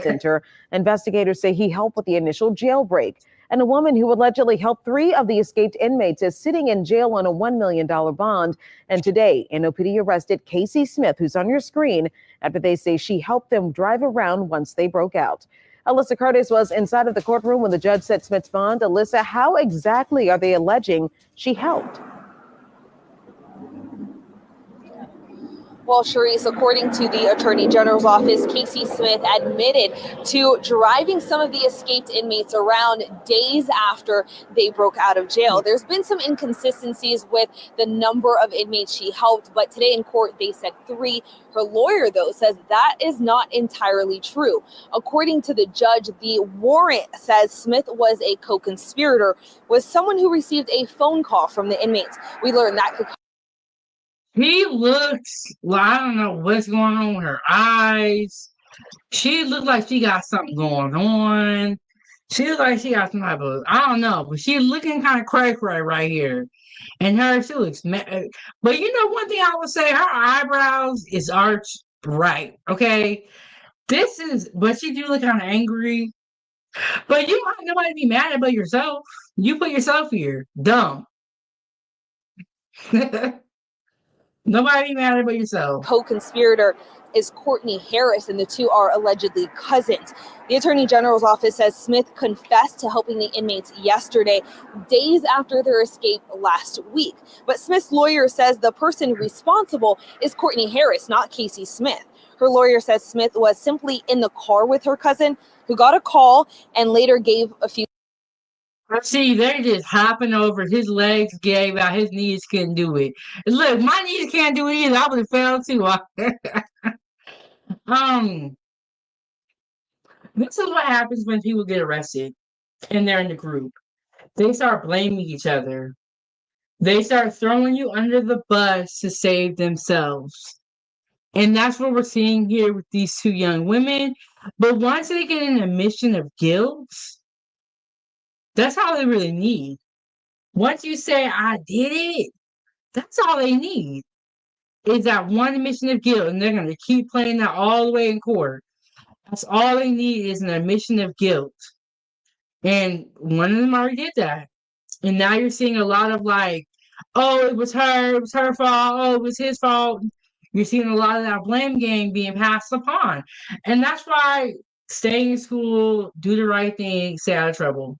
Center. Investigators say he helped with the initial jailbreak. And a woman who allegedly helped 3 of the escaped inmates is sitting in jail on a $1 million bond. And today, NOPD arrested Casey Smith, who's on your screen, after they say she helped them drive around once they broke out. Alyssa Curtis was inside of the courtroom when the judge set Smith's bond. Alyssa, how exactly are they alleging she helped? Well, Sharice, according to the Attorney General's office, Casey Smith admitted to driving some of the escaped inmates around days after they broke out of jail. There's been some inconsistencies with the number of inmates she helped, but today in court they said 3. Her lawyer, though, says that is not entirely true. According to the judge, the warrant says Smith was a co-conspirator, was someone who received a phone call from the inmates. We learned that could He looks like, I don't know what's going on with her eyes. She looks like she got something going on. She looks like she got some type of, I don't know, but she's looking kind of cray right here. And she looks, but you know, one thing I would say, her eyebrows is arched right, okay? But she do look kind of angry. But you don't have nobody to be mad at but yourself. You put yourself here. Dumb. Nobody mad about yourself. Co-conspirator is Courtney Harris, and the two are allegedly cousins. The Attorney General's office says Smith confessed to helping the inmates yesterday, days after their escape last week. But Smith's lawyer says the person responsible is Courtney Harris, not Casey Smith. Her lawyer says Smith was simply in the car with her cousin, who got a call and later gave a few. See, they just hopping over. His legs gave out. His knees couldn't do it. Look, my knees can't do it either. I would have fell too. This is what happens when people get arrested and they're in the group. They start blaming each other. They start throwing you under the bus to save themselves. And that's what we're seeing here with these 2 young women. But once they get an admission of guilt, that's all they really need. Once you say, I did it, that's all they need is that one admission of guilt. And they're going to keep playing that all the way in court. That's all they need is an admission of guilt. And one of them already did that. And now you're seeing a lot of like, oh, it was her fault, oh, it was his fault. You're seeing a lot of that blame game being passed upon. And that's why stay in school, do the right thing, stay out of trouble.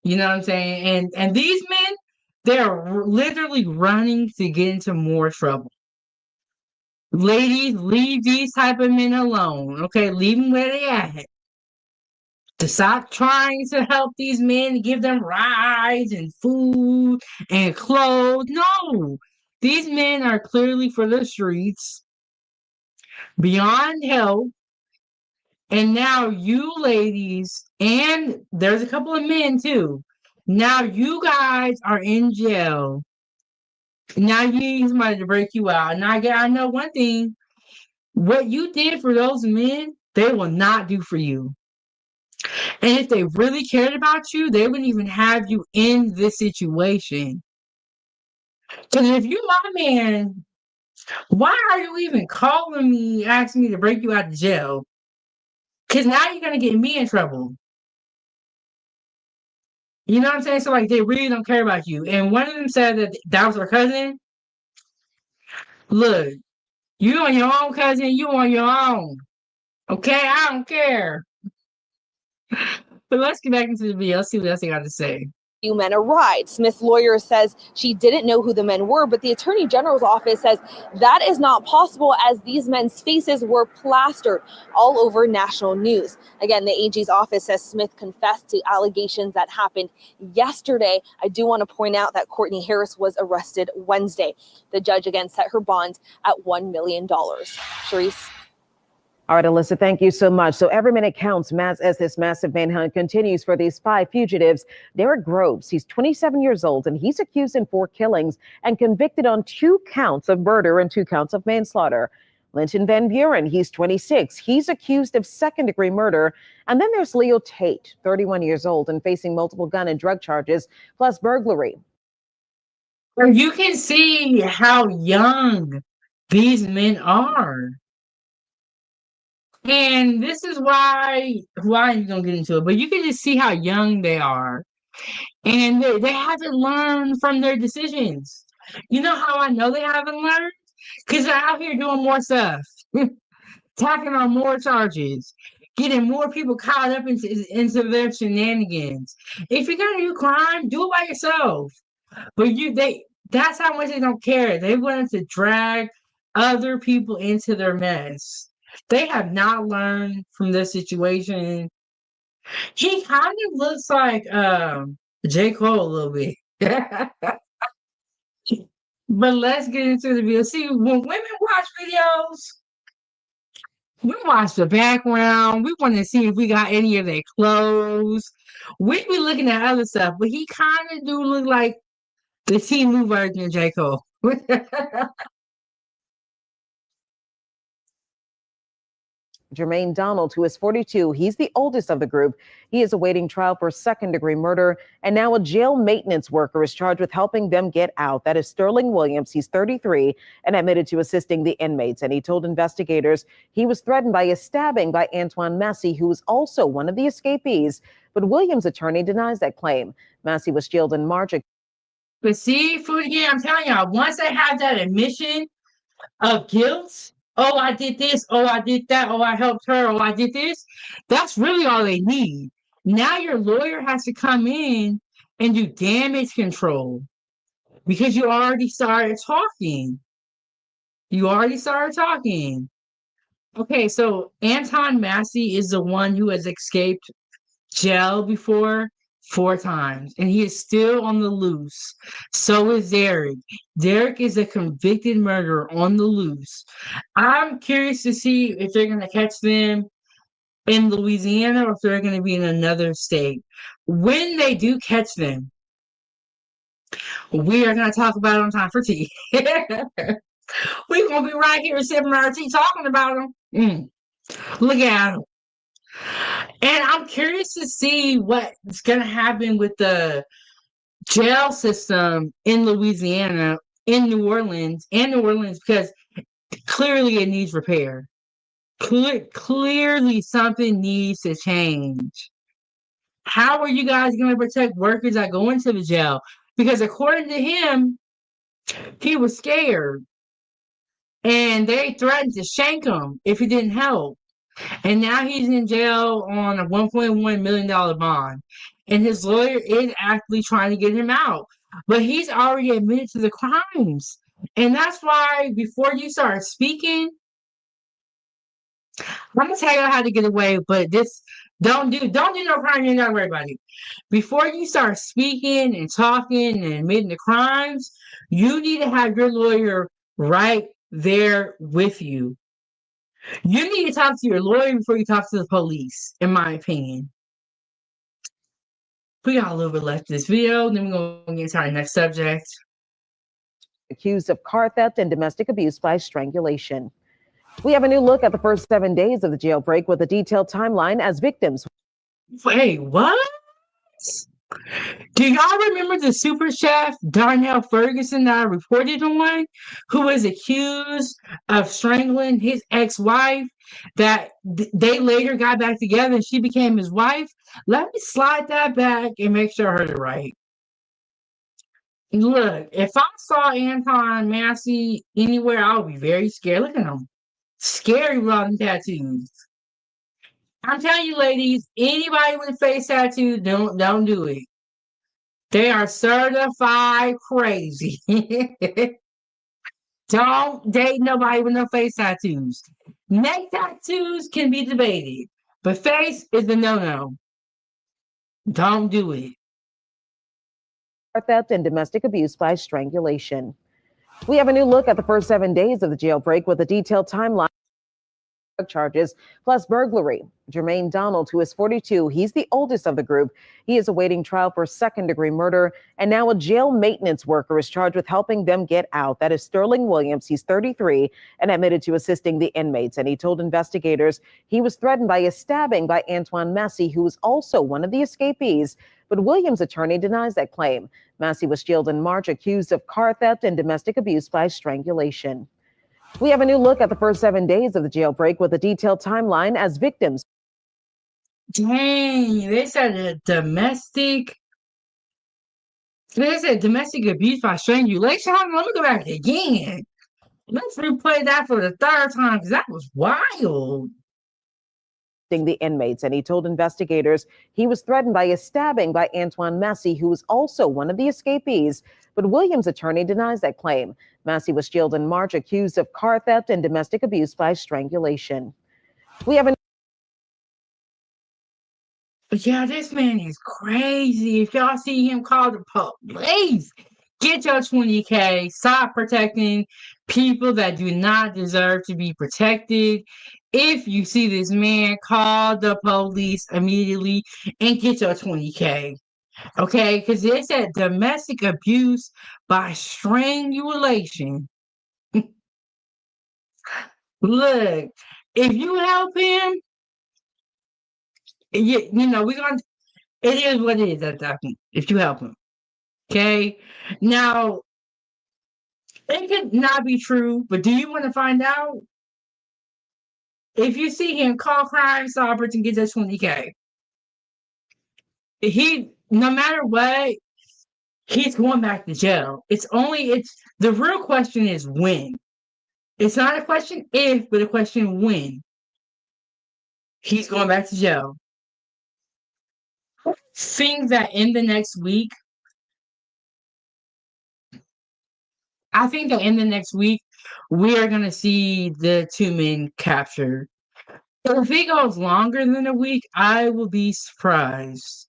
You know what I'm saying? And these men, they're literally running to get into more trouble. Ladies, leave these type of men alone. Okay, leave them where they at. To stop trying to help these men, give them rides and food and clothes. No, these men are clearly for the streets, beyond help. And now you ladies, and there's a couple of men too. Now you guys are in jail. Now you need somebody to break you out. And I know one thing. What you did for those men, they will not do for you. And if they really cared about you, they wouldn't even have you in this situation. Because if you my man, why are you even calling me, asking me to break you out of jail? Because now you're going to get me in trouble. You know what I'm saying? So, like, they really don't care about you. And one of them said that that was her cousin. Look, you on your own, cousin. You on your own. Okay? I don't care. But let's get back into the video. Let's see what else they got to say. Few men a ride. Smith's lawyer says she didn't know who the men were, but the Attorney General's office says that is not possible as these men's faces were plastered all over national news. Again, the AG's office says Smith confessed to allegations that happened yesterday. I do want to point out that Courtney Harris was arrested Wednesday. The judge again set her bond at $1 million. Sharice. All right, Alyssa, thank you so much. So every minute counts as this massive manhunt continues for these 5 fugitives. Derek Groves, he's 27 years old, and he's accused in 4 killings and convicted on 2 counts of murder and 2 counts of manslaughter. Linton Van Buren, he's 26. He's accused of second-degree murder. And then there's Leo Tate, 31 years old, and facing multiple gun and drug charges, plus burglary. You can see how young these men are. And this is why I'm gonna get into it, but you can just see how young they are. And they haven't learned from their decisions. You know how I know they haven't learned? Because they're out here doing more stuff, tacking on more charges, getting more people caught up into their shenanigans. If you're gonna do crime, do it by yourself. But that's how much they don't care. They wanted to drag other people into their mess. They have not learned from this situation. He kind of looks like J. Cole a little bit. But let's get into the video. See, when women watch videos, we watch the background. We want to see if we got any of their clothes. We be looking at other stuff, but he kind of do look like the T-Move version of J. Cole. Jermaine Donald, who is 42, he's the oldest of the group. He is awaiting trial for second-degree murder, and now a jail maintenance worker is charged with helping them get out. That is Sterling Williams. He's 33 and admitted to assisting the inmates, and he told investigators he was threatened by a stabbing by Antoine Massey, who was also one of the escapees. But Williams' attorney denies that claim. Massey was jailed in March. But see, Foodiegang, I'm telling y'all, once they have that admission of guilt, oh, I did this, oh, I did that, oh, I helped her, oh, I did this, that's really all they need. Now your lawyer has to come in and do damage control because you already started talking. Okay, so Anton Massey is the one who has escaped jail before 4 times, and he is still on the loose. So is Derek. Derek is a convicted murderer on the loose. I'm curious to see if they're going to catch them in Louisiana or if they're going to be in another state. When they do catch them, we are going to talk about it on Time for Tea. We're going to be right here sipping our tea talking about them. Look at them. And I'm curious to see what's going to happen with the jail system in Louisiana, in New Orleans, because clearly it needs repair. Clearly something needs to change. How are you guys going to protect workers that go into the jail? Because according to him, he was scared. And they threatened to shank him if he didn't help. And now he's in jail on a $1.1 million bond. And his lawyer is actually trying to get him out. But he's already admitted to the crimes. And that's why before you start speaking, I'm gonna tell you how to get away, but this don't do no crime, you ain't gotta worry about it. Before you start speaking and talking and admitting the crimes, you need to have your lawyer right there with you. You need to talk to your lawyer before you talk to the police, in my opinion. We got a little bit left of this video, then we're going to get to our next subject. Accused of car theft and domestic abuse by strangulation. We have a new look at the first 7 days of the jailbreak with a detailed timeline as victims. Wait, what? Do y'all remember the super chef Darnell Ferguson that I reported on, who was accused of strangling his ex-wife, that they later got back together and she became his wife? Let me slide that back and make sure I heard it right. Look, if I saw Anton Massey anywhere, I would be very scared. Look at him. Scary with all them tattoos. I'm telling you, ladies, anybody with a face tattoo, don't do it. They are certified crazy. Don't date nobody with no face tattoos. Neck tattoos can be debated, but face is the no-no. Don't do it. Car theft and domestic abuse by strangulation. We have a new look at the first 7 days of the jailbreak with a detailed timeline. Charges plus burglary. Jermaine Donald, who is 42, he's the oldest of the group. He is awaiting trial for second-degree murder, and now a jail maintenance worker is charged with helping them get out. That is Sterling Williams. He's 33 and admitted to assisting the inmates, and he told investigators he was threatened by a stabbing by Antoine Massey, who is also one of the escapees. But Williams' attorney denies that claim. Massey was jailed in March, accused of car theft and domestic abuse by strangulation. We have a new look at the first 7 days of the jailbreak with a detailed timeline as victims. Dang, they said domestic abuse by strangulation. Let me go back again. Let's replay that for the third time because that was wild. The inmates, and he told investigators he was threatened by a stabbing by Antoine Massey, who was also one of the escapees. But Williams' attorney denies that claim. Massey was jailed in March, accused of car theft and domestic abuse by strangulation. We have a Yeah, this man is crazy. If y'all see him, call the police. Get your 20K. Stop protecting people that do not deserve to be protected. If you see this man, call the police immediately and get your 20K. Okay? Because they said domestic abuse by strangulation. Look, if you help him, you know, it is what it is at that point, if you help him. Okay? Now, it could not be true, but do you want to find out? If you see him, call Crime Stoppers and get that 20K. No matter what, he's going back to jail. The real question is when. It's not a question if, but a question when. He's going back to jail. Think that in the next week, we are going to see the two men captured. If it goes longer than a week, I will be surprised.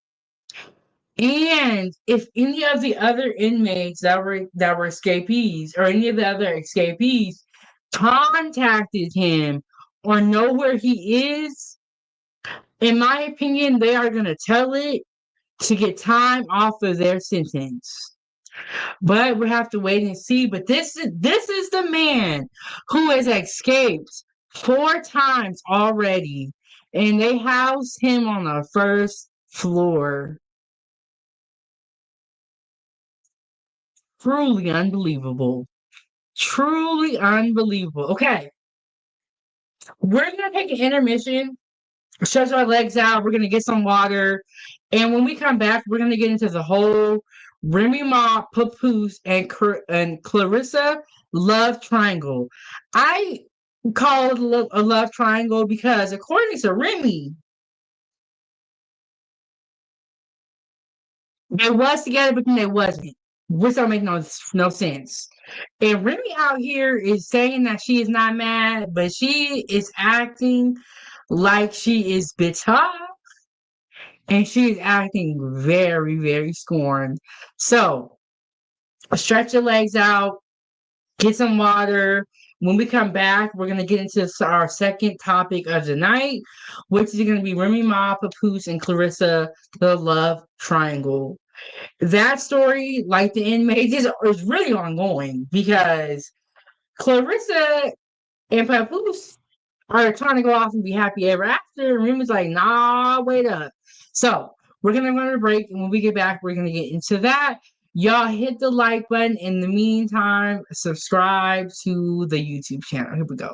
And if any of the other inmates that were escapees, or any of the other escapees contacted him or know where he is, in my opinion, they are going to tell it to get time off of their sentence. But we have to wait and see. But this is the man who has escaped 4 times already And they housed him on the first floor. Truly unbelievable. Truly unbelievable. Okay. We're going to take an intermission, stretch our legs out. We're going to get some water. And when we come back, we're going to get into the whole Remy Ma, Papoose, and Clarissa love triangle. I call it a love triangle because, according to Remy, they was together, but then they wasn't. Which don't make no sense. And Remy out here is saying that she is not mad, but she is acting like she is bitter, and she is acting very, very scorned. So stretch your legs out, get some water. When we come back, we're gonna get into our second topic of the night, which is gonna be Remy Ma, Papoose, and Clarissa, the love triangle. That story, like the inmates, is really ongoing because Clarissa and Papoose are trying to go off and be happy ever after. And Remy's like, nah, wait up. So we're gonna run a break, and when we get back, we're gonna get into that. Y'all hit the like button. In the meantime, subscribe to the YouTube channel. Here we go.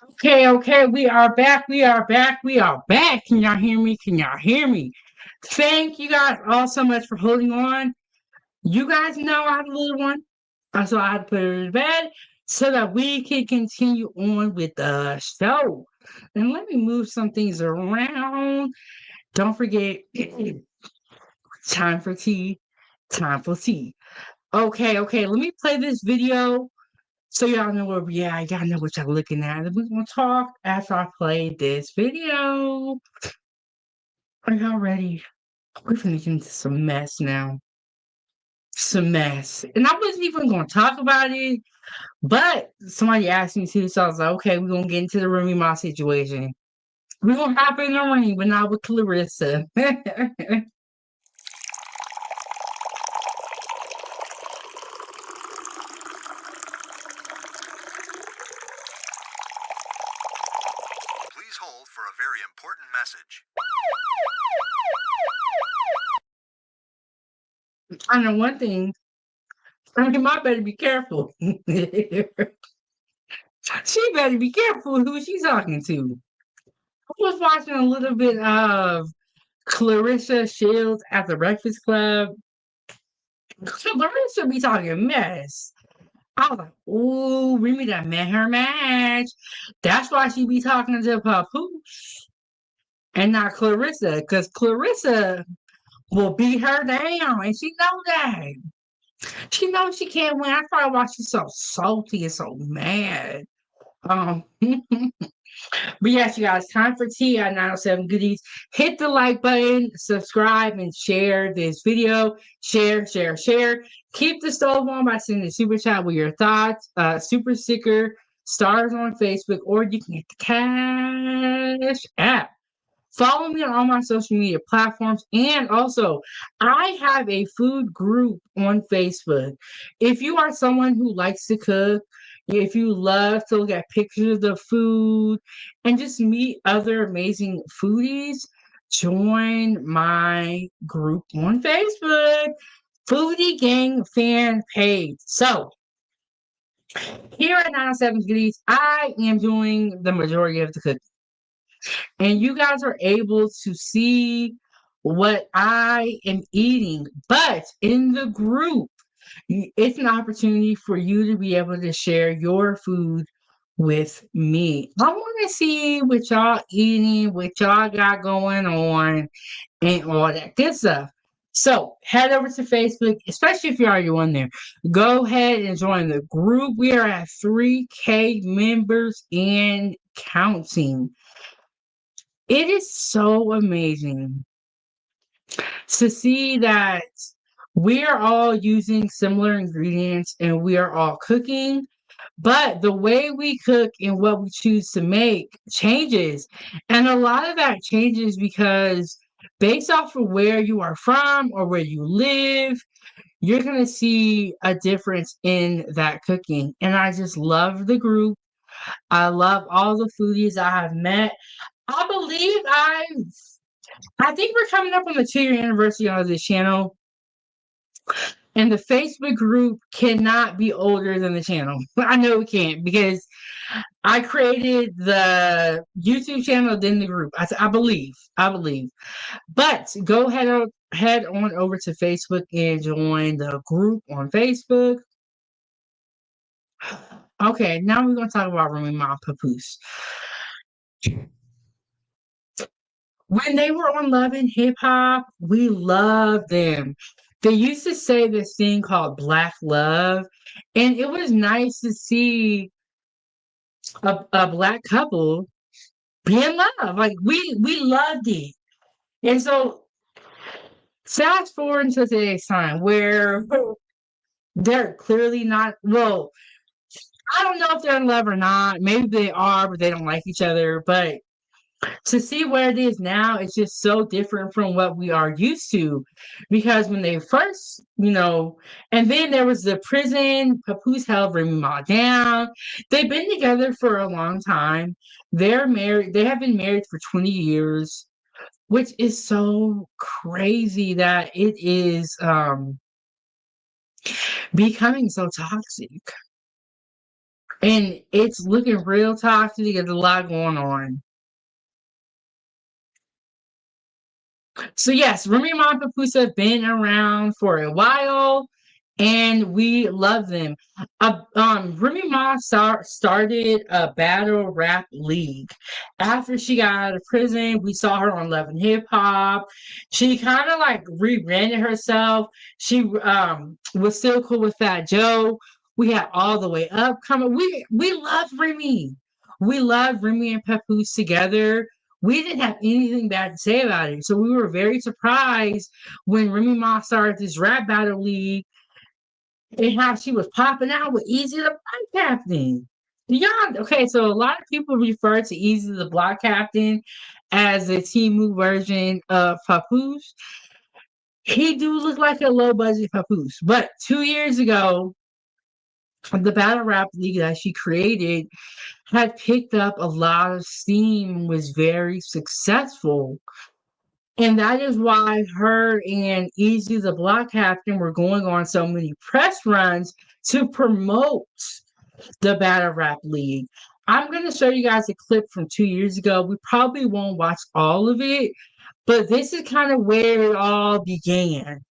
Okay, we are back. We are back. We are back. Can y'all hear me? Can y'all hear me? Thank you guys all so much for holding on. You guys know I have a little one. So I had to put her to bed so that we can continue on with the show. And let me move some things around. Don't forget, time for tea. Time for tea. Okay, let me play this video so y'all know where we at. Y'all know what y'all looking at. And we're gonna talk after I play this video. Are y'all ready? We're gonna get into some mess now. Some mess. And I wasn't even gonna talk about it, but somebody asked me to, so I was like, okay, we're gonna get into the Remy Ma situation. We're gonna hop in the ring, but not with Clarissa. Please hold for a very important message. I know one thing. Remy Ma better be careful. She better be careful who she's talking to. I was watching a little bit of Clarissa Shields at the Breakfast Club. Clarissa be talking mess. I was like, ooh, Remy done met her match. That's why she be talking to Papoose and not Clarissa, because Clarissa will beat her down, and she know that. She knows she can't win. That's probably why she's so salty and so mad. But yes, you guys, time for tea at 907 Goodies. Hit the like button, subscribe, and share this video. Share. Keep the stove on by sending a super chat with your thoughts, super sticker, stars on Facebook, or you can get the Cash App. Follow me on all my social media platforms. And also, I have a food group on Facebook. If you are someone who likes to cook, if you love to look at pictures of food and just meet other amazing foodies, join my group on Facebook, Foodiegang fan page. So, here at 907 Goodies, I am doing the majority of the cooking. And you guys are able to see what I am eating. But in the group, it's an opportunity for you to be able to share your food with me. I want to see what y'all eating, what y'all got going on, and all that good stuff. So head over to Facebook, especially if you're already on there. Go ahead and join the group. We are at 3K members and counting. It is so amazing to see that we are all using similar ingredients and we are all cooking, but the way we cook and what we choose to make changes. And a lot of that changes because based off of where you are from or where you live, you're going to see a difference in that cooking. And I just love the group. I love all the foodies I have met. I think we're coming up on the 2-year anniversary of this channel. And the Facebook group cannot be older than the channel. I know it can't because I created the YouTube channel, then the group. I believe. But go head on over to Facebook and join the group on Facebook. Okay, now we're going to talk about Remy Ma Papoose. When they were on Love and Hip Hop, we loved them. They used to say this thing called Black Love, and it was nice to see a Black couple be in love. Like we loved it. And so fast forward to today's time where they're clearly not, well, I don't know if they're in love or not. Maybe they are, but they don't like each other. But to see where it is now, it's just so different from what we are used to. Because when they first, and then there was the prison, Papoose held Remy Ma down. They've been together for a long time. They're married. They have been married for 20 years, which is so crazy that it is becoming so toxic. And it's looking real toxic. There's a lot going on. So yes, Remy Ma and Papoose have been around for a while, and we love them. Remy Ma started a battle rap league. After she got out of prison, we saw her on Love and Hip Hop. She kind of like rebranded herself. She was still cool with Fat Joe. We had All the Way Up coming. We love Remy. We love Remy and Papoose together. We didn't have anything bad to say about it. So we were very surprised when Remy Ma started this rap battle league and how she was popping out with Easy the Block Captain. Okay, so a lot of people refer to Easy the Block Captain as a Temu version of Papoose. He do look like a low budget Papoose. But 2 years ago, the battle rap league that she created had picked up a lot of steam, was very successful. And that is why her and Easy the Block Captain were going on so many press runs to promote the Battle Rap League. I'm going to show you guys a clip from 2 years ago. We probably won't watch all of it, but this is kind of where it all began.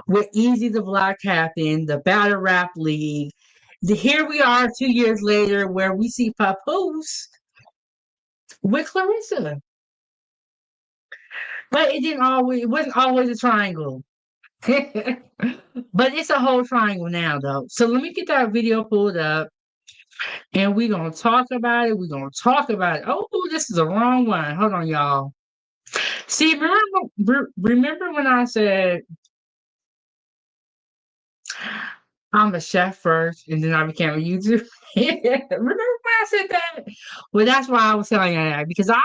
With Easy the Block Captain, the Battle Rap League. Here we are 2 years later where we see Papoose with Clarissa. But it wasn't always a triangle. But it's a whole triangle now though. So let me get that video pulled up and we're gonna talk about it. Oh, this is the wrong one. Hold on, y'all. See, remember when I said I'm a chef first and then I became a YouTuber? Remember when I said that? Well, that's why I was telling you that, because I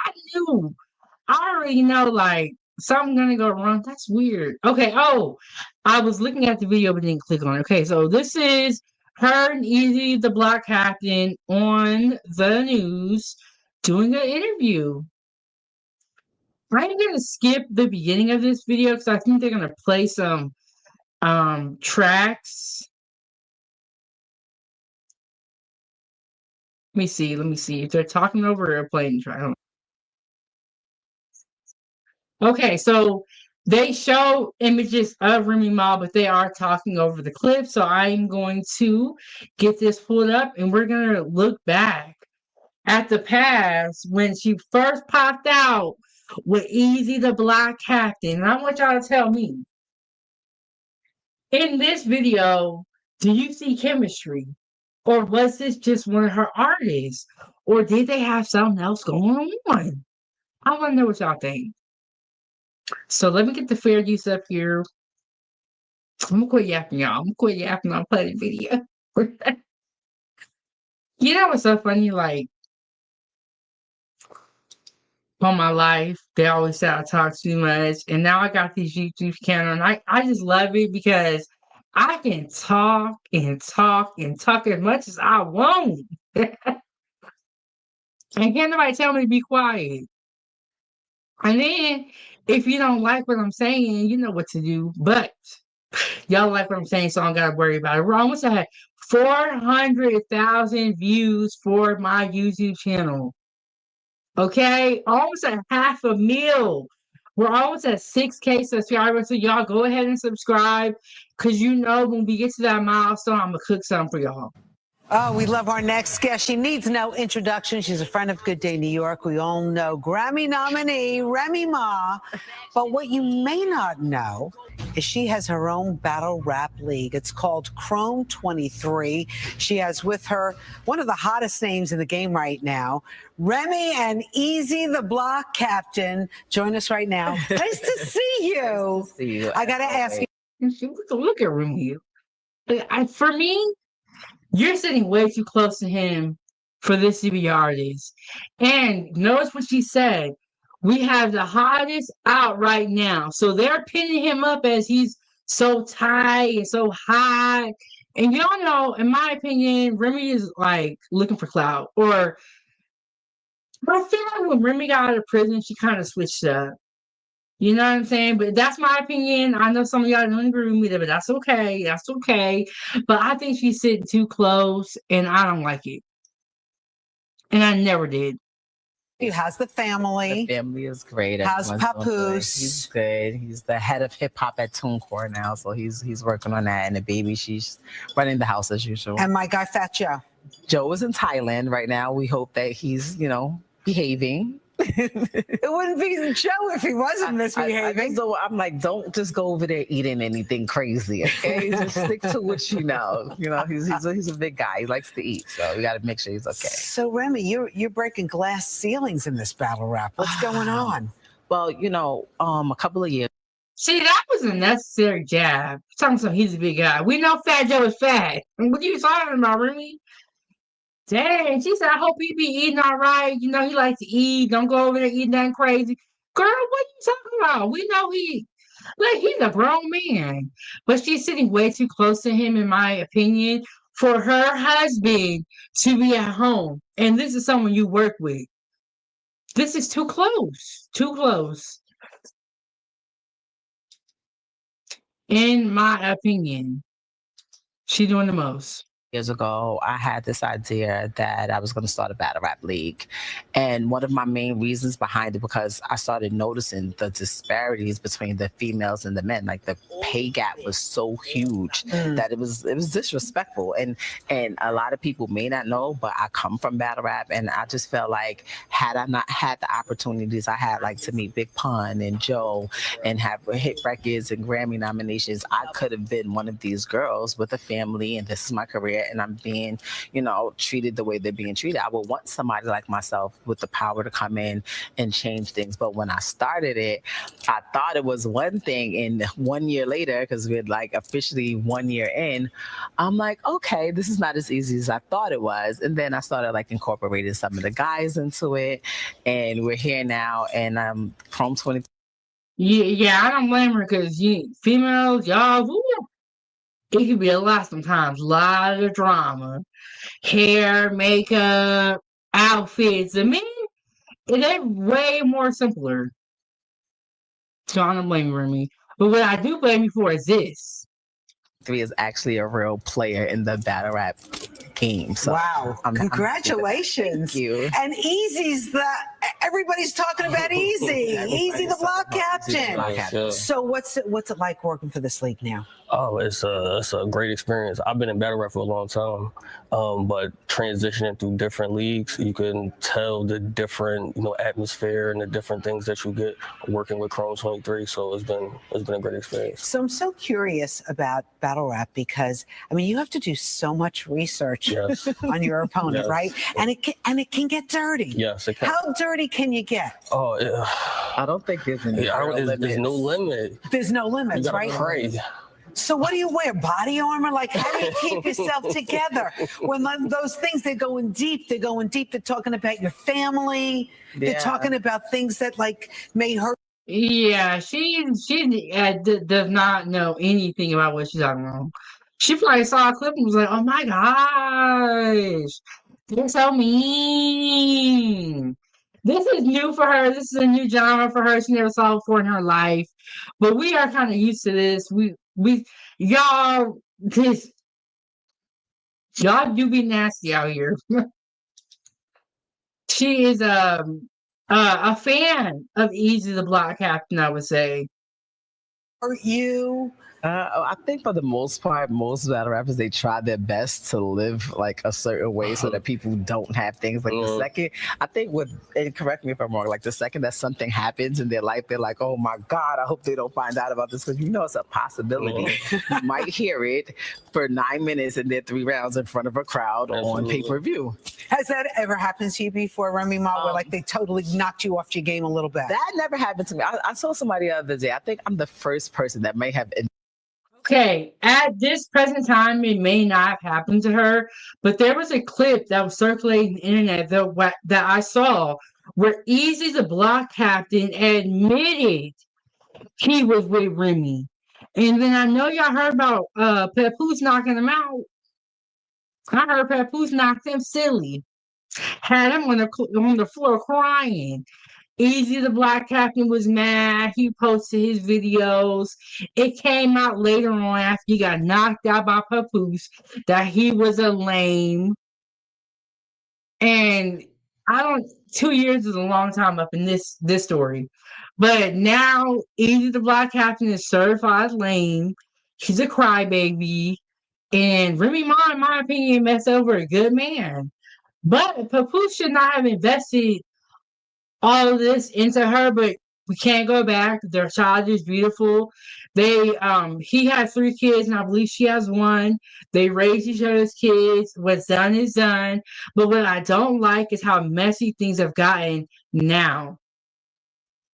already know, like, something's gonna go wrong. That's weird. Okay, I was looking at the video but didn't click on it. Okay, so this is her and Easy the Block Captain on the news doing an interview. I'm gonna skip the beginning of this video because I think they're gonna play some tracks. Let me see if they're talking over a playing track. Okay, so they show images of Remy Ma, but they are talking over the clip. So I'm going to get this pulled up and we're going to look back at the past when she first popped out with Easy the Block Captain. And I want y'all to tell me, in this video, do you see chemistry? Or was this just one of her artists? Or did they have something else going on? I want to know what y'all think. So let me get the fair use up here. I'm gonna quit yapping, y'all. I'm gonna quit yapping. I'll play the video. You know what's so funny? Like, all my life, they always say I talk too much. And now I got these YouTube channel, and I just love it because I can talk and talk and talk as much as I want. And can't nobody tell me to be quiet. And then, if you don't like what I'm saying, you know what to do. But y'all like what I'm saying, so I don't gotta worry about it. We're almost at 400,000 views for my YouTube channel. Okay, almost at 500,000. We're almost at 6K subscribers, so y'all go ahead and subscribe, because you know when we get to that milestone, I'm gonna cook something for y'all. Oh, we love our next guest. She needs no introduction. She's a friend of Good Day New York. We all know Grammy nominee Remy Ma. But what you may not know is she has her own battle rap league. It's called Chrome 23. She has with her one of the hottest names in the game right now, Remy and Easy the Block Captain. Join us right now. Nice to see you. Nice to see you. I got to ask you. Look at Remy. For me, you're sitting way too close to him for this to be your artist. And notice what she said. We have the hottest out right now. So they're pinning him up as he's so tight and so hot. And y'all know, in my opinion, Remy is like looking for clout. Or I feel like when Remy got out of prison, she kind of switched up. You know what I'm saying? But that's my opinion. I know some of y'all don't agree with me there, but that's okay. That's okay. But I think she's sitting too close, and I don't like it. And I never did. He has the family. The family is great. Has Everyone's doing good. Papoose. He's good. He's the head of hip hop at TuneCore now, so he's working on that. And the baby, she's running the house as usual. And my guy, Fat Joe. Joe is in Thailand right now. We hope that he's, behaving. It wouldn't be Joe if he wasn't misbehaving. I'm like, don't just go over there eating anything crazy, okay? Just stick to what you know. He's a big guy. He likes to eat, so we got to make sure he's okay. So Remy, you're breaking glass ceilings in this battle rap. What's going on? Well, a couple of years. See, that was a necessary jab. Something he's a big guy. We know Fat Joe is fat. What are you talking about, Remy? Dang, she said, I hope he be eating all right. He likes to eat. Don't go over there eating nothing crazy. Girl, what are you talking about? We know he's a grown man. But she's sitting way too close to him, in my opinion, for her husband to be at home. And this is someone you work with. This is too close. Too close. In my opinion, she's doing the most. Years ago, I had this idea that I was going to start a battle rap league. And one of my main reasons behind it, because I started noticing the disparities between the females and the men. Like the pay gap was so huge that it was disrespectful. And a lot of people may not know, but I come from battle rap, and I just felt like had I not had the opportunities I had, like to meet Big Pun and Joe and have hit records and Grammy nominations, I could have been one of these girls with a family, and this is my career. And I'm being, treated the way they're being treated. I would want somebody like myself with the power to come in and change things. But when I started it, I thought it was one thing. And 1 year later, because we're like officially 1 year in, I'm like, okay, this is not as easy as I thought it was. And then I started like incorporating some of the guys into it. And we're here now. And I'm Chrome 23. Yeah, I don't blame her because females, y'all, it can be a lot sometimes. A lot of drama. Hair, makeup, outfits. The men, they're way more simpler. So I don't blame you, Remy. But what I do blame you for is this. 3 is actually a real player in the battle rap game. So wow. Congratulations. Thank you. And Easy's everybody's talking about Easy. Easy the block captain. So what's it like working for this league now? Oh, it's a great experience. I've been in battle rap for a long time, but transitioning through different leagues, you can tell the different atmosphere and the different things that you get working with Chrome 23. So it's been a great experience. So I'm so curious about battle rap because you have to do so much research on your opponent, right? And it can get dirty. Yes, it can. How dirty can you get? Oh, yeah. I don't think there's any there's no limit. There's no limits, you gotta right? Pray. So what do you wear? Body armor? Like, how do you keep yourself together? When those things, they're going deep. They're talking about your family. They're talking about things that may hurt. Yeah, she does not know anything about what she's talking about. She probably saw a clip and was like, oh my gosh, they're so mean. This is new for her. This is a new genre for her. She never saw it before in her life. But we are kind of used to this. Y'all do be nasty out here. She is a fan of Easy the Block Captain, I would say. Are you? I think for the most part, most battle rappers, they try their best to live like a certain way so that people don't have things. Like the second, I think and correct me if I'm wrong, like the second that something happens in their life, they're like, oh my God, I hope they don't find out about this, because it's a possibility. You might hear it for 9 minutes and then 3 rounds in front of a crowd on pay-per-view. Has that ever happened to you before, Remy Ma, where they totally knocked you off your game a little bit? That never happened to me. I saw somebody the other day. I think I'm the first person that may have. Okay, at this present time, it may not have happened to her, but there was a clip that was circulating the internet that I saw where Easy the Block Captain admitted he was with Remy. And then I know y'all heard about Papoose knocking him out. I heard Papoose knocked him silly. Had him on the floor crying. Easy the Black Captain was mad. He posted his videos. It came out later on after he got knocked out by Papoose that he was a lame. And I don't. 2 years is a long time up in this story, but now either the black captain is certified lame, he's a crybaby, and Remy Ma, in my opinion, messed over a good man. But Papoose should not have invested all of this into her, but we can't go back. Their child is beautiful. He has 3 kids, and I believe she has 1. They raise each other's kids. What's done is done. But what I don't like is how messy things have gotten now.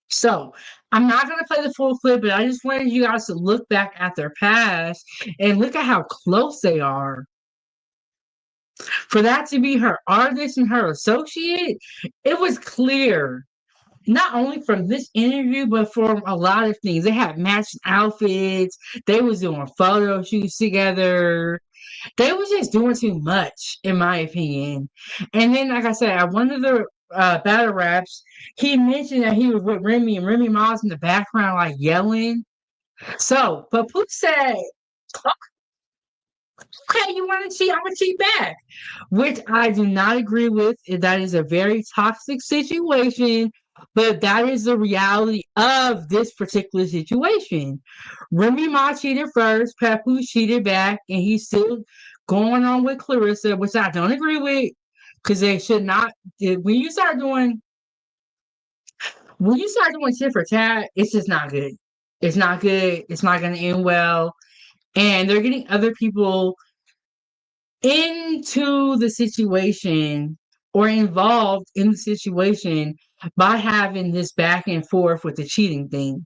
So I'm not gonna play the full clip, but I just wanted you guys to look back at their past and look at how close they are. For that to be her artist and her associate, it was clear. Not only from this interview, but from a lot of things. They had matching outfits. They was doing photo shoots together. They was just doing too much, in my opinion. And then, like I said, at one of the battle raps, he mentioned that he was with Remy, and Remy Ma's in the background, like yelling. So, Papoose said, okay, you want to cheat? I'm going to cheat back. Which I do not agree with. That is a very toxic situation, but that is the reality of this particular situation. Remy Ma cheated first, Papoose cheated back, and he's still going on with Clarissa, which I don't agree with, because they should not. When you start doing tit for tat, it's just not good. It's not good. It's not going to end well, and they're getting other people into the situation or involved in the situation by having this back and forth with the cheating thing.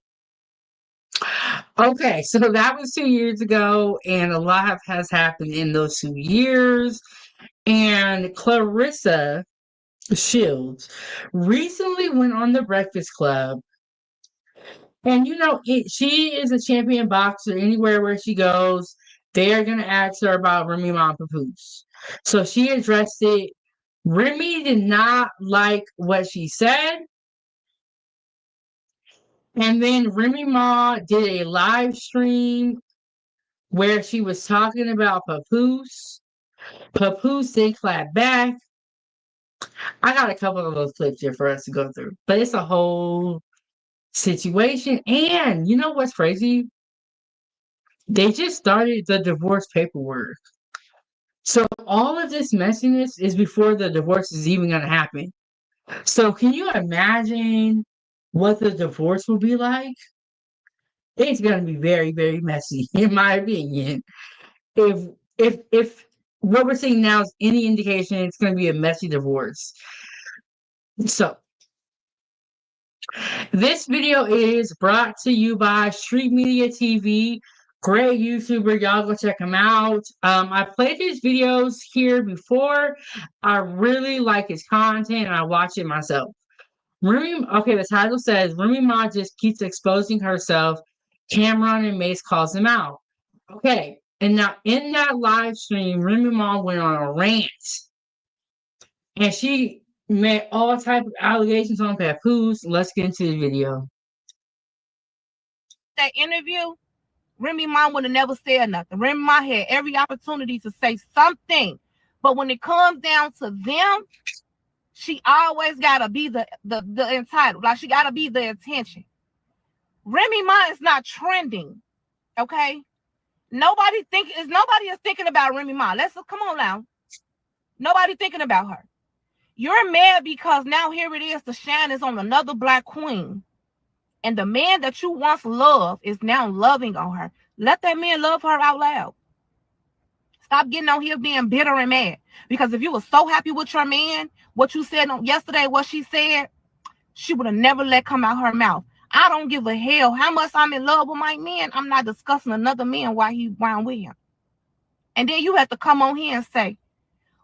Okay, so that was 2 years ago, and a lot has happened in those 2 years. And Clarissa Shields recently went on The Breakfast Club. And she is a champion boxer. Anywhere where she goes, they are going to ask her about Remy Ma Papoose. So she addressed it. Remy did not like what she said. And then Remy Ma did a live stream where she was talking about Papoose. Papoose did clap back. I got a couple of those clips here for us to go through. But it's a whole situation. And you know what's crazy? They just started the divorce paperwork. So all of this messiness is before the divorce is even going to happen. So can you imagine what the divorce will be like? It's going to be very, very messy, in my opinion. If what we're seeing now is any indication, it's going to be a messy divorce. So this video is brought to you by Street Media TV. Great YouTuber. Y'all go check him out. I played his videos here before. I really like his content, and I watch it myself. The title says, Remy Ma just keeps exposing herself. Cameron and Mace calls him out. Okay, and now in that live stream, Remy Ma went on a rant. And she made all type of allegations on Papoose. Let's get into the video. That interview, Remy Ma would have never said nothing. Remy Ma had every opportunity to say something. But when it comes down to them, she always gotta be the entitled. Like she gotta be the attention. Remy Ma is not trending. Okay. Nobody is thinking about Remy Ma. Come on now. Nobody thinking about her. You're mad because now here it is, the shine is on another black queen. And the man that you once loved is now loving on her. Let that man love her out loud. Stop getting on here being bitter and mad. Because if you were so happy with your man, what you said yesterday, what she said, she would have never let come out her mouth. I don't give a hell how much I'm in love with my man. I'm not discussing another man while I'm with him. And then you have to come on here and say,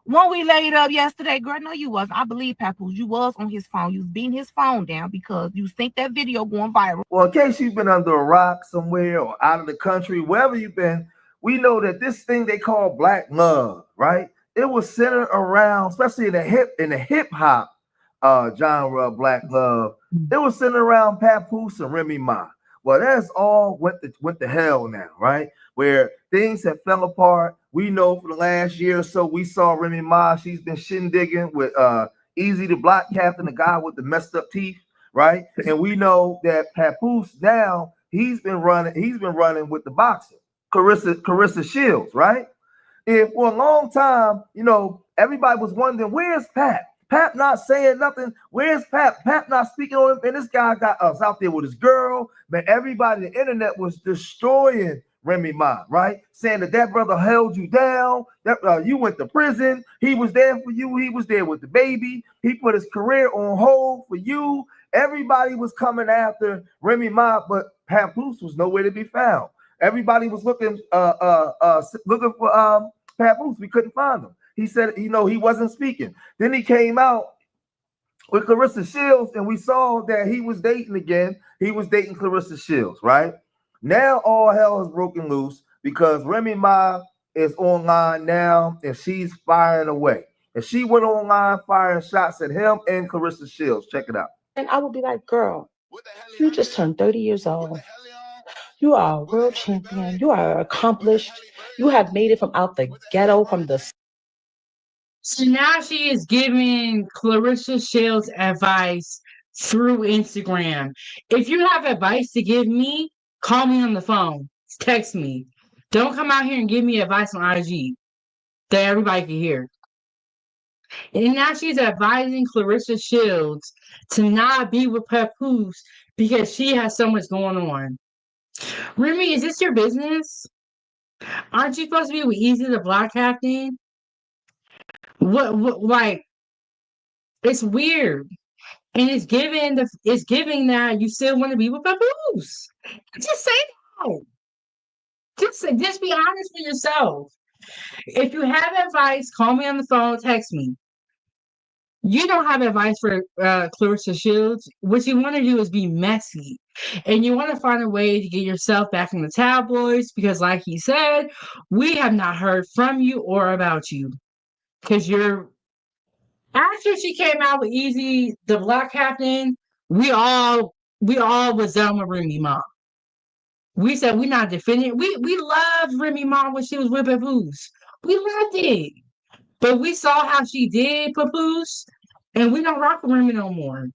when we laid up yesterday, girl, no, you wasn't. I believe, Papoose, you was on his phone. You was beating his phone down because you think that video going viral. Well, in case you've been under a rock somewhere or out of the country, wherever you've been, we know that this thing they call black love, right? It was centered around, especially in the hip hop genre of black love. It was centered around Papoose and Remy Ma. Well, that's all went to hell now, right? Where things have fell apart. We know for the last year or so, we saw Remy Ma. She's been shindigging with Easy the block captain, the guy with the messed up teeth, right? And we know that Papoose now he's been running with the boxer, Clarissa Shields, right? And for a long time, you know, everybody was wondering, where's Pat? Pat not saying nothing. Where's Pat? Pat not speaking on him. And this guy got us out there with his girl. Man, everybody on the internet was destroying Remy Ma, right? Saying that brother held you down, that you went to prison. He was there for you. He was there with the baby. He put his career on hold for you. Everybody was coming after Remy Ma, but Papoose was nowhere to be found. Everybody was looking for Papoose. We couldn't find him. He said, you know, he wasn't speaking. Then he came out with Clarissa Shields, and we saw that he was dating again. He was dating Clarissa Shields, right? Now all hell has broken loose because Remy Ma is online now, and she's firing away. And she went online firing shots at him and Clarissa Shields. Check it out. And I would be like, girl, you just turned 30 years old. You are a world champion. You are accomplished. You have made it from out the ghetto, from the... So now she is giving Clarissa Shields advice through Instagram. If you have advice to give me, call me on the phone. Text me. Don't come out here and give me advice on IG that everybody can hear. And now she's advising Clarissa Shields to not be with Papoose because she has so much going on. Remy, is this your business? Aren't you supposed to be with Easy the Block Captain? What like, it's weird. And it's giving that you still want to be with Papoose. Just say no. Just be honest with yourself. If you have advice, call me on the phone, text me. You don't have advice for Clarissa Shields. What you want to do is be messy. And you want to find a way to get yourself back in the tabloids because, like he said, we have not heard from you or about you. Because after she came out with Easy, the Black Captain, we all was done with Remy Ma. We said we're not defending. We loved Remy Ma when she was with Papoose. We loved it. But we saw how she did Papoose, and we don't rock with Remy no more.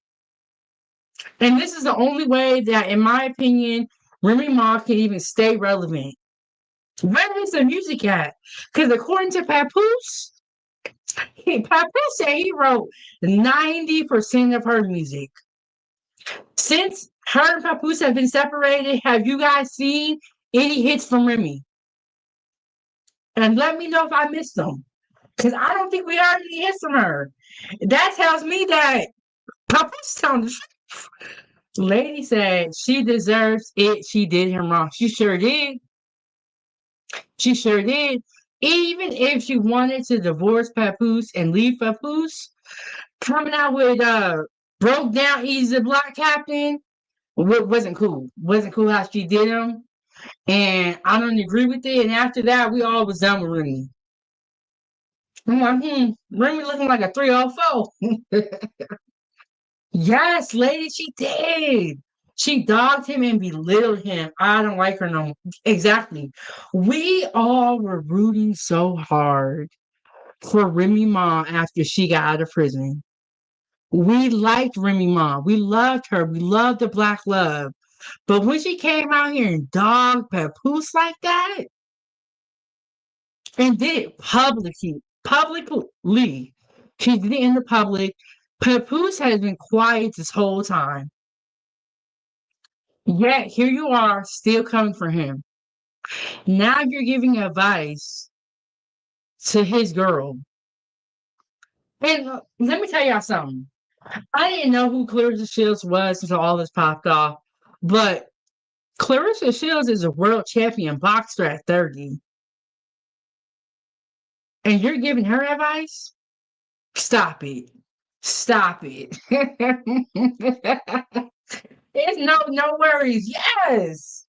And this is the only way that, in my opinion, Remy Ma can even stay relevant. Where is the music at? Because according to Papoose, Papoose said he wrote 90% of her music. Since her and Papoose have been separated, have you guys seen any hits from Remy? And let me know if I missed them. Because I don't think we heard any hits from her. That tells me that Papoose telling the truth. Lady said she deserves it. She did him wrong. She sure did. She sure did. Even if she wanted to divorce Papoose and leave Papoose, coming out with broke down Easy the Block Captain wasn't cool. Wasn't cool how she did him. And I don't agree with it. And after that, we all was done with Remy. I'm like, Remy looking like a 304. Yes, lady, she did. She dogged him and belittled him. I don't like her no more. Exactly. We all were rooting so hard for Remy Ma after she got out of prison. We liked Remy Ma. We loved her. We loved the Black love. But when she came out here and dogged Papoose like that, and did it publicly, she did it in the public. Papoose has been quiet this whole time. Yet here you are, still coming for him. Now you're giving advice to his girl. And let me tell y'all something. I didn't know who Clarissa Shields was until all this popped off. But Clarissa Shields is a world champion boxer at 30. And you're giving her advice? Stop it. Stop it. It's no worries. Yes.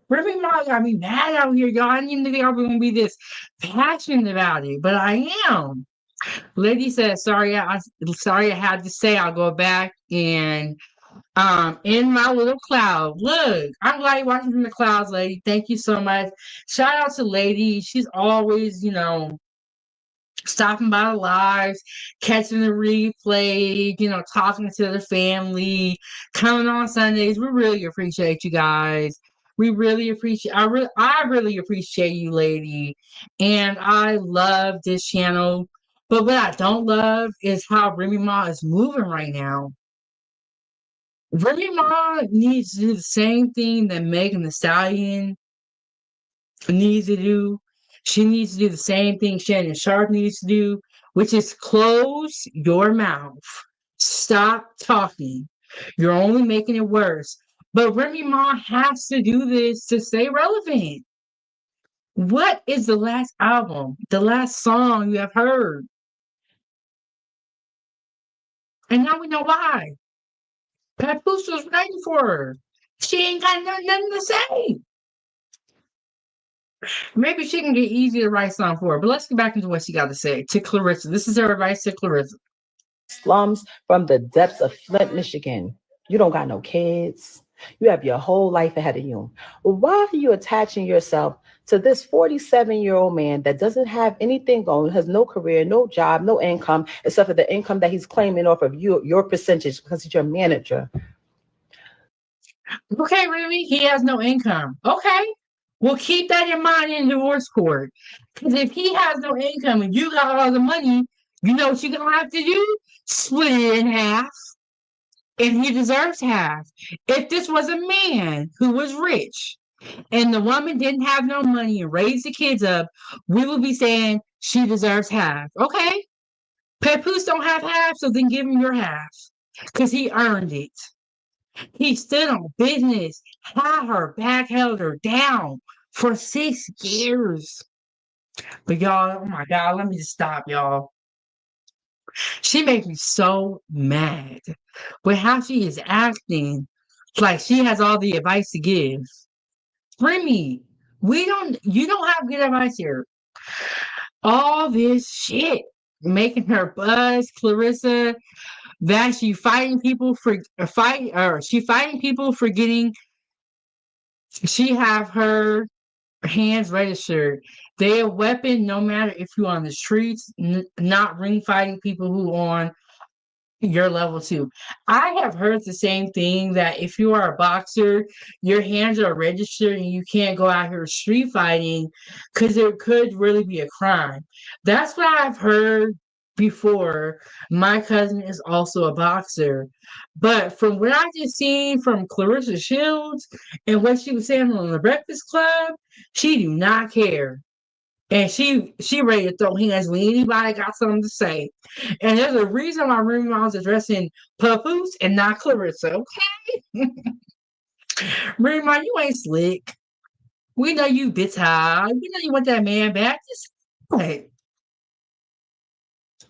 Remy Ma got me mad out here, y'all. I didn't think I was gonna be this passionate about it, but I am. Lady said, sorry I had to say I'll go back and in my little cloud. Look, I'm glad you're watching from the clouds, lady. Thank you so much. Shout out to Lady. She's always, stopping by the lives, catching the replay, talking to the family, coming on Sundays. We really appreciate you guys. We really appreciate. I really appreciate you, lady, and I love this channel. But what I don't love is how Remy Ma is moving right now. Remy Ma needs to do the same thing that Megan Thee Stallion needs to do. She needs to do the same thing Shannon Sharp needs to do, which is close your mouth. Stop talking. You're only making it worse. But Remy Ma has to do this to stay relevant. What is the last album, the last song you have heard? And now we know why. Papoose was writing for her. She ain't got nothing to say. Maybe she can get easy to write something for her. But let's get back into what she got to say to Clarissa. This is her advice to Clarissa. Slums from the depths of Flint, Michigan. You don't got no kids. You have your whole life ahead of you. Why are you attaching yourself to this 47-year-old man that doesn't have anything going, has no career, no job, no income, except for the income that he's claiming off of you, your percentage, because he's your manager? Okay, Remy, he has no income. Okay. Well, keep that in mind in divorce court. Because if he has no income and you got all the money, you know what you're going to have to do? Split it in half. And he deserves half. If this was a man who was rich and the woman didn't have no money and raised the kids up, we would be saying she deserves half. Okay. Papoose don't have half, so then give him your half. Because he earned it. He stood on business, had her back, held her down for 6 years. But y'all, oh my God, let me just stop, y'all. She makes me so mad with how she is acting like she has all the advice to give. Remy, you don't have good advice here. All this shit making her buzz, Clarissa, that she fighting people for getting. She have her hands registered. They a weapon no matter if you're on the streets, not ring fighting people who on your level too. I have heard the same thing that if you are a boxer, your hands are registered and you can't go out here street fighting because it could really be a crime. That's what I've heard before. My cousin is also a boxer. But from what I just seen from Clarissa Shields and what she was saying on the Breakfast Club, she do not care. And she ready to throw hands when anybody got something to say. And there's a reason why Remy Ma was addressing Papoose and not Clarissa, okay? Remy Ma, you ain't slick. We know you bitter. We know you want that man back. Just wait.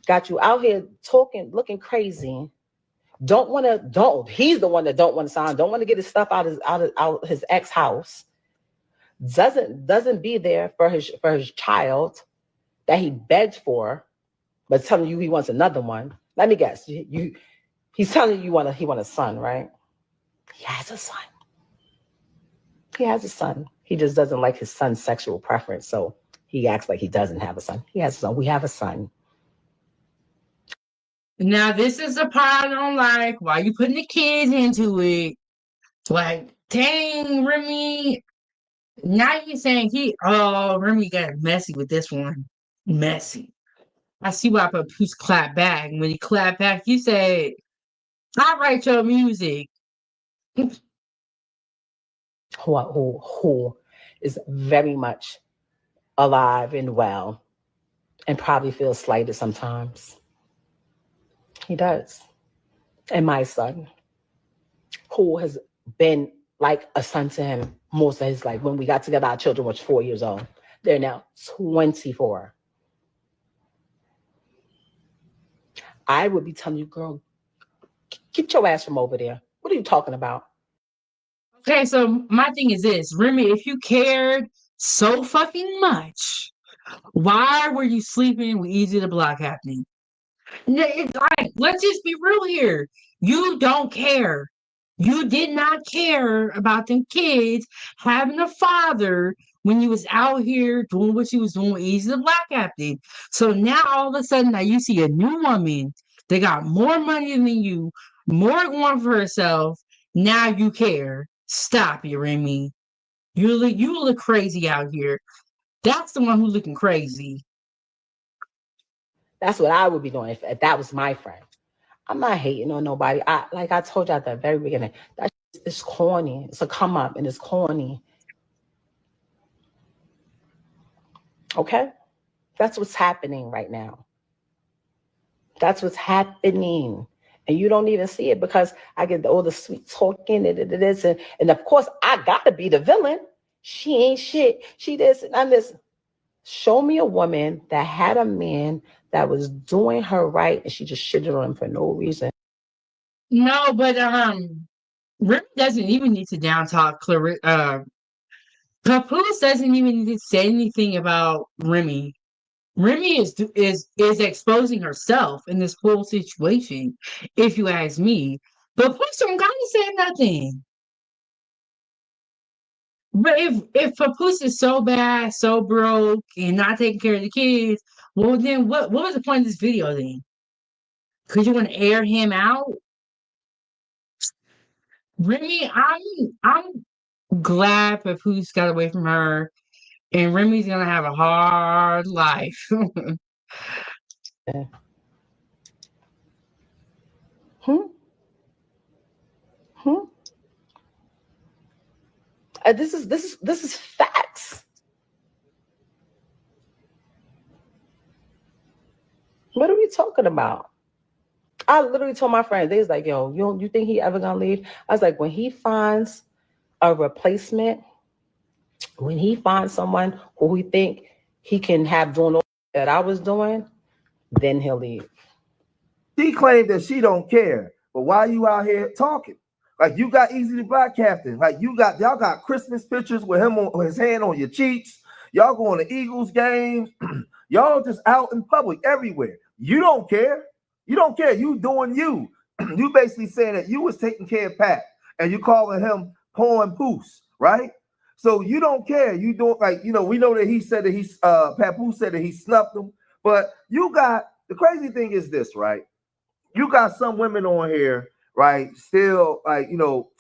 Got you out here talking, looking crazy. He's the one that don't want to sign, don't want to get his stuff out his ex house. Doesn't be there for his child that he begged for, but telling you he wants another one. Let me guess. He's telling you he want a son, right? He has a son. He has a son. He just doesn't like his son's sexual preference, so he acts like he doesn't have a son. He has a son. We have a son. Now, this is the part I don't like. Why you putting the kids into it? Like, dang, Remy. Now you're saying Remy got messy with this one. Messy. I see why Papoose clapped back. When he clapped back, you said, I write your music. Who is very much alive and well and probably feels slighted sometimes. He does. And my son, who has been like a son to him most of his life. When we got together, our children were 4 years old. They're now 24. I would be telling you, girl, get your ass from over there. What are you talking about? Okay, so my thing is this. Remy, if you cared so fucking much, why were you sleeping with Easy to Block happening? It's like, let's just be real here. You don't care. You did not care about them kids having a father when you was out here doing what you was doing, easy the black captain. So now all of a sudden, now you see a new woman that got more money than you, more going for herself. Now you care. Stop it, Remy. You look crazy out here. That's the one who's looking crazy. That's what I would be doing if that was my friend. I'm not hating on nobody. Like I told you at the very beginning, that is corny. It's a come up and it's corny. Okay? That's what's happening right now. That's what's happening. And you don't even see it because I get all the sweet talking and this. And of course, I got to be the villain. She ain't shit. She this and I'm this. Show me a woman that had a man that was doing her right and she just shitted on him for no reason. No, but Remy doesn't even need to down talk Clarissa. Papoose doesn't even need to say anything about Remy. Remy is exposing herself in this whole situation, if you ask me. Papoose don't gotta say nothing. But if Papoose is so bad, so broke, and not taking care of the kids, well then what was the point of this video then? Because you want to air him out? Remy, I'm glad Papoose got away from her, and Remy's gonna have a hard life. Yeah. This is facts. What are we talking about? I literally told my friend, they was like, yo, you think he ever gonna leave? I was like, when he finds a replacement, when he finds someone who he think he can have doing all that I was doing, then he'll leave. She claimed that she don't care, but why you out here talking? Like you got Easy the Black Captain. Like y'all got Christmas pictures with him on his hand on your cheeks. Y'all going to Eagles games. Y'all just out in public everywhere. You don't care. You don't care. You doing you. You basically saying that you was taking care of Pat and you calling him Paw Poose, right? So you don't care. You don't like, we know that he said that Papoose said that he snuffed him, but you got the crazy thing is this, right? You got some women on here, right? Still like,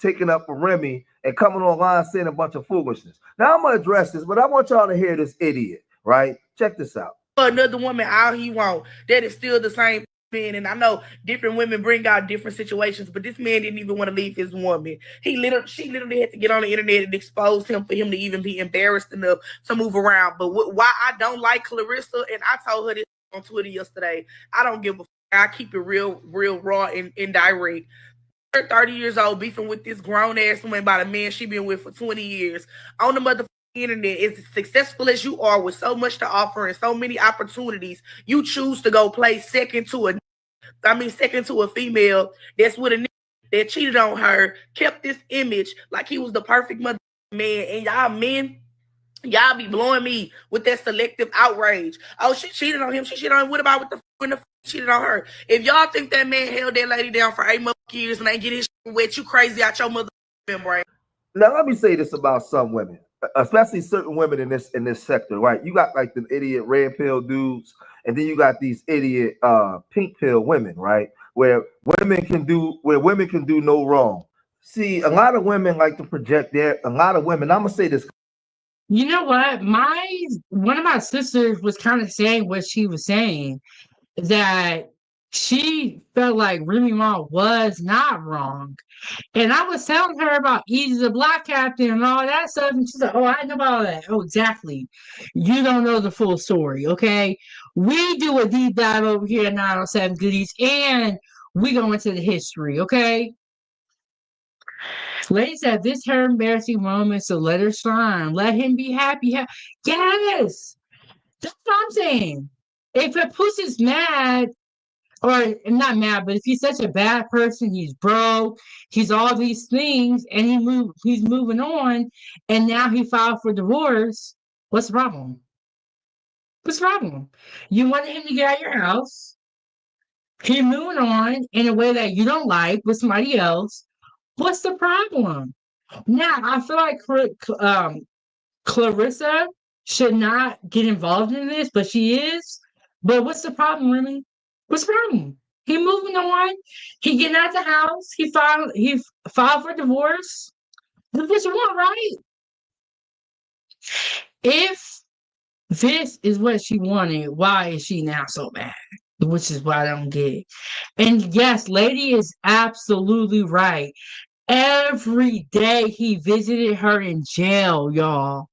taking up for Remy and coming online saying a bunch of foolishness. Now I'm gonna address this, but I want y'all to hear this idiot, right? Check this out. Another woman, all he want, that is still the same man. And I know different women bring out different situations, but this man didn't even want to leave his woman. She literally had to get on the internet and expose him for him to even be embarrassed enough to move around. But why I don't like Clarissa, and I told her this on Twitter yesterday, I don't give a fuck. I keep it real raw and indirect. Her 30 years old beefing with this grown ass woman about a man she been with for 20 years on the motherfucking internet. As successful as you are with so much to offer and so many opportunities, you choose to go play second to a female that's with a nigga that cheated on her, kept this image like he was the perfect mother man, and y'all men, y'all be blowing me with that selective outrage. Oh, she cheated on him. She cheated on him. What about with when the cheated on her? If y'all think that man held that lady down for 8 years and ain't get his shit wet, you crazy out your mother brain. Now let me say this about some women, especially certain women in this sector, right? You got like the idiot red pill dudes, and then you got these idiot pink pill women, right? Where women can do no wrong. See, a lot of women like to project a lot of women. I'm gonna say this. You know what? One of my sisters was kind of saying what she was saying, that she felt like Remy Ma was not wrong. And I was telling her about Easy the Black Captain and all that stuff, and she's like, oh, I know about all that. Oh, exactly. You don't know the full story, okay? We do a deep dive over here at 907 Goodies, and we go into the history, okay? Lady said, this her embarrassing moment, so let her shine. Let him be happy. Yes! That's what I'm saying. If a pussy's mad, or not mad, but if he's such a bad person, he's broke, he's all these things, and he's moving on, and now he filed for divorce, what's the problem? What's the problem? You wanted him to get out of your house, he's moving on in a way that you don't like with somebody else. What's the problem? Now, I feel like Clarissa should not get involved in this, but she is. But what's the problem, Remy? What's the problem? He moving on. He getting out the house. He filed for divorce. That's what you want, right? If this is what she wanted, why is she now so bad? Which is what I don't get. And yes, lady is absolutely right. Every day he visited her in jail, y'all.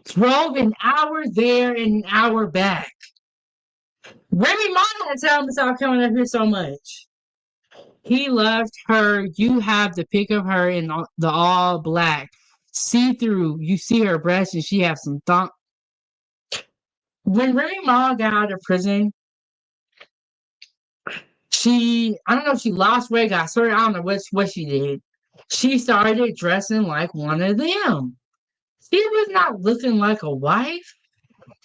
Drove an hour there and an hour back. Remy Ma had to tell him to stop coming up here so much. He loved her. You have the pic of her in the all black. See through. You see her breast and she has some thump. When Remy Ma got out of prison, I don't know if she lost weight, got sorry, I don't know what she did. She started dressing like one of them. She was not looking like a wife.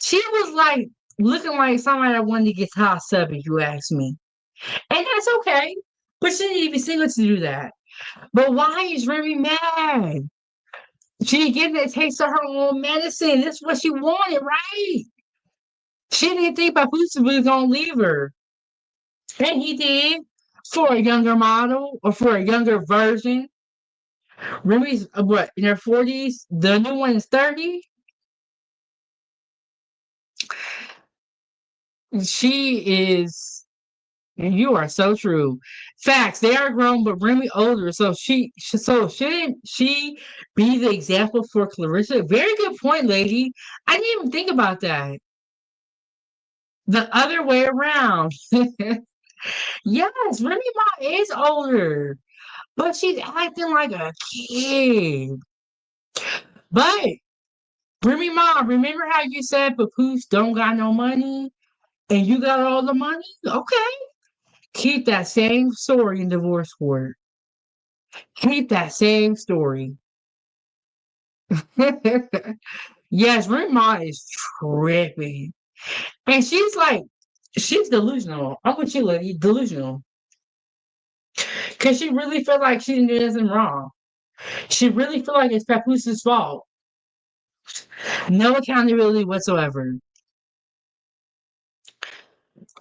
She was like looking like somebody that wanted to get tossed up, if you ask me. And that's okay. But she didn't even single to do that. But why is Remy mad? She getting a taste of her own medicine. That's what she wanted, right? She didn't think Papoose was gonna leave her. And he did for a younger model or for a younger version. Remy's what, in her 40s? The new one is 30. She is, and you are so true. Facts, they are grown, but Remy older. So shouldn't she be the example for Clarissa? Very good point, lady. I didn't even think about that. The other way around. Yes, Remy Ma is older, but she's acting like a kid. But Remy Ma, remember how you said Papoose don't got no money and you got all the money? Okay. Keep that same story in divorce court. Keep that same story. Yes, Remy Ma is tripping. And she's delusional. I'm with you, lady. Delusional. Because she really feel like she didn't do anything wrong. She really feel like it's Papoose's fault. No accountability whatsoever.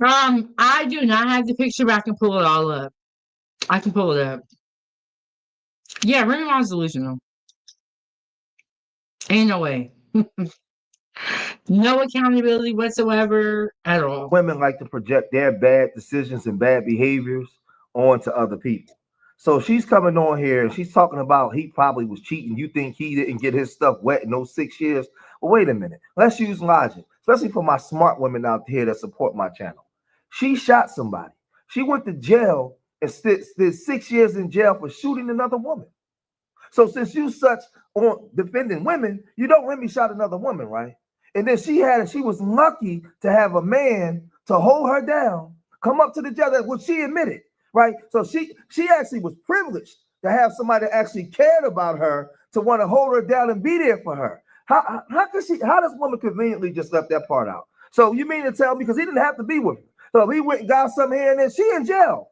I do not have the picture, but I can pull it all up. I can pull it up. Yeah, Remy Ma's delusional. Ain't no way. No accountability whatsoever at all. Women like to project their bad decisions and bad behaviors onto other people. So she's coming on here and she's talking about he probably was cheating. You think he didn't get his stuff wet in those 6 years? Well, wait a minute. Let's use logic, especially for my smart women out here that support my channel. She shot somebody. She went to jail and did 6 years in jail for shooting another woman. So since you such on defending women, you don't Remy shot another woman, right? And then she was lucky to have a man to hold her down, come up to the jail, which she admitted, right? So she actually was privileged to have somebody that actually cared about her to want to hold her down and be there for her. How does woman conveniently just left that part out? So you mean to tell me, because he didn't have to be with her. So he went and got some here and then she in jail.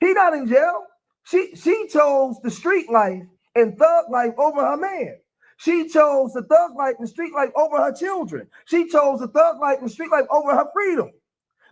He not in jail. She chose the street life and thug life over her man. She chose the thug life and street life over her children. She chose the thug life and street life over her freedom.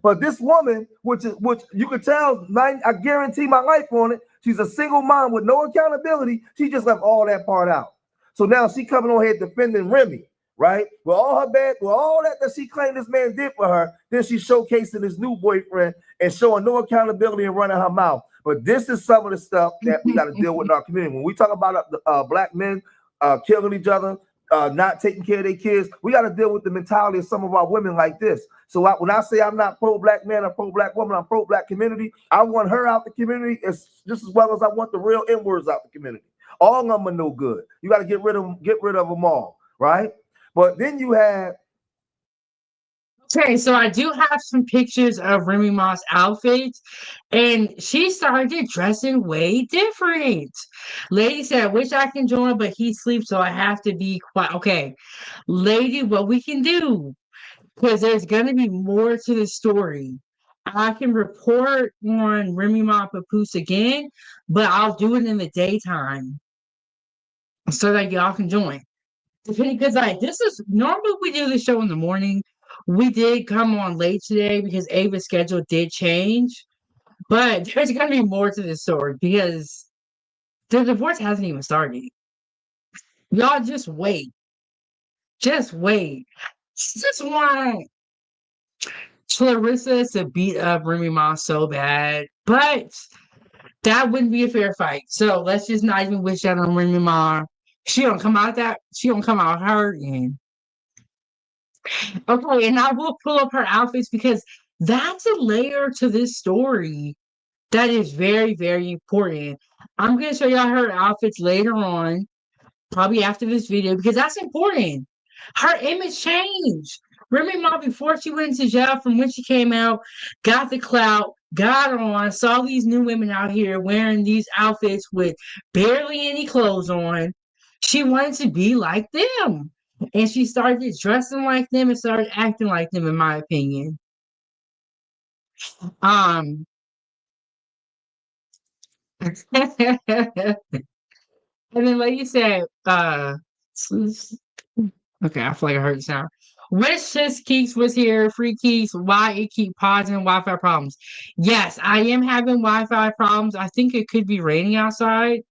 But this woman, which you could tell, I guarantee my life on it, she's a single mom with no accountability. She just left all that part out. So now she coming on here defending Remy, right? With all her bad, with all that she claimed this man did for her, then she's showcasing his new boyfriend and showing no accountability and running her mouth. But this is some of the stuff that we got to deal with in our community. When we talk about black men killing each other, not taking care of their kids, we got to deal with the mentality of some of our women like this. So when I say I'm not pro-black man or pro-black woman, I'm pro-black community. I want her out the community just as well as I want the real N-words out the community. All of them are no good. You got to get rid of them all, right? But then you have. Okay, so I do have some pictures of Remy Ma's outfits, and she started dressing way different. Lady said, I wish I can join, but he sleeps, so I have to be quiet. Okay, lady, what we can do, because there's going to be more to the story. I can report on Remy Ma Papoose again, but I'll do it in the daytime so that y'all can join. Because like this is normally we do the show in the morning. We did come on late today because Ava's schedule did change. But there's gonna be more to this story because the divorce hasn't even started. Y'all just wait. Just wait. Just want Clarissa to beat up Remy Ma so bad. But that wouldn't be a fair fight. So let's just not even wish that on Remy Ma. She don't come out hurting. Okay, and I will pull up her outfits because that's a layer to this story that is very, very important. I'm gonna show y'all her outfits later on, probably after this video, because that's important. Her image changed. Remy Ma, before she went into jail, from when she came out, got the clout, got on, saw these new women out here wearing these outfits with barely any clothes on. She wanted to be like them. And she started dressing like them and started acting like them, in my opinion. And then like you said, okay, I feel like I heard the sound. Which just Keeks was here, free Keeks, why it keep pausing Wi-Fi problems. Yes, I am having Wi-Fi problems. I think it could be raining outside.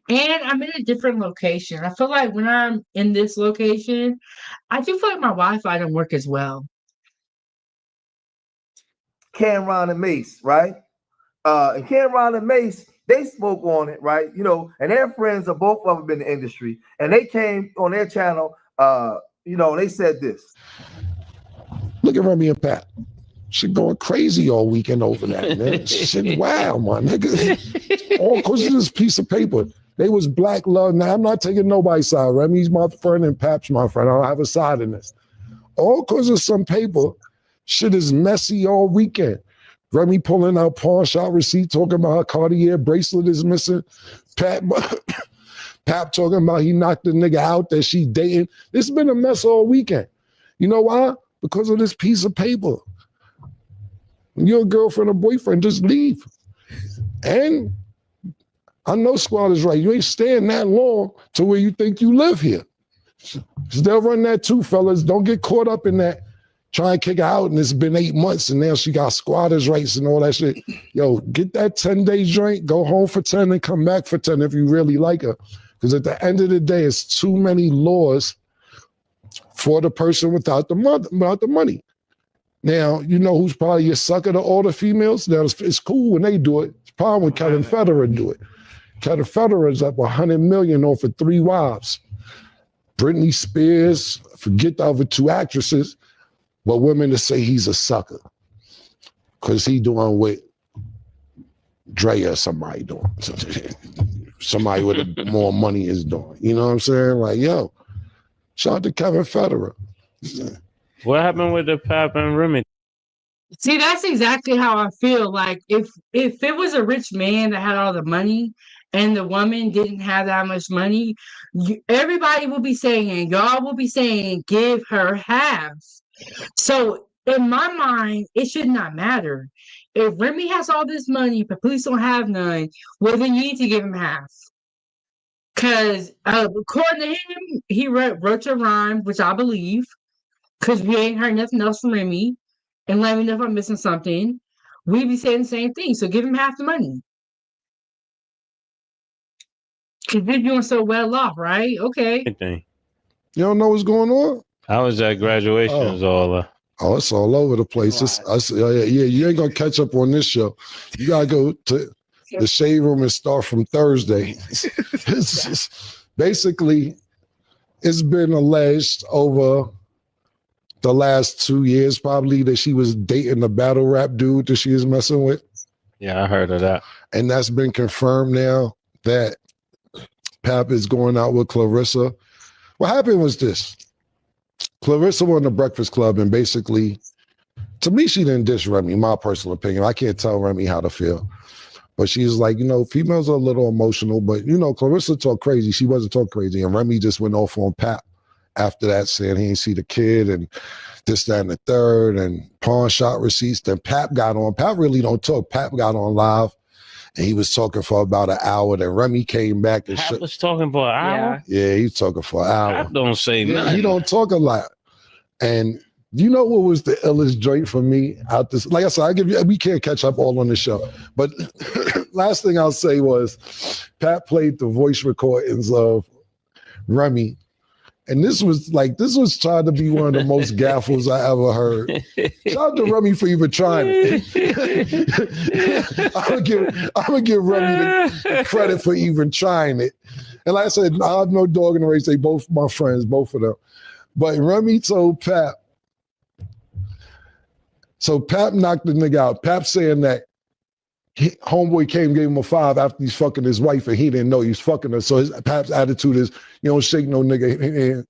And I'm in a different location. I feel like when I'm in this location, I do feel like my Wi-Fi don't work as well. Cameron and Mace, right? And Cameron and Mace, they spoke on it, right? You know, and their friends are both of them in the industry, and they came on their channel. You know, they said this. Look at Remy and Pat. She going crazy all weekend over that, man. Shit, wow, my nigga. All because of this piece of paper. They was black love. Now, I'm not taking nobody's side. Remy's my friend and Pap's my friend. I don't have a side in this. All because of some paper. Shit is messy all weekend. Remy pulling out pawn shop receipt, talking about her Cartier bracelet is missing. Pap talking about he knocked the nigga out that she dating. It's been a mess all weekend. You know why? Because of this piece of paper. When you're a girlfriend or boyfriend, just leave. And I know Squad is right. You ain't staying that long to where you think you live here. Because they'll run that too, fellas. Don't get caught up in that. Try and kick her out, and it's been 8 months, and now she got squatters' rights and all that shit. Yo, get that 10-day joint, go home for 10 and come back for 10 if you really like her. Because at the end of the day, it's too many laws for the person without the money. Now, you know who's probably a sucker to all the females? Now, it's cool when they do it. It's problem when Kevin Federer do it. Kevin Federer's up $100 million off of 3 wives. Britney Spears, forget the other 2 actresses, but women to say he's a sucker because he doing what Drea or somebody doing. Somebody with more money is doing. You know what I'm saying? Like, yo, shout out to Kevin Federer. What happened with the Pap and Remy? See, that's exactly how I feel. Like if it was a rich man that had all the money and the woman didn't have that much money, everybody will be saying, y'all will be saying, give her half. So in my mind, it should not matter. If Remy has all this money, but police don't have none, well, then you need to give him half. Because according to him, he wrote a rhyme, which I believe, because we ain't heard nothing else from Remy. And let me know if I'm missing something. We be saying the same thing. So give him half the money. Because we're doing so well off, right? Okay. You don't know what's going on? I was at graduations all Oh, it's all over the place. You ain't gonna catch up on this show. You gotta go to the shade room and start from Thursday. Basically, it's been alleged over the last 2 years probably that she was dating a battle rap dude that she was messing with. Yeah, I heard of that. And that's been confirmed now that Pap is going out with Clarissa. What happened was this. Clarissa won the Breakfast Club, and basically, to me, she didn't diss Remy, my personal opinion. I can't tell Remy how to feel. But she's like, you know, females are a little emotional, but, you know, Clarissa talked crazy. She wasn't talking crazy. And Remy just went off on Pap after that, saying he didn't see the kid and this, that, and the third, and pawn shop receipts. Then Pap got on. Pap really don't talk. Pap got on live And he was talking for about an hour. Then Remy came back and Pat was talking for an hour? Yeah, he was talking for an hour. Pat don't say Yeah, nothing. he don't talk a lot. And you know what was the illest joint for me out this? Like I said, we can't catch up all on the show. But last thing I'll say was Pat played the voice recordings of Remy. And this was trying to be one of the most gaffles I ever heard. Shout out to Remy for even trying it. I'm gonna give Remy the credit for even trying it. And like I said, I have no dog in the race. They both my friends, both of them. But Remy told Pap. So Pap knocked the nigga out. Pap saying that homeboy came, gave him a 5 after he's fucking his wife, and he didn't know he was fucking her. So Pap's attitude is, you don't shake no nigga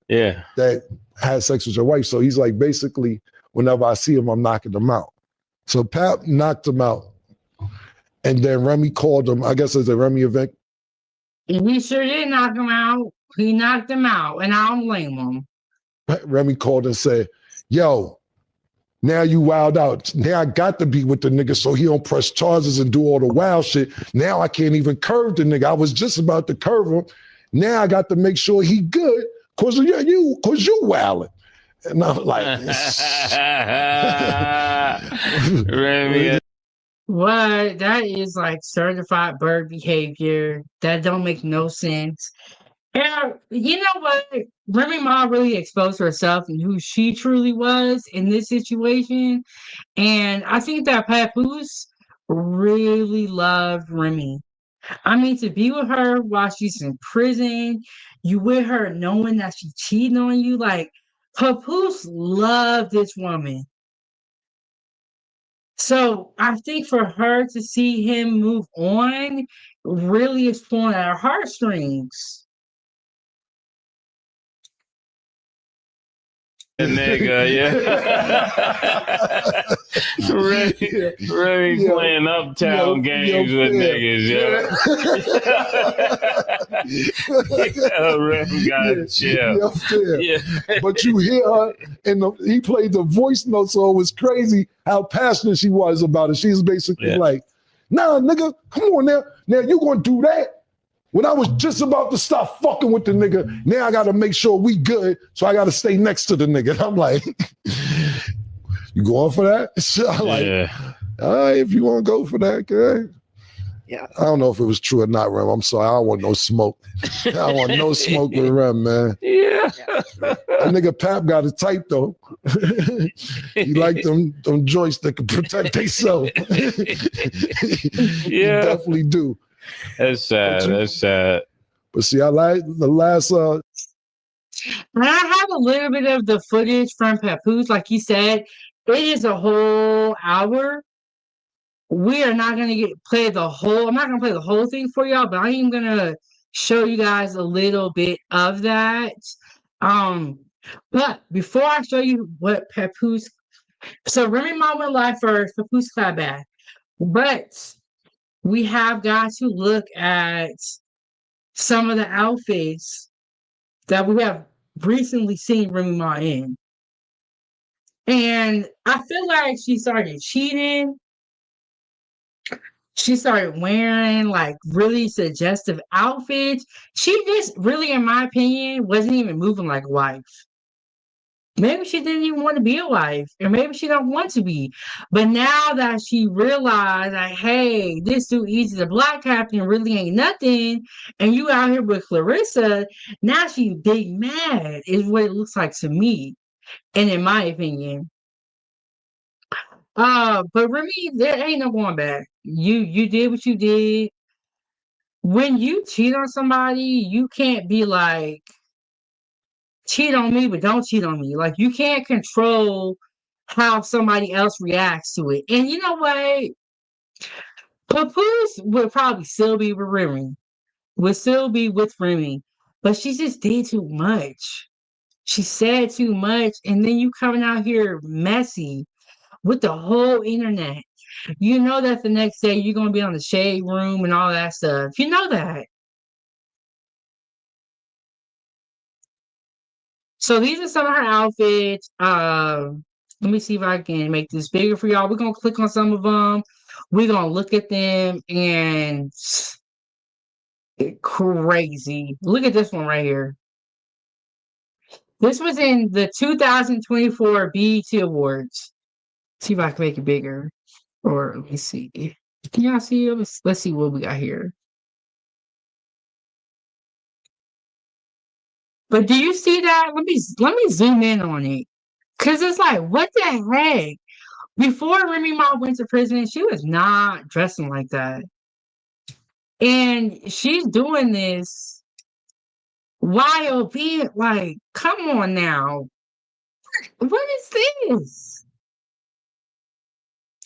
that has sex with your wife. So he's like, basically, whenever I see him, I'm knocking him out. So Pap knocked him out. And then Remy called him, I guess it's a Remy event. He sure did knock him out. He knocked him out, and I don't blame him. Remy called and said, yo, now you wild out. Now I got to be with the nigga so he don't press charges and do all the wild shit. Now I can't even curve the nigga. I was just about to curve him. Now I got to make sure he good because you wilding. And I'm like, Remy. What? That is like certified bird behavior. That don't make no sense. And you know what? Remy Ma really exposed herself and who she truly was in this situation. And I think that Papoose really loved Remy. I mean, to be with her while she's in prison, you with her knowing that she cheating on you, like Papoose loved this woman. So I think for her to see him move on really is pulling at her heartstrings. Nigga, yeah. Remy playing uptown games with niggas, yeah. Remy gotta chill. Yeah. But you hear her, and he played the voice note, so it was crazy how passionate she was about it. She's basically like, nah, nigga, come on now. Now you gonna do that? When I was just about to stop fucking with the nigga, now I got to make sure we good, so I got to stay next to the nigga. And I'm like, you going for that? So I'm like, all right, if you want to go for that, okay. Yeah. I don't know if it was true or not, Rem. I'm sorry. I don't want no smoke. I don't want no smoke with Rem, man. Yeah. That nigga Pap got it tight, though. He like them joints that can protect themselves. He definitely do. That's sad. That's sad. But see, I like the last. And I have a little bit of the footage from Papoose. Like you said, it is a whole hour. We are not going to play the whole. I'm not going to play the whole thing for y'all, but I am going to show you guys a little bit of that. But before I show you what Papoose, so Remy Ma went live first. Papoose clapped back, but we have got to look at some of the outfits that we have recently seen Remy Ma in. And I feel like she started cheating. She started wearing like really suggestive outfits. She just really, in my opinion, wasn't even moving like a wife. Maybe she didn't even want to be a wife, or maybe she don't want to be. But now that she realized, like, hey, this too easy, the black captain really ain't nothing, and you out here with Clarissa, now she's big mad, is what it looks like to me, and in my opinion. But Remy, there ain't no going back. You did what you did. When you cheat on somebody, you can't be like, cheat on me, but don't cheat on me. Like, you can't control how somebody else reacts to it. And you know what? Papoose would probably still be with Remy. Would still be with Remy. But she just did too much. She said too much. And then you coming out here messy with the whole internet. You know that the next day you're going to be on the shade room and all that stuff. You know that. So these are some of her outfits. Let me see if I can make this bigger for y'all. We're going to click on some of them. We're gonna look at them and crazy. Look at this one right here. This was in the 2024 BET Awards. See if I can make it bigger. Or let me see. Can y'all see it? Let's see what we got here. But do you see that? Let me zoom in on it. Cause it's like, what the heck? Before Remy Ma went to prison, she was not dressing like that. And she's doing this while being like, come on now. What is this?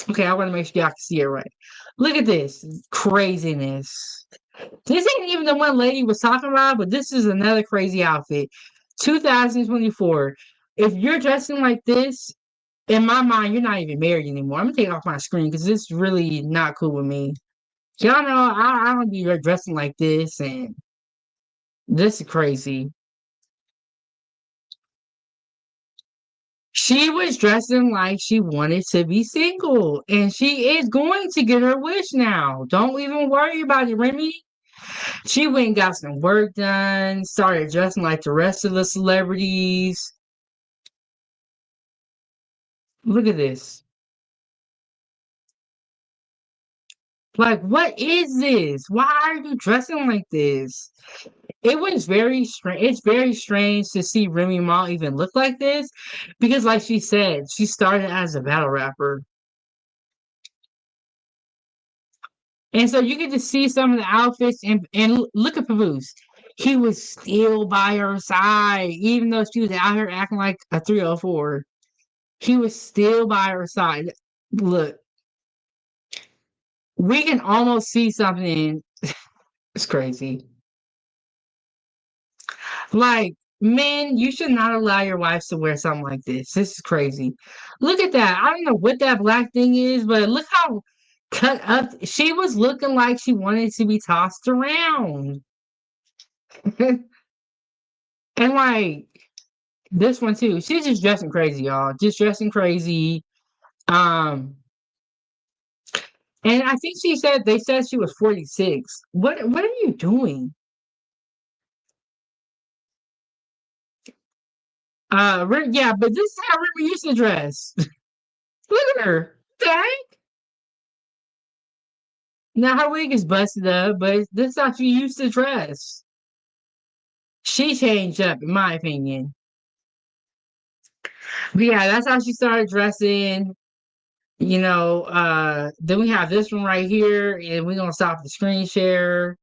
Okay, I want to make sure y'all can see it right. Look at this craziness. This ain't even the one lady was talking about, but this is another crazy outfit. 2024. If you're dressing like this, in my mind, you're not even married anymore. I'm gonna take it off my screen because this is really not cool with me. Y'all know I don't be dressing like this, and this is crazy. She was dressing like she wanted to be single, and she is going to get her wish now. Don't even worry about it, Remy. She went and got some work done, started dressing like the rest of the celebrities. Look at this. Like, what is this? Why are you dressing like this? It was very strange. It's very strange to see Remy Ma even look like this because, like she said, she started as a battle rapper. And so you get to see some of the outfits and look at Papoose. He was still by her side, even though she was out here acting like a 304. He was still by her side. Look, we can almost see something. It's crazy. Like, men, you should not allow your wives to wear something like this. This is crazy. Look at that. I don't know what that black thing is, but look how cut up. She was looking like she wanted to be tossed around. And like this one too. She's just dressing crazy, y'all. Just dressing crazy. And I think they said she was 46. What are you doing? Yeah, but this is how Remy used to dress. Look at her. What the heck? Now her wig is busted up, but this is how she used to dress. She changed up, in my opinion. But yeah, that's how she started dressing. Then we have this one right here, and we're gonna stop the screen share.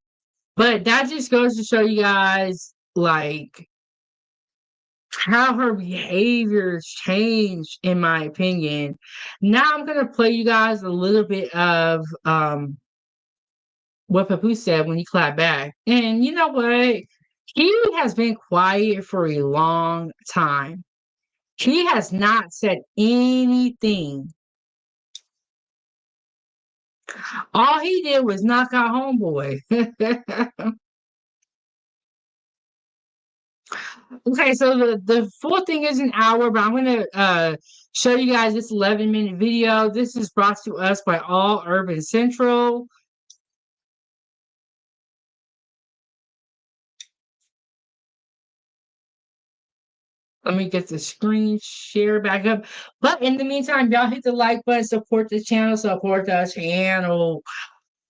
But that just goes to show you guys, like, how her behaviors changed, in my opinion. Now I'm gonna play you guys a little bit of what Papoose said when he clapped back. And you know what? He has been quiet for a long time. He has not said anything. All he did was knock out homeboy. Okay, so the full thing is an hour, but I'm gonna show you guys this 11-minute video. This is brought to us by All Urban Central. Let me get the screen share back up. But in the meantime, y'all hit the like button, support the channel, support the channel.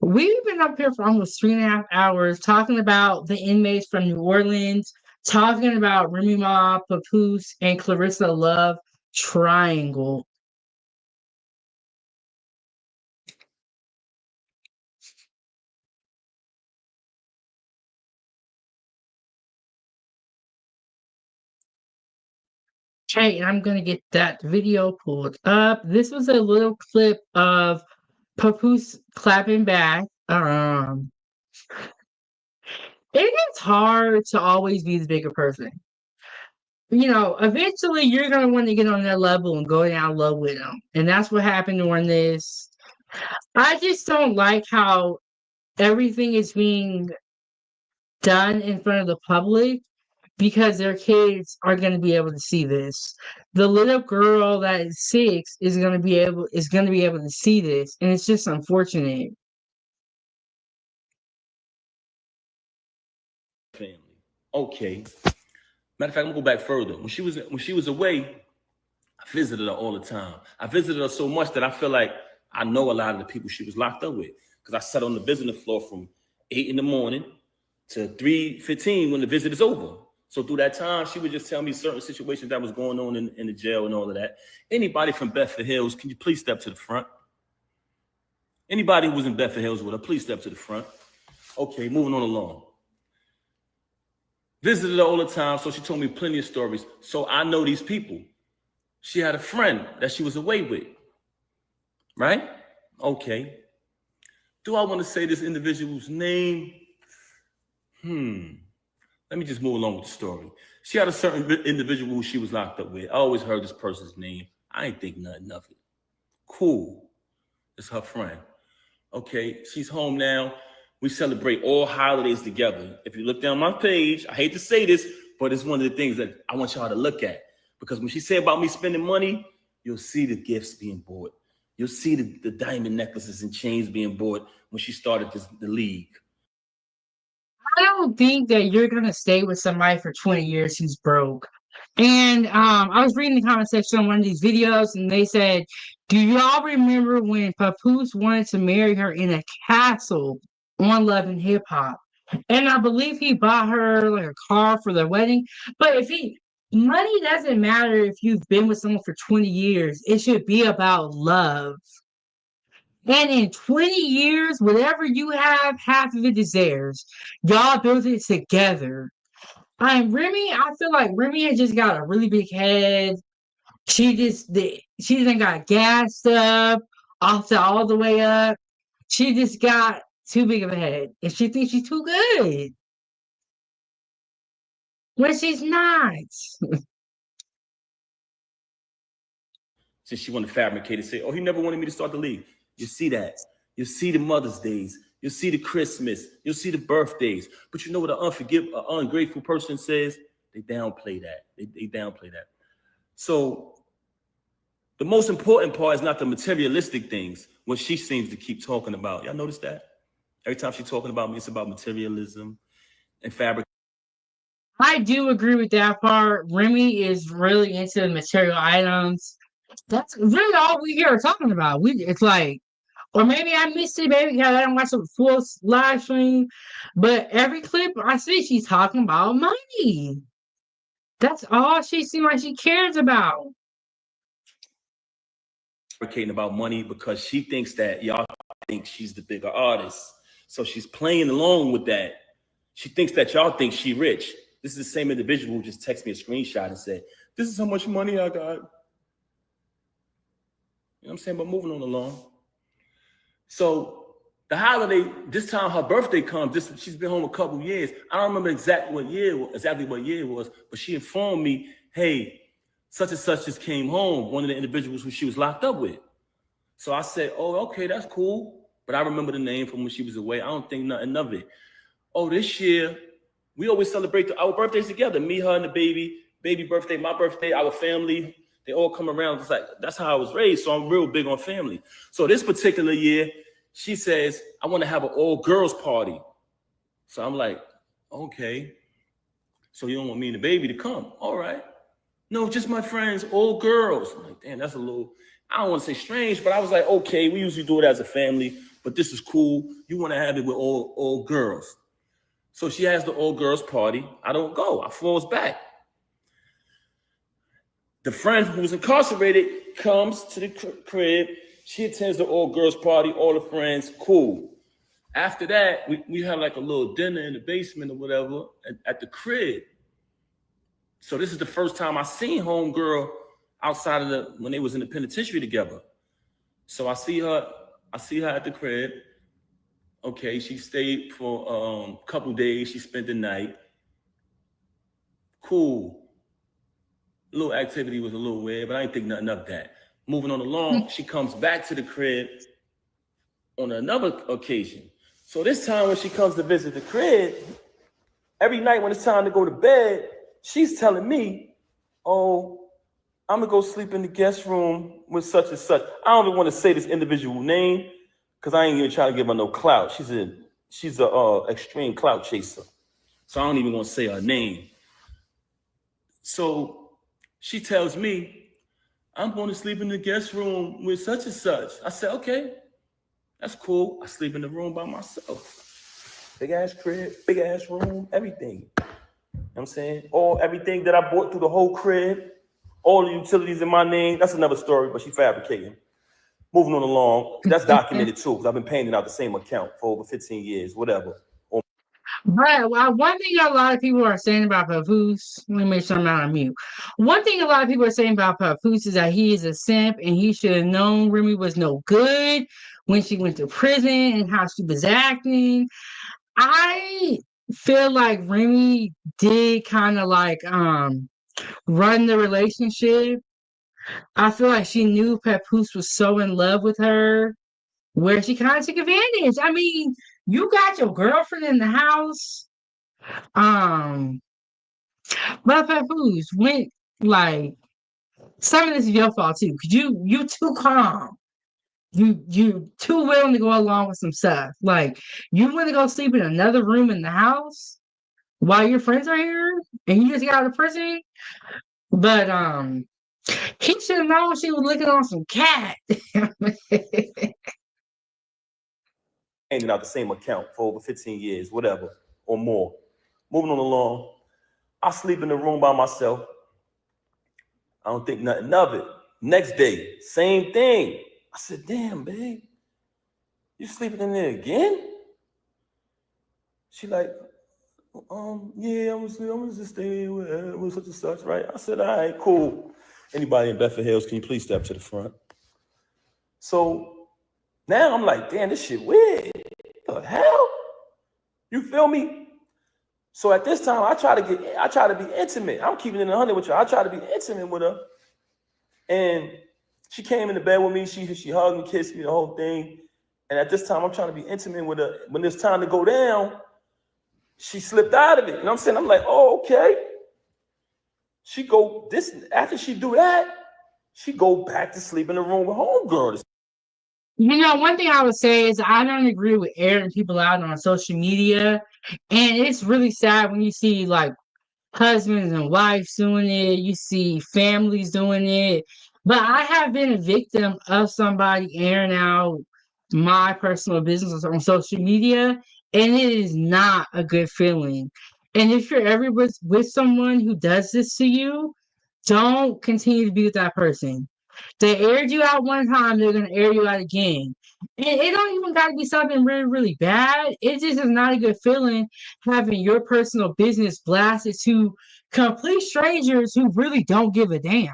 We've been up here for almost 3.5 hours talking about the inmates from New Orleans, talking about Remy Ma, Papoose, and Clarissa love triangle. Okay, I'm gonna get that video pulled up. This was a little clip of Papoose clapping back. It gets hard to always be the bigger person. Eventually you're gonna want to get on their level and go down low with them, and that's what happened during this. I just don't like how everything is being done in front of the public, because their kids are going to be able to see this. The little girl that is 6 is going to be able to see this, and it's just unfortunate. Family. Okay. Matter of fact, I'm gonna go back further. When she was away, I visited her all the time. I visited her so much that I feel like I know a lot of the people she was locked up with, because I sat on the visiting floor from 8 in the morning to 3:15 when the visit is over. So through that time, she would just tell me certain situations that was going on in the jail and all of that. Anybody from Bedford Hills, can you please step to the front? Anybody who was in Bedford Hills with her, please step to the front. Okay, moving on along. Visited her all the time, so she told me plenty of stories. So I know these people. She had a friend that she was away with, right? Okay. Do I want to say this individual's name? Let me just move along with the story. She had a certain individual who she was locked up with. I always heard this person's name. I ain't think nothing of it. Cool. It's her friend. Okay, she's home now. We celebrate all holidays together. If you look down my page, I hate to say this, but it's one of the things that I want y'all to look at. Because when she said about me spending money, you'll see the gifts being bought. You'll see the diamond necklaces and chains being bought when she started the league. I don't think that you're gonna stay with somebody for 20 years who's broke. And I was reading the comment section on one of these videos, and they said, "Do y'all remember when Papoose wanted to marry her in a castle on Love and Hip Hop?" And I believe he bought her like a car for their wedding. But money doesn't matter if you've been with someone for 20 years. It should be about love. And in 20 years, whatever you have, half of it is theirs. Y'all built it together. Remy, I feel like Remy has just got a really big head. She didn't got gassed up, off to all the way up. She just got too big of a head. And she thinks she's too good. When she's not. Since she wanted to fabricate and say, oh, he never wanted me to start the league. You see that. You see the Mother's Days. You'll see the Christmas. You'll see the birthdays. But you know what an ungrateful person says? They downplay that. They downplay that. So the most important part is not the materialistic things, what she seems to keep talking about. Y'all notice that? Every time she's talking about me, it's about materialism and fabric. I do agree with that part. Remy is really into the material items. That's really all we hear talking about. It's like, or maybe I missed it, maybe because I didn't watch a full live stream. But every clip I see, she's talking about money. That's all she seems like she cares about. Fabricating about money because she thinks that y'all think she's the bigger artist. So she's playing along with that. She thinks that y'all think she rich. This is the same individual who just texted me a screenshot and said, this is how much money I got. You know what I'm saying? But moving on along. So the holiday, this time her birthday comes. She's been home a couple years. I don't remember exactly what year it was, but she informed me, hey, such and such just came home, one of the individuals who she was locked up with. So I said, oh, okay, that's cool. But I remember the name from when she was away. I don't think nothing of it. Oh, this year, we always celebrate our birthdays together. Me, her, and the baby birthday, my birthday, our family. They all come around. It's like, that's how I was raised. So I'm real big on family. So this particular year, she says, I want to have an all-girls party. So I'm like, okay. So you don't want me and the baby to come? All right. No, just my friends, all girls. I'm like, damn, that's a little, I don't want to say strange, but I was like, okay, we usually do it as a family, but this is cool. You want to have it with all girls. So she has the all-girls party. I don't go. I falls back. The friend who was incarcerated comes to the crib. She attends the all-girls party, all the friends, cool. After that, we have like a little dinner in the basement or whatever at the crib. So this is the first time I seen homegirl outside of when they was in the penitentiary together. So I see her at the crib. Okay, she stayed for a couple days. She spent the night. Cool. A little activity was a little weird, but I didn't think nothing of that. Moving on along, she comes back to the crib on another occasion. So this time when she comes to visit the crib, every night when it's time to go to bed, she's telling me, oh, I'm gonna go sleep in the guest room with such and such. I don't even want to say this individual name because I ain't even trying to give her no clout. She's a extreme clout chaser. So I don't even want to say her name. So she tells me, I'm going to sleep in the guest room with such and such. I said, okay, that's cool. I sleep in the room by myself. Big ass crib, big ass room, everything. You know what I'm saying? Everything that I bought through the whole crib, all the utilities in my name. That's another story, but she fabricating. Moving on along. That's documented too, because I've been paying it out the same account for over 15 years, whatever. But one thing a lot of people are saying about Papoose, let me make sure I'm not on mute. One thing a lot of people are saying about Papoose is that he is a simp and he should have known Remy was no good when she went to prison and how she was acting. I feel like Remy did kind of like run the relationship. I feel like she knew Papoose was so in love with her where she kind of took advantage. I mean, you got your girlfriend in the house. But Papoose went like some of this is your fault too, because you too calm. You too willing to go along with some stuff. Like you want to go sleep in another room in the house while your friends are here and you just got out of prison. But he should have known she was looking on some cat. Paying out the same account for over 15 years, whatever, or more. Moving on along. I sleep in the room by myself. I don't think nothing of it. Next day, same thing. I said, damn, babe, you sleeping in there again? She like, yeah, I'm gonna just stay with such and such, right? I said, all right, cool. Anybody in Bedford Hills, can you please step to the front? So now I'm like, damn, this shit weird. What the hell? You feel me? So at this time, I try to be intimate. I'm keeping it 100 with you. I try to be intimate with her. And she came into bed with me. She hugged me, kissed me, the whole thing. And at this time, I'm trying to be intimate with her. When it's time to go down, she slipped out of it. You know what I'm saying? I'm like, oh, okay. After she do that, she go back to sleep in the room with homegirl. You know, one thing I would say is I don't agree with airing people out on social media. And it's really sad when you see like husbands and wives doing it, you see families doing it. But I have been a victim of somebody airing out my personal business on social media, and it is not a good feeling. And if you're ever with someone who does this to you, don't continue to be with that person. They aired you out one time, they're gonna air you out again. And it don't even gotta be something really, really bad. It just is not a good feeling having your personal business blasted to complete strangers who really don't give a damn.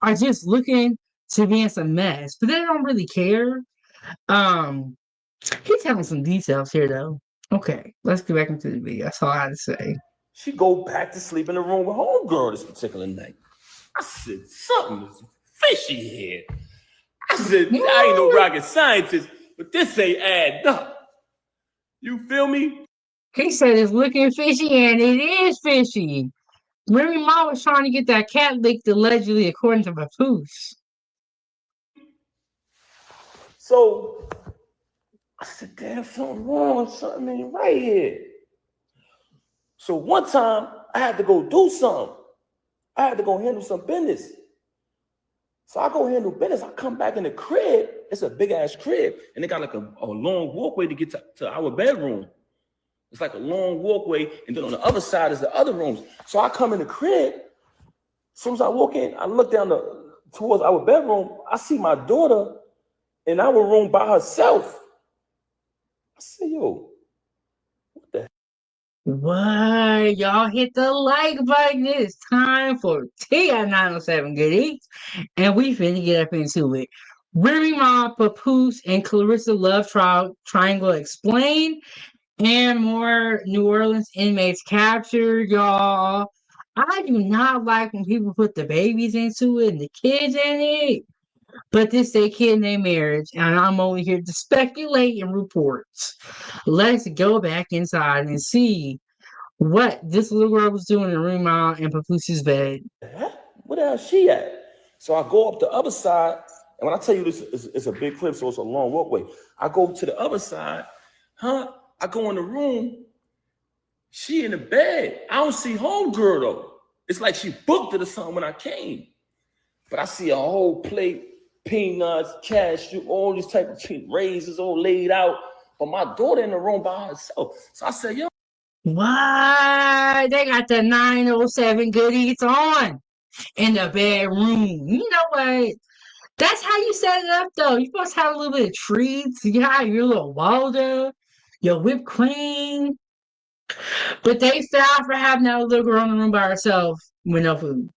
Are just looking to be in some mess. But they don't really care. He's telling some details here though. Okay, let's get back into the video. That's all I had to say. She go back to sleep in the room with homegirl this particular night. I said, something is fishy here. I said, I ain't no rocket scientist, but this ain't adding up. You feel me? He said it's looking fishy, and it is fishy. Remy Ma was trying to get that cat licked allegedly, according to Papoose. So I said, damn, something wrong, something ain't right here. So one time I had to go do something. I had to go handle some business. So I go handle business. I come back in the crib. It's a big ass crib. And they got like a long walkway to get to our bedroom. It's like a long walkway. And then on the other side is the other rooms. So I come in the crib. As soon as I walk in, I look down towards our bedroom. I see my daughter in our room by herself. I said, yo, what the heck? What? Y'all hit the like button. It's time for Tea at 907 Good Eats. And we finna get up into it. Remy Ma, Papoose, and Clarissa Love Triangle explained. And more New Orleans inmates captured, y'all. I do not like when people put the babies into it and the kids in it. But this they kid in their marriage, and I'm only here to speculate and report. Let's go back inside and see what this little girl was doing in Remy and Papoose's bed. Where the hell she at? So I go up the other side, and when I tell you this is a big clip, so it's a long walkway. I go to the other side, I go in the room. She in the bed. I don't see homegirl though. It's like she booked it or something when I came. But I see a whole plate, peanuts, cashew, all these type of raisins all laid out. But my daughter in the room by herself. So I said, yo. What? They got the 907 goodies on in the bedroom. You know what? That's how you set it up, though. You're supposed to have a little bit of treats. You have your little Waldo, your whipped cream. But they fell for having that little girl in the room by herself with no food.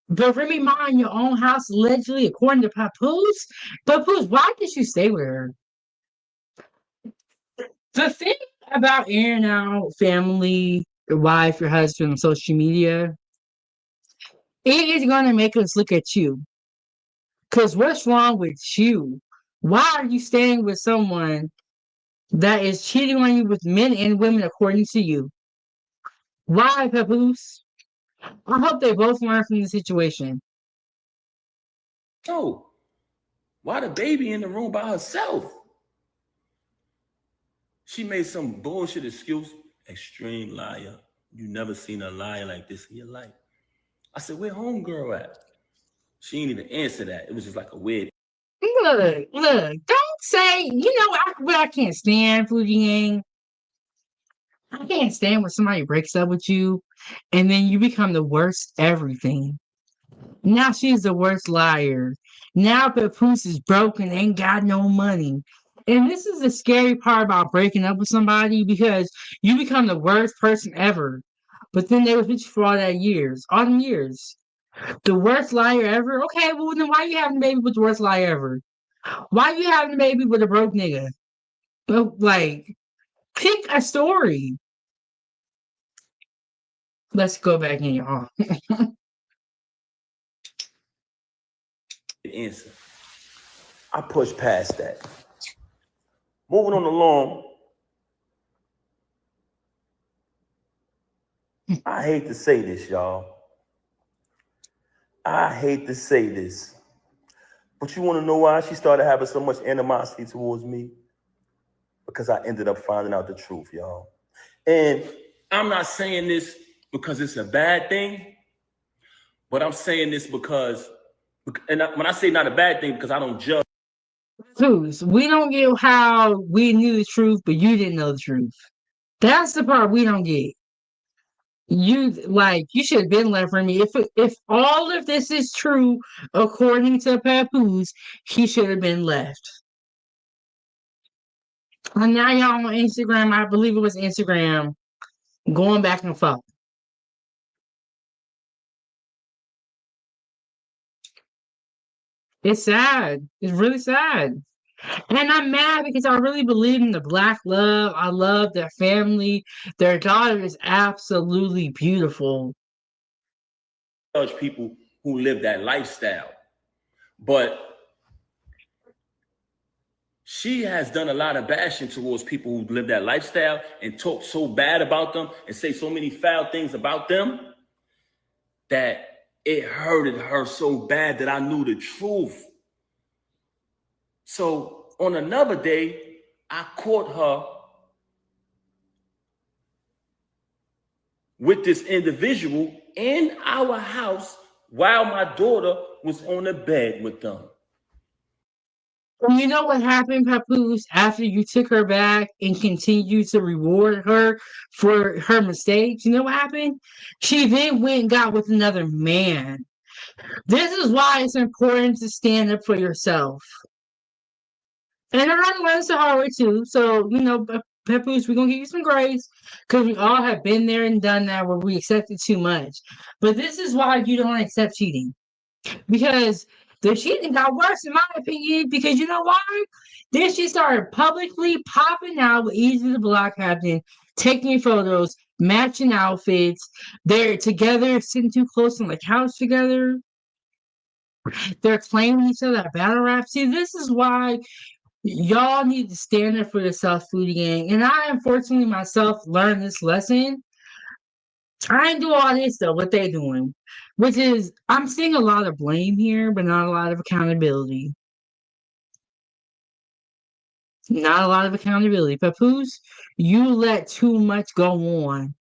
But Remy Ma in your own house, allegedly, according to Papoose. Papoose, why did you stay with her? The thing about airing out family, your wife, your husband on social media, it is going to make us look at you. Because what's wrong with you? Why are you staying with someone that is cheating on you with men and women according to you? Why, Papoose? I hope they both learn from the situation. Yo, why the baby in the room by herself? She made some bullshit excuse. Extreme liar. You never seen a liar like this in your life. I said, where homegirl at? She didn't even answer that. It was just like a weird. Look, don't say, I can't stand Foodiegang. I can't stand when somebody breaks up with you and then you become the worst everything. Now she's the worst liar. Now Papoose is broken, ain't got no money. And this is the scary part about breaking up with somebody because you become the worst person ever. But then they were with you for all them years. The worst liar ever? Okay, well then why you having a baby with the worst liar ever? Why you having a baby with a broke nigga? Like, pick a story. Let's go back in, y'all. Answer. I pushed past that. Moving on along. I hate to say this, y'all. I hate to say this. But you want to know why she started having so much animosity towards me? Because I ended up finding out the truth, y'all. And I'm not saying this because it's a bad thing, but I'm saying this because, and when I say not a bad thing, because I don't judge. We don't get how we knew the truth, but you didn't know the truth. That's the part we don't get. You should have been left for me. If all of this is true, according to Papoose, he should have been left. And now y'all on Instagram, I believe it was Instagram, going back and forth. It's sad. It's really sad. And I'm mad because I really believe in the Black love. I love their family. Their daughter is absolutely beautiful. Judge people who live that lifestyle. But she has done a lot of bashing towards people who live that lifestyle and talk so bad about them and say so many foul things about them that it hurted her so bad that I knew the truth. So on another day, I caught her with this individual in our house while my daughter was on the bed with them. You know what happened, Papoose, after you took her back and continued to reward her for her mistakes? You know what happened? She then went and got with another man. This is why it's important to stand up for yourself. And I learned the hard way too. So, Papoose, we're going to give you some grace because we all have been there and done that where we accepted too much. But this is why you don't accept cheating. Because the cheating got worse, in my opinion, because you know why? Then she started publicly popping out with Easy the Block Captain, taking photos, matching outfits. They're together, sitting too close on the couch together. They're claiming each other at battle rap. See, this is why Y'all need to stand up for yourself, Foodiegang. And I, unfortunately, myself learned this lesson. I ain't do all this though, what they doing. Which is, I'm seeing a lot of blame here, but not a lot of accountability. Not a lot of accountability. Papoose, you let too much go on.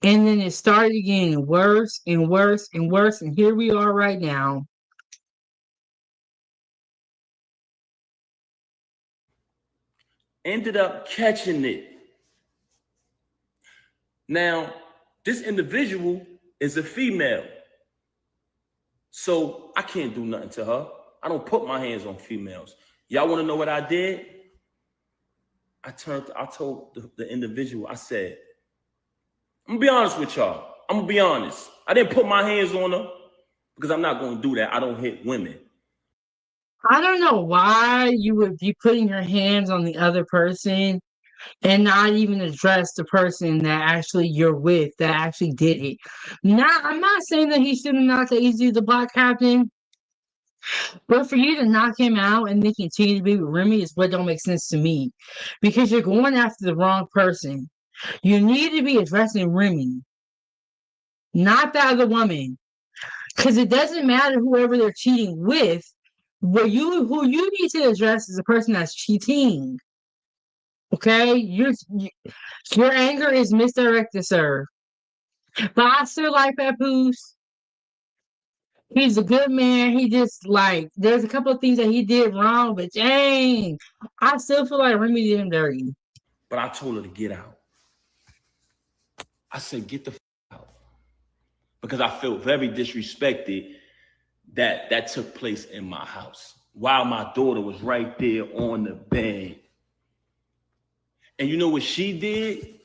And then it started getting worse and worse and worse. And here we are right now. Ended up catching it. Now, this individual is a female. So I can't do nothing to her. I don't put my hands on females. Y'all want to know what I did? I told the individual, I said, I'm gonna be honest with y'all. I'm gonna be honest. I didn't put my hands on her because I'm not gonna do that. I don't hit women. I don't know why you would be putting your hands on the other person and not even address the person that actually you're with that actually did it. I'm not saying that he should have knocked easy the black captain, but for you to knock him out and then continue to be with Remy is what don't make sense to me, because you're going after the wrong person. You need to be addressing Remy, not the other woman, because it doesn't matter whoever they're cheating with. Who you need to address is the person that's cheating. Okay, your anger is misdirected, sir. But I still like Papoose. He's a good man. He just there's a couple of things that he did wrong, but dang, I still feel like Remy did him dirty. But I told her to get out. I said, get the out. Because I felt very disrespected that took place in my house while my daughter was right there on the bed. And you know what she did?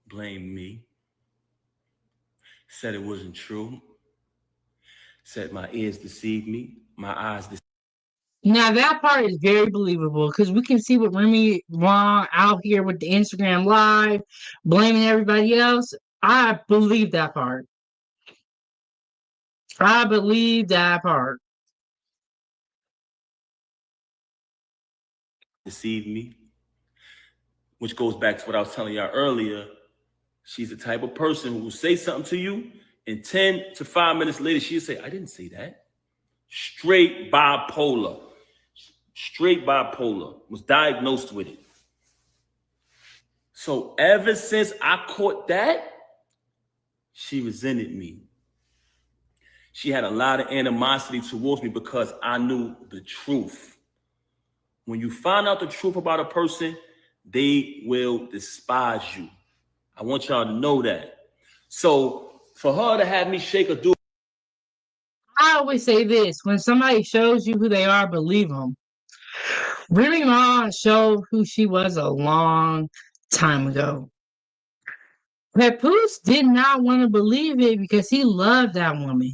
Blamed me. Said it wasn't true. Said my ears deceived me. My eyes deceived me. Now that part is very believable because we can see what Remy wrong out here with the Instagram live, blaming everybody else. I believe that part. I believe that part. Deceived me. Which goes back to what I was telling y'all earlier. She's the type of person who will say something to you, and 10 to 5 minutes later, she'll say, I didn't say that. Straight bipolar. Straight bipolar. Was diagnosed with it. So ever since I caught that, she resented me. She had a lot of animosity towards me because I knew the truth. When you find out the truth about a person, they will despise you. I want y'all to know that. So for her to have me shake a dude. I always say this, when somebody shows you who they are, believe them. Remy Ma showed who she was a long time ago. Papoose did not want to believe it because he loved that woman.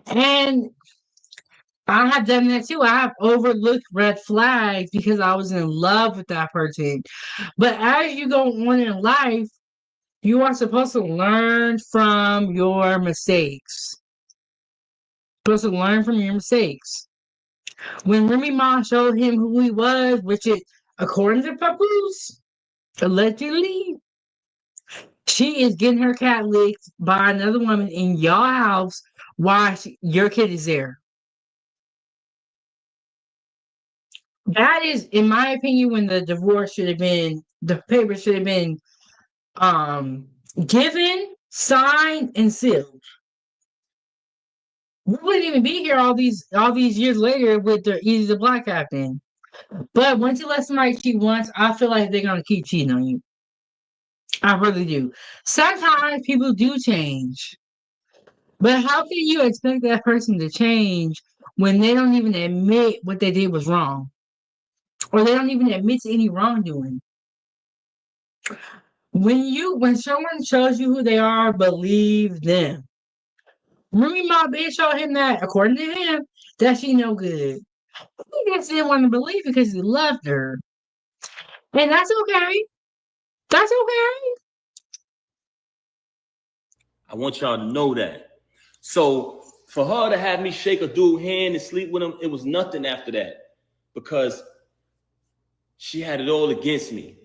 And I have done that too. I have overlooked red flags because I was in love with that person. But as you go on in life, you are supposed to learn from your mistakes. Supposed to learn from your mistakes. When Remy Ma showed him who he was, which is, according to Papoose, allegedly, she is getting her cat licked by another woman in your house while your kid is there. That is, in my opinion, when the divorce should have been, the paper should have been given, signed, and sealed. We wouldn't even be here all these years later with the Easy the Black Captain. But once you let somebody cheat once, I feel like they're gonna keep cheating on you. I really do. Sometimes people do change. But how can you expect that person to change when they don't even admit what they did was wrong? Or they don't even admit to any wrongdoing? When someone shows you who they are, believe them. Remy Ma bitch showed him that, according to him, that she no good. He just didn't want to believe it because he loved her. And that's okay. That's okay. I want y'all to know that. So for her to have me shake a dude's hand and sleep with him, it was nothing after that. because she had it all against me.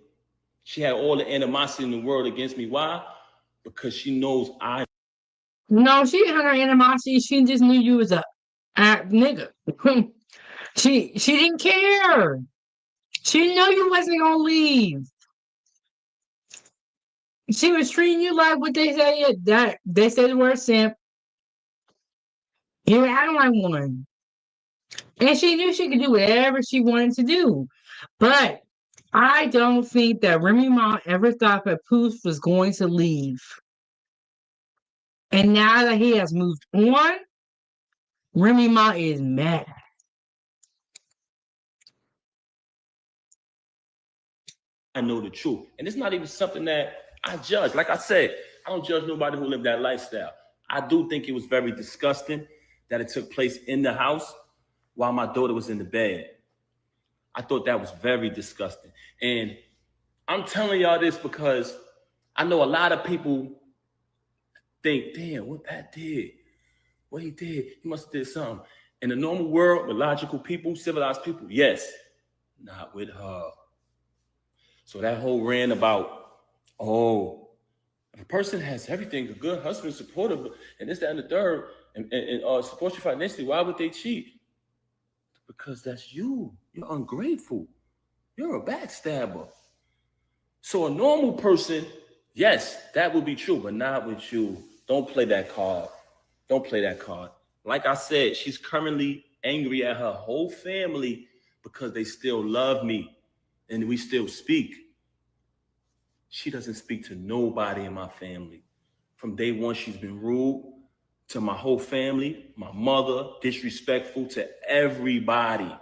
She had all the animosity in the world against me. Why? Because she knows I. No, she didn't have her animosity. She just knew you was a nigga. she didn't care. She knew you wasn't gonna leave. She was treating you like what they say. That they say the word simp. You were acting like one, and she knew she could do whatever she wanted to do. But I don't think that Remy Ma ever thought Papoose was going to leave. And now that he has moved on, Remy Ma is mad. I know the truth. And it's not even something that I judge. Like I said, I don't judge nobody who lived that lifestyle. I do think it was very disgusting that it took place in the house while my daughter was in the bed. I thought that was very disgusting. And I'm telling y'all this because I know a lot of people think, damn, what Pat did, what he did, he must have did something. In the normal world, with logical people, civilized people, yes, not with her. So that whole rant about, oh, if a person has everything, a good husband, supportive, and this, that, and the third, and supports you financially, why would they cheat? Because that's you. You're ungrateful. You're a backstabber. So a normal person, yes, that would be true, but not with you. Don't play that card. Don't play that card. Like I said, she's currently angry at her whole family because they still love me and we still speak. She doesn't speak to nobody in my family. From day one, she's been rude to my whole family, my mother, disrespectful to everybody.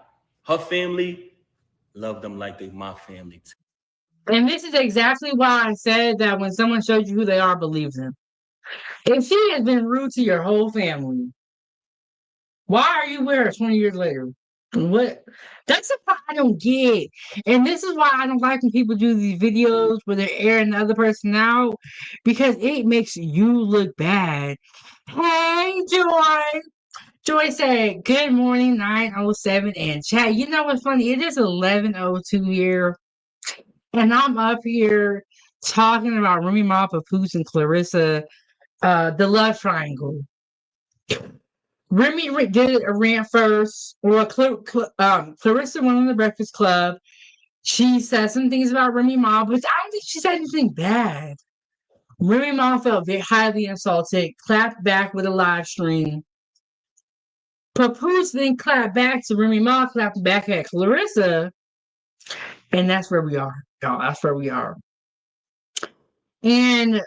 Her family, love them like they my family too. And this is exactly why I said that when someone shows you who they are, believe them. If she has been rude to your whole family, why are you with her 20 years later? What? That's the part I don't get. And this is why I don't like when people do these videos where they're airing the other person out, because it makes you look bad. Hey, Joy. Joy said, good morning, 9:07. And chat, you know what's funny? It is 11:02 here. And I'm up here talking about Remy Ma, Papoose, and Clarissa, the love triangle. Remy did a rant first. Well, Clarissa went on the Breakfast Club. She said some things about Remy Ma, but I don't think she said anything bad. Remy Ma felt very highly insulted, clapped back with a live stream. Papoose then clapped back to Remy Ma, clapped back at Clarissa. And that's where we are, y'all. That's where we are. And I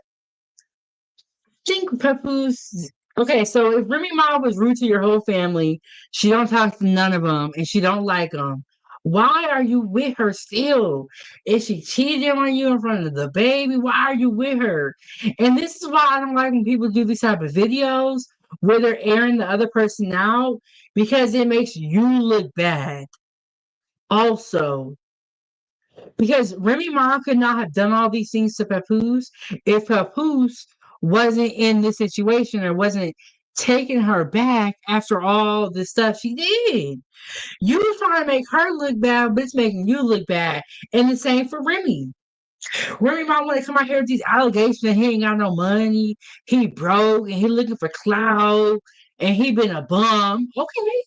think Papoose. Okay, so if Remy Ma was rude to your whole family, she don't talk to none of them, and she don't like them, why are you with her still? Is she cheating on you in front of the baby? Why are you with her? And this is why I don't like when people do these type of videos where they're airing the other person out, because it makes you look bad. Also, because Remy Ma could not have done all these things to Papoose if Papoose wasn't in this situation or wasn't taking her back after all the stuff she did. You were trying to make her look bad, but it's making you look bad. And the same for Remy. Remy Ma want to come out here with these allegations that he ain't got no money, he broke, and he looking for clout, and he been a bum. Okay.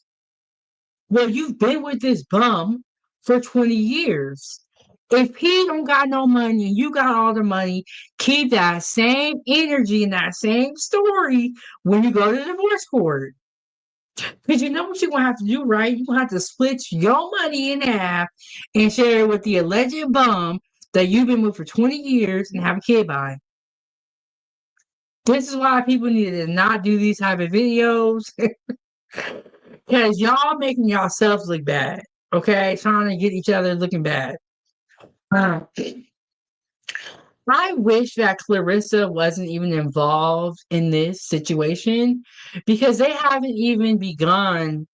Well, you've been with this bum for 20 years. If he don't got no money and you got all the money, keep that same energy and that same story when you go to the divorce court. Because you know what you're going to have to do, right? You're going to have to split your money in half and share it with the alleged bum that you've been with for 20 years and have a kid by. This is why people need to not do these type of videos. Because y'all making yourselves look bad. Okay? Trying to get each other looking bad. I wish that Clarissa wasn't even involved in this situation because they haven't even begun.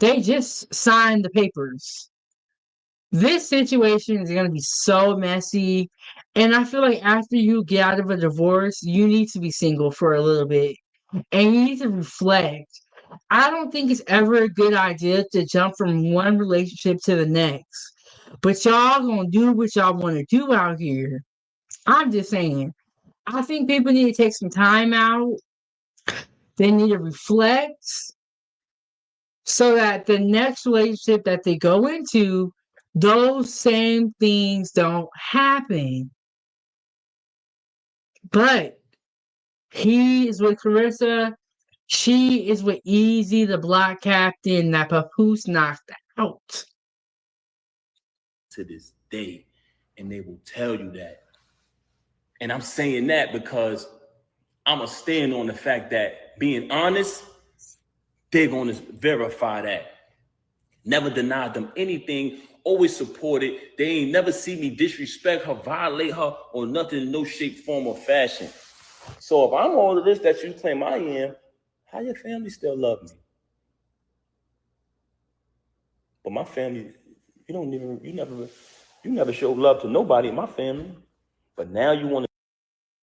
They just signed the papers. This situation is going to be so messy. And I feel like after you get out of a divorce, you need to be single for a little bit. And you need to reflect. I don't think it's ever a good idea to jump from one relationship to the next. But y'all gonna do what y'all want to do out here. I'm just saying. I think people need to take some time out. They need to reflect so that the next relationship that they go into, those same things don't happen. But he is with Clarissa. She is with Easy, the black captain that Papoose knocked out. To this day, and they will tell you that. And I'm saying that because I'm going to stand on the fact that being honest, they're going to verify that. Never denied them anything, always supported. They ain't never see me disrespect her, violate her, or nothing in no shape, form, or fashion. So if I'm all of this that you claim I am, how your family still love me? But my family, you never show love to nobody in my family. But now you want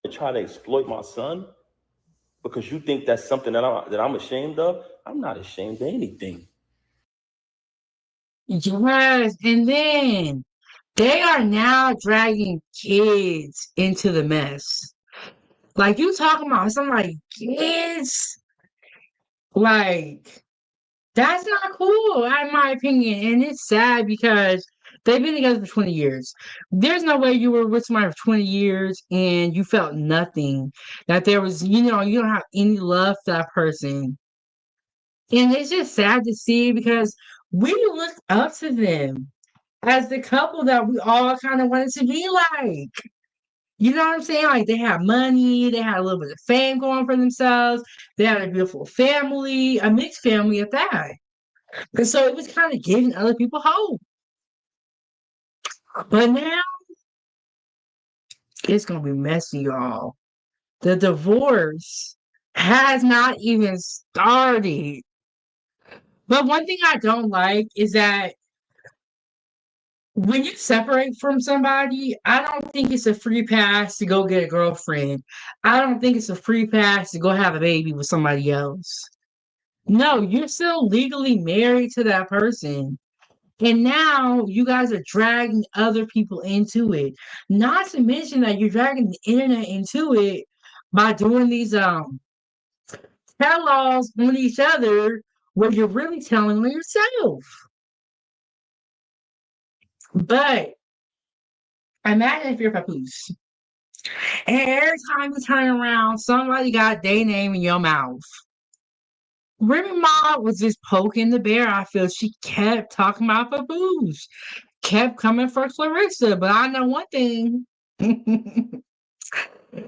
to try to exploit my son because you think that's something that I'm ashamed of? I'm not ashamed of anything. Yes, and then they are now dragging kids into the mess. Like you talking about somebody kids, like that's not cool, in my opinion. And it's sad because they've been together for 20 years. There's no way you were with somebody for 20 years and you felt nothing. That there was, you don't have any love for that person. And it's just sad to see because we look up to them as the couple that we all kind of wanted to be like. You know what I'm saying? Like they had money, they had a little bit of fame going for themselves, they had a beautiful family, a mixed family at that. And so it was kind of giving other people hope. But now it's gonna be messy, y'all. The divorce has not even started. But one thing I don't like is that when you separate from somebody, I don't think it's a free pass to go get a girlfriend. I don't think it's a free pass to go have a baby with somebody else. No, you're still legally married to that person. And now you guys are dragging other people into it. Not to mention that you're dragging the internet into it by doing these tell-alls on each other where you're really telling on yourself. But imagine if you're Papoose. And every time you turn around, somebody got their name in your mouth. Remy Ma was just poking the bear. I feel she kept talking about Papoose. Kept coming for Clarissa. But I know one thing.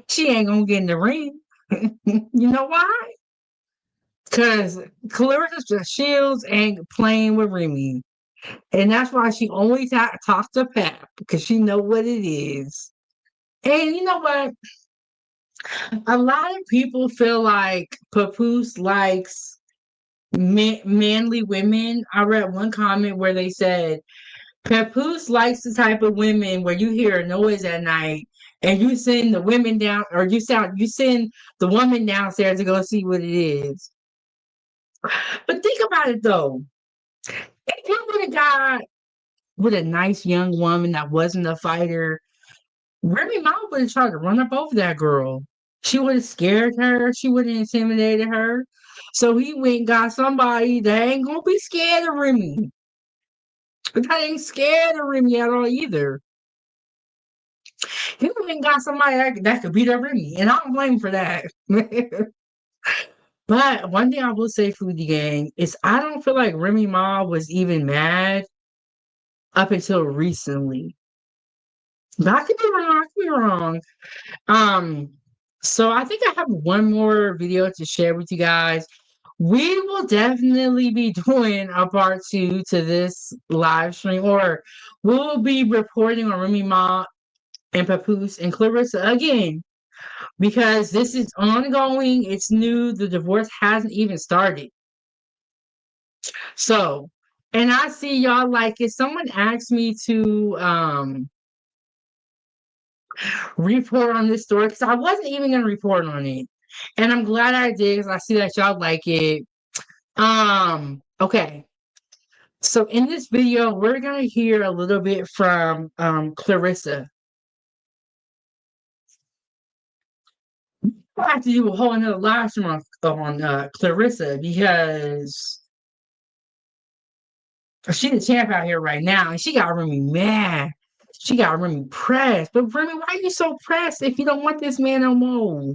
She ain't gonna get in the ring. You know why? Because Clarissa Shields ain't playing with Remy. And that's why she only talks to Pap. Because she know what it is. And you know what? A lot of people feel like Papoose likes manly women. I read one comment where they said Papoose likes the type of women where you hear a noise at night and you send the women down, or you send the woman downstairs to go see what it is. But think about it though. If you would have got with a nice young woman that wasn't a fighter, Remy Ma would have tried to run up over that girl. She would have scared her. She would have intimidated her. So he went and got somebody that ain't gonna be scared of Remy. That ain't scared of Remy at all either. He went and got somebody that could beat up Remy, and I don't blame him for that. But one thing I will say, Foodiegang, is I don't feel like Remy Ma was even mad up until recently. But I could be wrong. So I think I have one more video to share with you guys. We will definitely be doing a part 2 to this live stream, or we'll be reporting on Remy Ma and Papoose and Clarissa again, because this is ongoing. It's new. The divorce hasn't even started. So, and I see y'all like if someone asked me to report on this story, because I wasn't even going to report on it. And I'm glad I did, because I see that y'all like it. Okay. So in this video, we're gonna hear a little bit from Clarissa. I have to do a whole another live stream on Clarissa because she's the champ out here right now, and she got Remy mad. She got Remy pressed. But Remy, why are you so pressed if you don't want this man no more?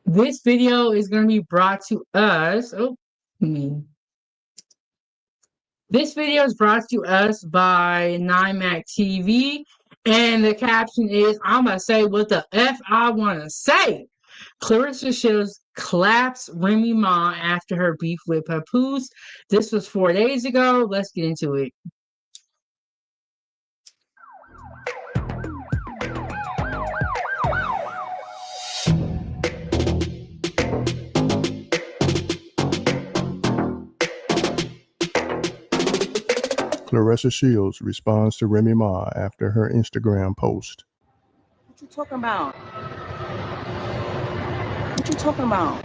This video is going to be brought to us. This video is brought to us by 9Mac TV, and the caption is, I'm going to say what the F I want to say. Clarissa shows collapse Remy Ma after her beef with Papoose. This was 4 days ago. Let's get into it. Clarissa Shields responds to Remy Ma after her Instagram post. What you talking about? What you talking about?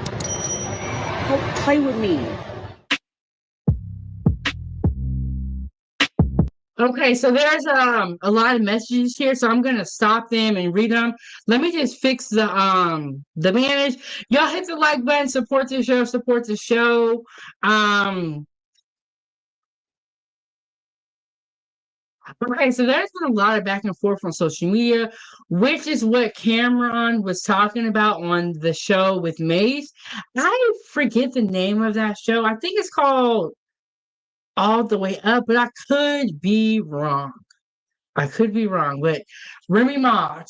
Don't play with me. Okay, so there's a lot of messages here, so I'm gonna stop them and read them. Let me just fix the manage. Y'all hit the like button, support the show, Okay, so there's been a lot of back and forth on social media, which is what Cameron was talking about on the show with Mace. I forget the name of that show. I think it's called All the Way Up, but I could be wrong. But Remy Ma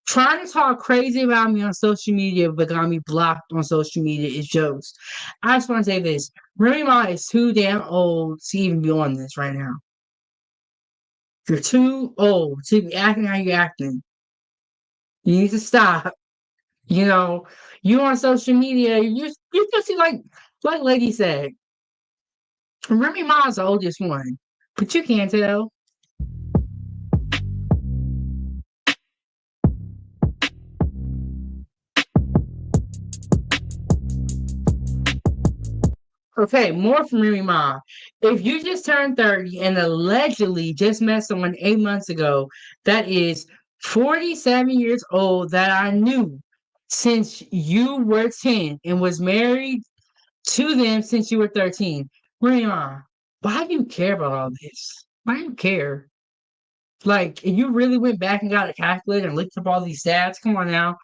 trying to talk crazy about me on social media, but got me blocked on social media is jokes. I just want to say this. Remy Ma is too damn old to even be on this right now. You're too old to be acting how you're acting. You need to stop. You know, you on social media, you just see like Lady said. Remy Ma's the oldest one, but you can't tell. Okay, more from Remy Ma. If you just turned 30 and allegedly just met someone 8 months ago that is 47 years old that I knew since you were 10 and was married to them since you were 13, Remy Ma, why do you care about all this? Why do you care? Like, if you really went back and got a calculator and looked up all these stats, come on now.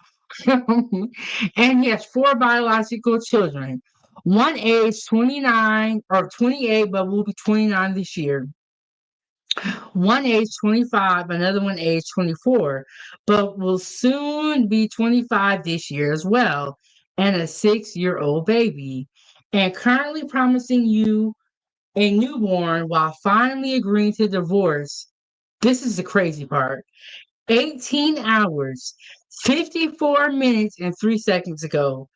And he has 4 biological children. One age 29 or 28, but will be 29 this year. One age 25, another one age 24, but will soon be 25 this year as well. And a 6-year-old baby. And currently promising you a newborn while finally agreeing to divorce. This is the crazy part. 18 hours, 54 minutes, and 3 seconds ago.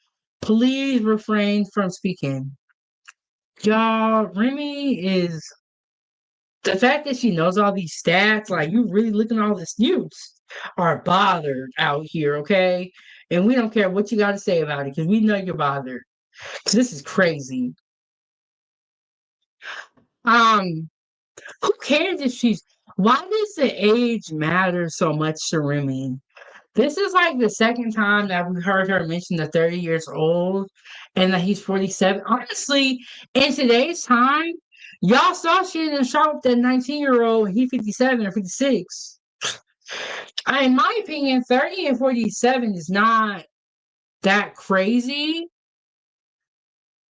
Please refrain from speaking. Y'all, Remy is the fact that she knows all these stats, like you really looking at all this, you are bothered out here, okay? And we don't care what you got to say about it because we know you're bothered. This is crazy. Who cares if she's why does the age matter so much to Remy? This is like the second time that we heard her mention the 30 years old and that he's 47. Honestly, in today's time, y'all saw she didn't shop that 19-year-old and he 57 or 56. In my opinion, 30 and 47 is not that crazy.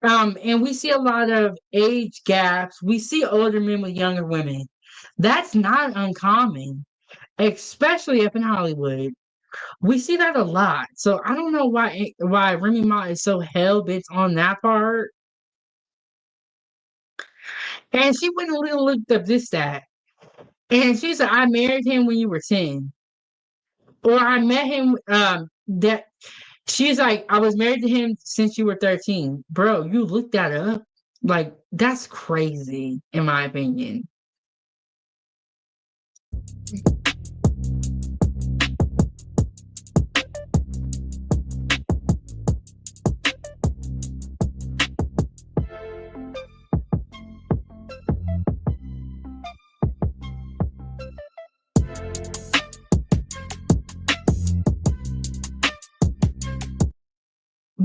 And we see a lot of age gaps. We see older men with younger women. That's not uncommon, especially up in Hollywood. We see that a lot. So I don't know why Remy Ma is so hell-bent on that part. And she went and looked up this stat. And she said, I married him when you were 10. Or I met him, that she's like, I was married to him since you were 13. Bro, you looked that up? Like, that's crazy, in my opinion.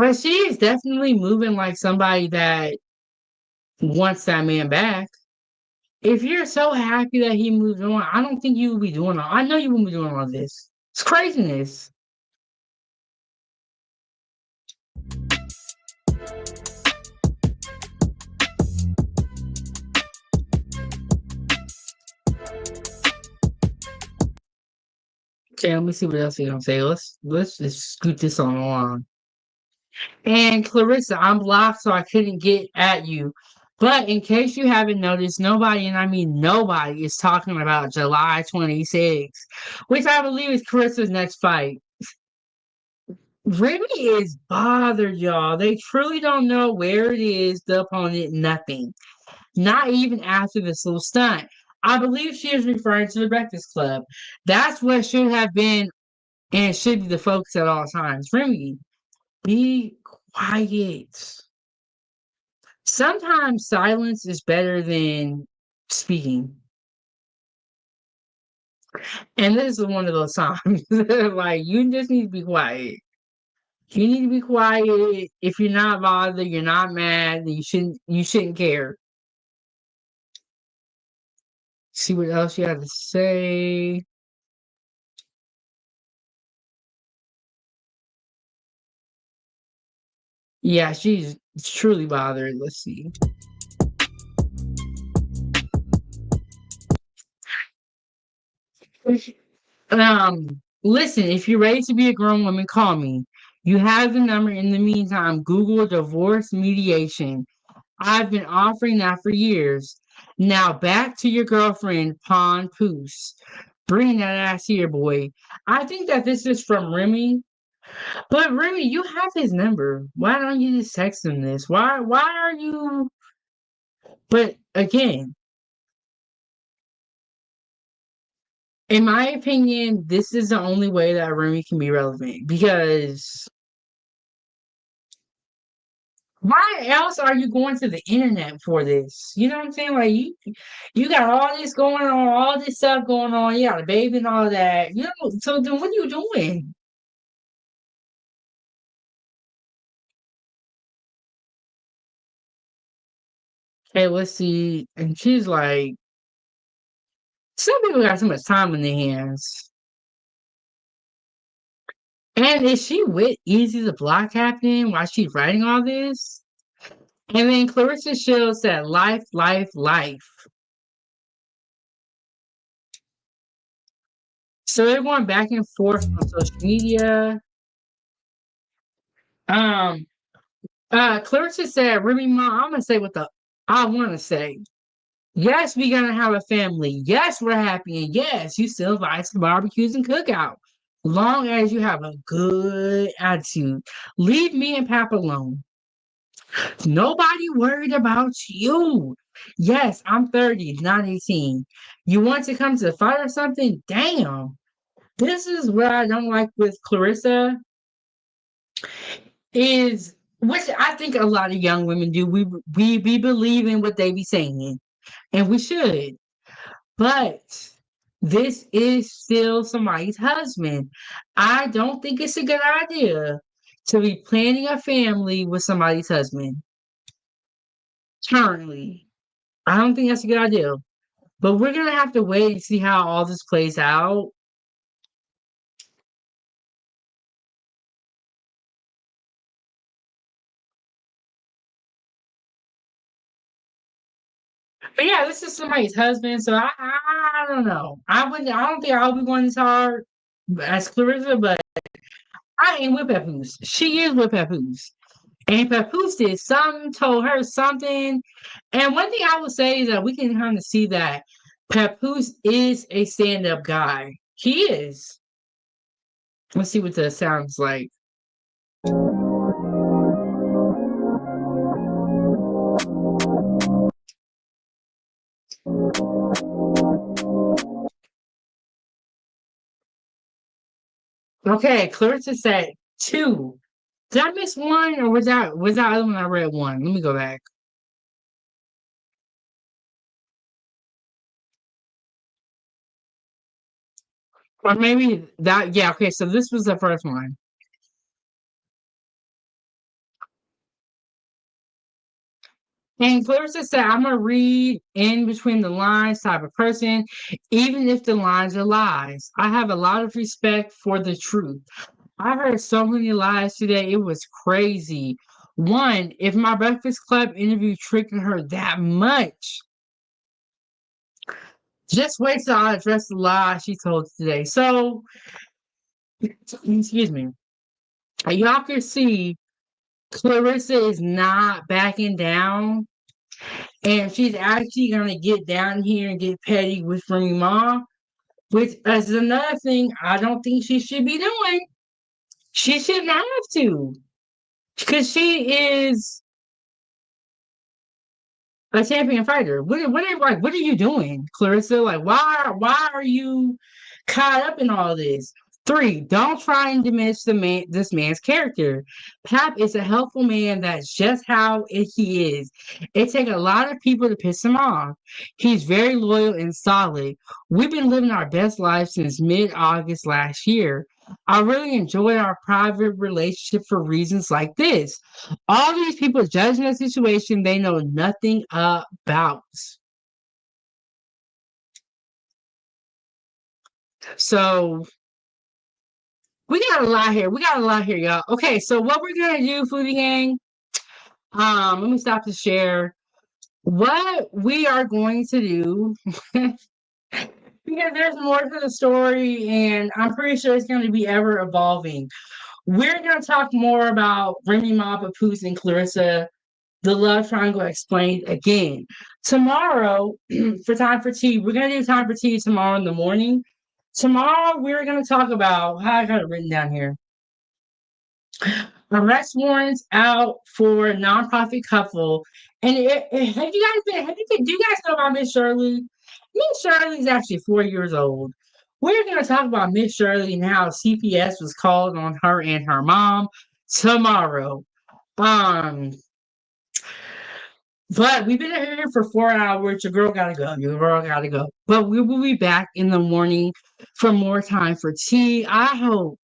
But she is definitely moving like somebody that wants that man back. If you're so happy that he moved on, I don't think you would be doing all. I know you wouldn't be doing all this. It's craziness. Okay, let me see what else he's gonna say. Let's just scoot this on along. And Clarissa, I'm blocked, so I couldn't get at you. But in case you haven't noticed, nobody, and I mean nobody, is talking about July 26th, which I believe is Carissa's next fight. Remy is bothered, y'all. They truly don't know where it is, the opponent, nothing. Not even after this little stunt. I believe she is referring to the Breakfast Club. That's what should have been and should be the focus at all times. Remy, be quiet. Sometimes silence is better than speaking. And this is one of those times. Like, you just need to be quiet. You need to be quiet. If you're not bothered, you're not mad, then you shouldn't care. See what else you have to say. Yeah, she's truly bothered. Let's see. Listen, if you're ready to be a grown woman, call me. You have the number. In the meantime, Google divorce mediation. I've been offering that for years. Now back to your girlfriend, Papoose. Bring that ass here, boy. I think that this is from Remy. But Remy, you have his number. Why don't you just text him this? Why are you But again, in my opinion, this is the only way that Remy can be relevant because why else are you going to the internet for this? You know what I'm saying? Like you got all this going on, all this stuff going on. You got a baby and all that. You know, so then what are you doing? Hey, let's see. And she's like, some people got so much time in their hands. And is she with Easy the Block Captain while she's writing all this? And then Clarissa shows that life, life, life. So they're going back and forth on social media. Um, Clarissa said, Remy Ma, I'm gonna say what I wanna say. Yes, we're gonna have a family. Yes, we're happy, and yes, you still invite to barbecues and cookout. Long as you have a good attitude. Leave me and Pap alone. Nobody worried about you. Yes, I'm 30, not 18. You want to come to the fight or something? Damn. This is what I don't like with Clarissa is which I think a lot of young women do. We believe in what they be saying, and we should. But this is still somebody's husband. I don't think it's a good idea to be planning a family with somebody's husband. Currently, I don't think that's a good idea. But we're gonna have to wait and see how all this plays out. But yeah, this is somebody's husband, so I don't know. I don't think I'll be going as hard as Clarissa, but I ain't with Papoose. She is with Papoose. And Papoose did something, told her something. And one thing I would say is that we can kind of see that Papoose is a stand-up guy. He is. Let's see what that sounds like. Okay, Clarissa said 2. Did I miss one, or was that other one I read 1? Let me go back. Or maybe that, yeah, okay, so this was the first one. And Clarissa said, I'm a read in between the lines type of person, even if the lines are lies. I have a lot of respect for the truth. I heard so many lies today. It was crazy. One, if my Breakfast Club interview triggered her that much, just wait till I address the lie she told today. So, excuse me. Y'all can see Clarissa is not backing down. And she's actually going to get down here and get petty with Remy Ma, which is another thing I don't think she should be doing. She shouldn't have to. Because she is a champion fighter. What are you doing, Clarissa? Like, why are you caught up in all this? 3, don't try and diminish this man's character. Pap is a helpful man. That's just how he is. It takes a lot of people to piss him off. He's very loyal and solid. We've been living our best lives since mid-August last year. I really enjoy our private relationship for reasons like this. All these people judging the situation they know nothing about. So we got a lot here. Y'all. Okay, so what we're gonna do, Foodie Gang. Let me stop the share. What we are going to do, because there's more to the story, and I'm pretty sure it's going to be ever evolving. We're going to talk more about Remy Ma, Papoose, and Clarissa, the love triangle explained again. Tomorrow, for Time for Tea, we're going to do Time for Tea tomorrow in the morning. Tomorrow, we're going to talk about, how I got it written down here. Arrest warrants out for a nonprofit couple. And do you guys know about Miss Shirley? Miss Shirley is actually 4 years old. We're going to talk about Miss Shirley and how CPS was called on her and her mom tomorrow. But we've been here for 4 hours. Your girl gotta go. But we will be back in the morning for more Time for Tea. I hope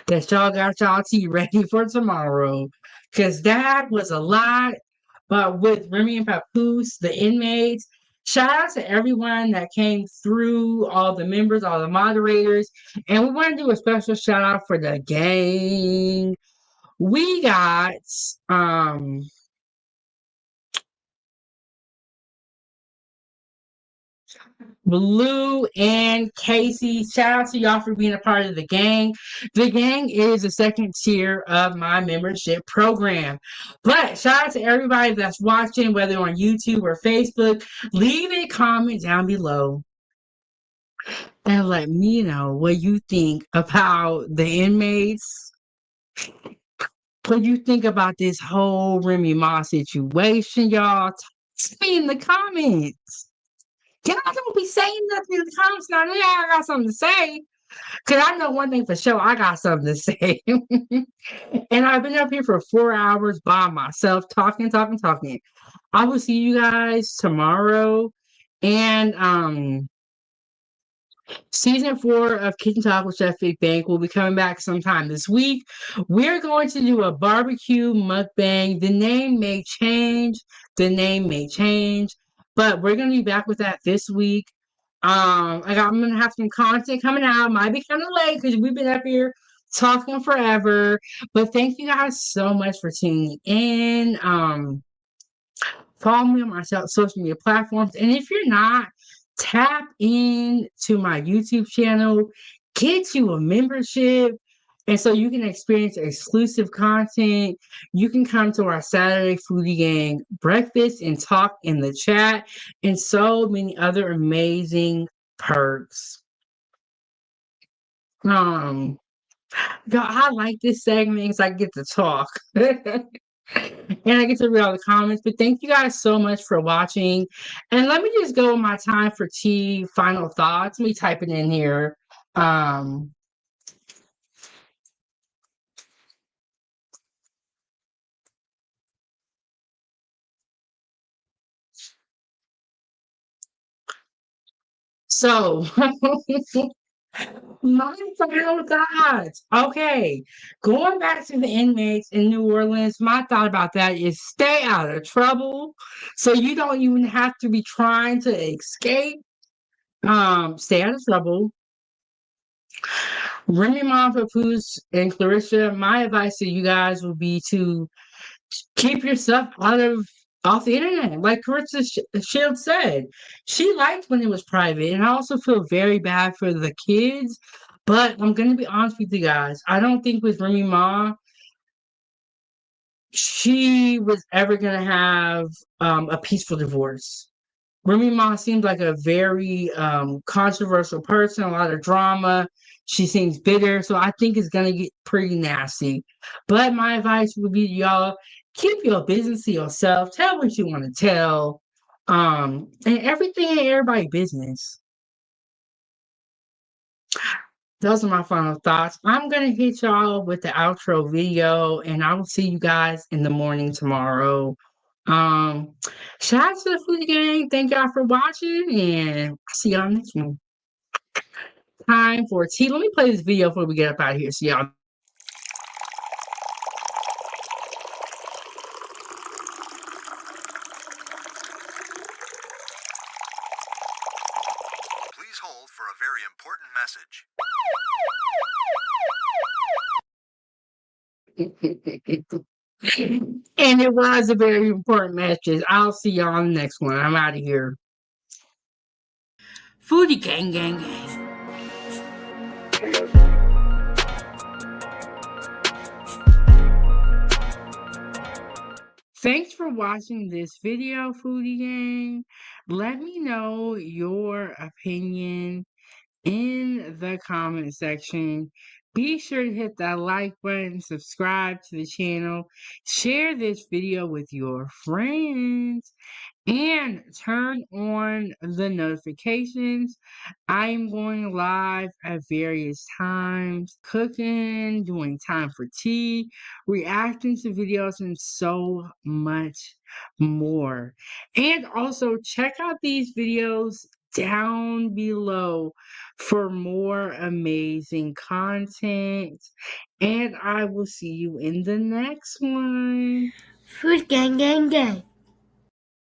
that y'all got y'all tea ready for tomorrow. Because that was a lot. But with Remy and Papoose, the inmates, shout out to everyone that came through, all the members, all the moderators. And we want to do a special shout out for the gang. We got Blue and Casey. Shout out to y'all for being a part of the gang. The gang is the second tier of my membership program. But shout out to everybody that's watching, whether on YouTube or Facebook. Leave a comment down below and let me know what you think about the inmates. What you think about this whole Remy Ma situation, y'all. Tell me in the comments. Y'all don't be saying nothing in the comments now. Yeah, I got something to say. Because I know one thing for sure. I got something to say. And I've been up here for 4 hours by myself, talking. I will see you guys tomorrow. And Season 4 of Kitchen Talk with Chef Big Bang will be coming back sometime this week. We're going to do a barbecue mukbang. The name may change, but we're going to be back with that this week. I'm going to have some content coming out. Might be kind of late because we've been up here talking forever. But thank you guys so much for tuning in. Follow me on my social media platforms. And if you're not, tap in to my YouTube channel, get you a membership, and so you can experience exclusive content. You can come to our Saturday Foodie Gang breakfast and talk in the chat, and so many other amazing perks. God, I like this segment because I get to talk. And I get to read all the comments. But thank you guys so much for watching. And let me just go with my Time for Tea final thoughts. Let me type it in here. So My final thoughts. Okay, going back to the inmates in New Orleans, my thought about that is stay out of trouble, so you don't even have to be trying to escape. Stay out of trouble. Remy Ma, Papoose, and Clarissa, my advice to you guys would be to keep your stuff off the internet. Like Clarissa Shield said, she liked when it was private, and I also feel very bad for the kids. But I'm gonna be honest with you guys. I don't think with Remy Ma, she was ever gonna have a peaceful divorce. Remy Ma seems like a very controversial person, a lot of drama. She seems bitter, so I think it's gonna get pretty nasty. But my advice would be y'all keep your business to yourself. Tell what you want to tell. And everything ain't everybody business. Those are my final thoughts. I'm gonna hit y'all with the outro video, and I will see you guys in the morning tomorrow. Shout out to the Foodie Gang. Thank y'all for watching, and I'll see y'all next one. Time for tea. Let me play this video before we get up out of here. So y'all. Please hold for a very important message. And it was a very important message. I'll see y'all on the next one. I'm out of here. Foodie Gang, gang, gang. Thanks for watching this video, Foodie Gang. Let me know your opinion in the comment section. Be sure to hit that like button, subscribe to the channel, share this video with your friends, and turn on the notifications. I'm going live at various times, cooking, doing time for tea, reacting to videos, and so much more. And also check out these videos down below for more amazing content. And I will see you in the next one. Food gang gang gang.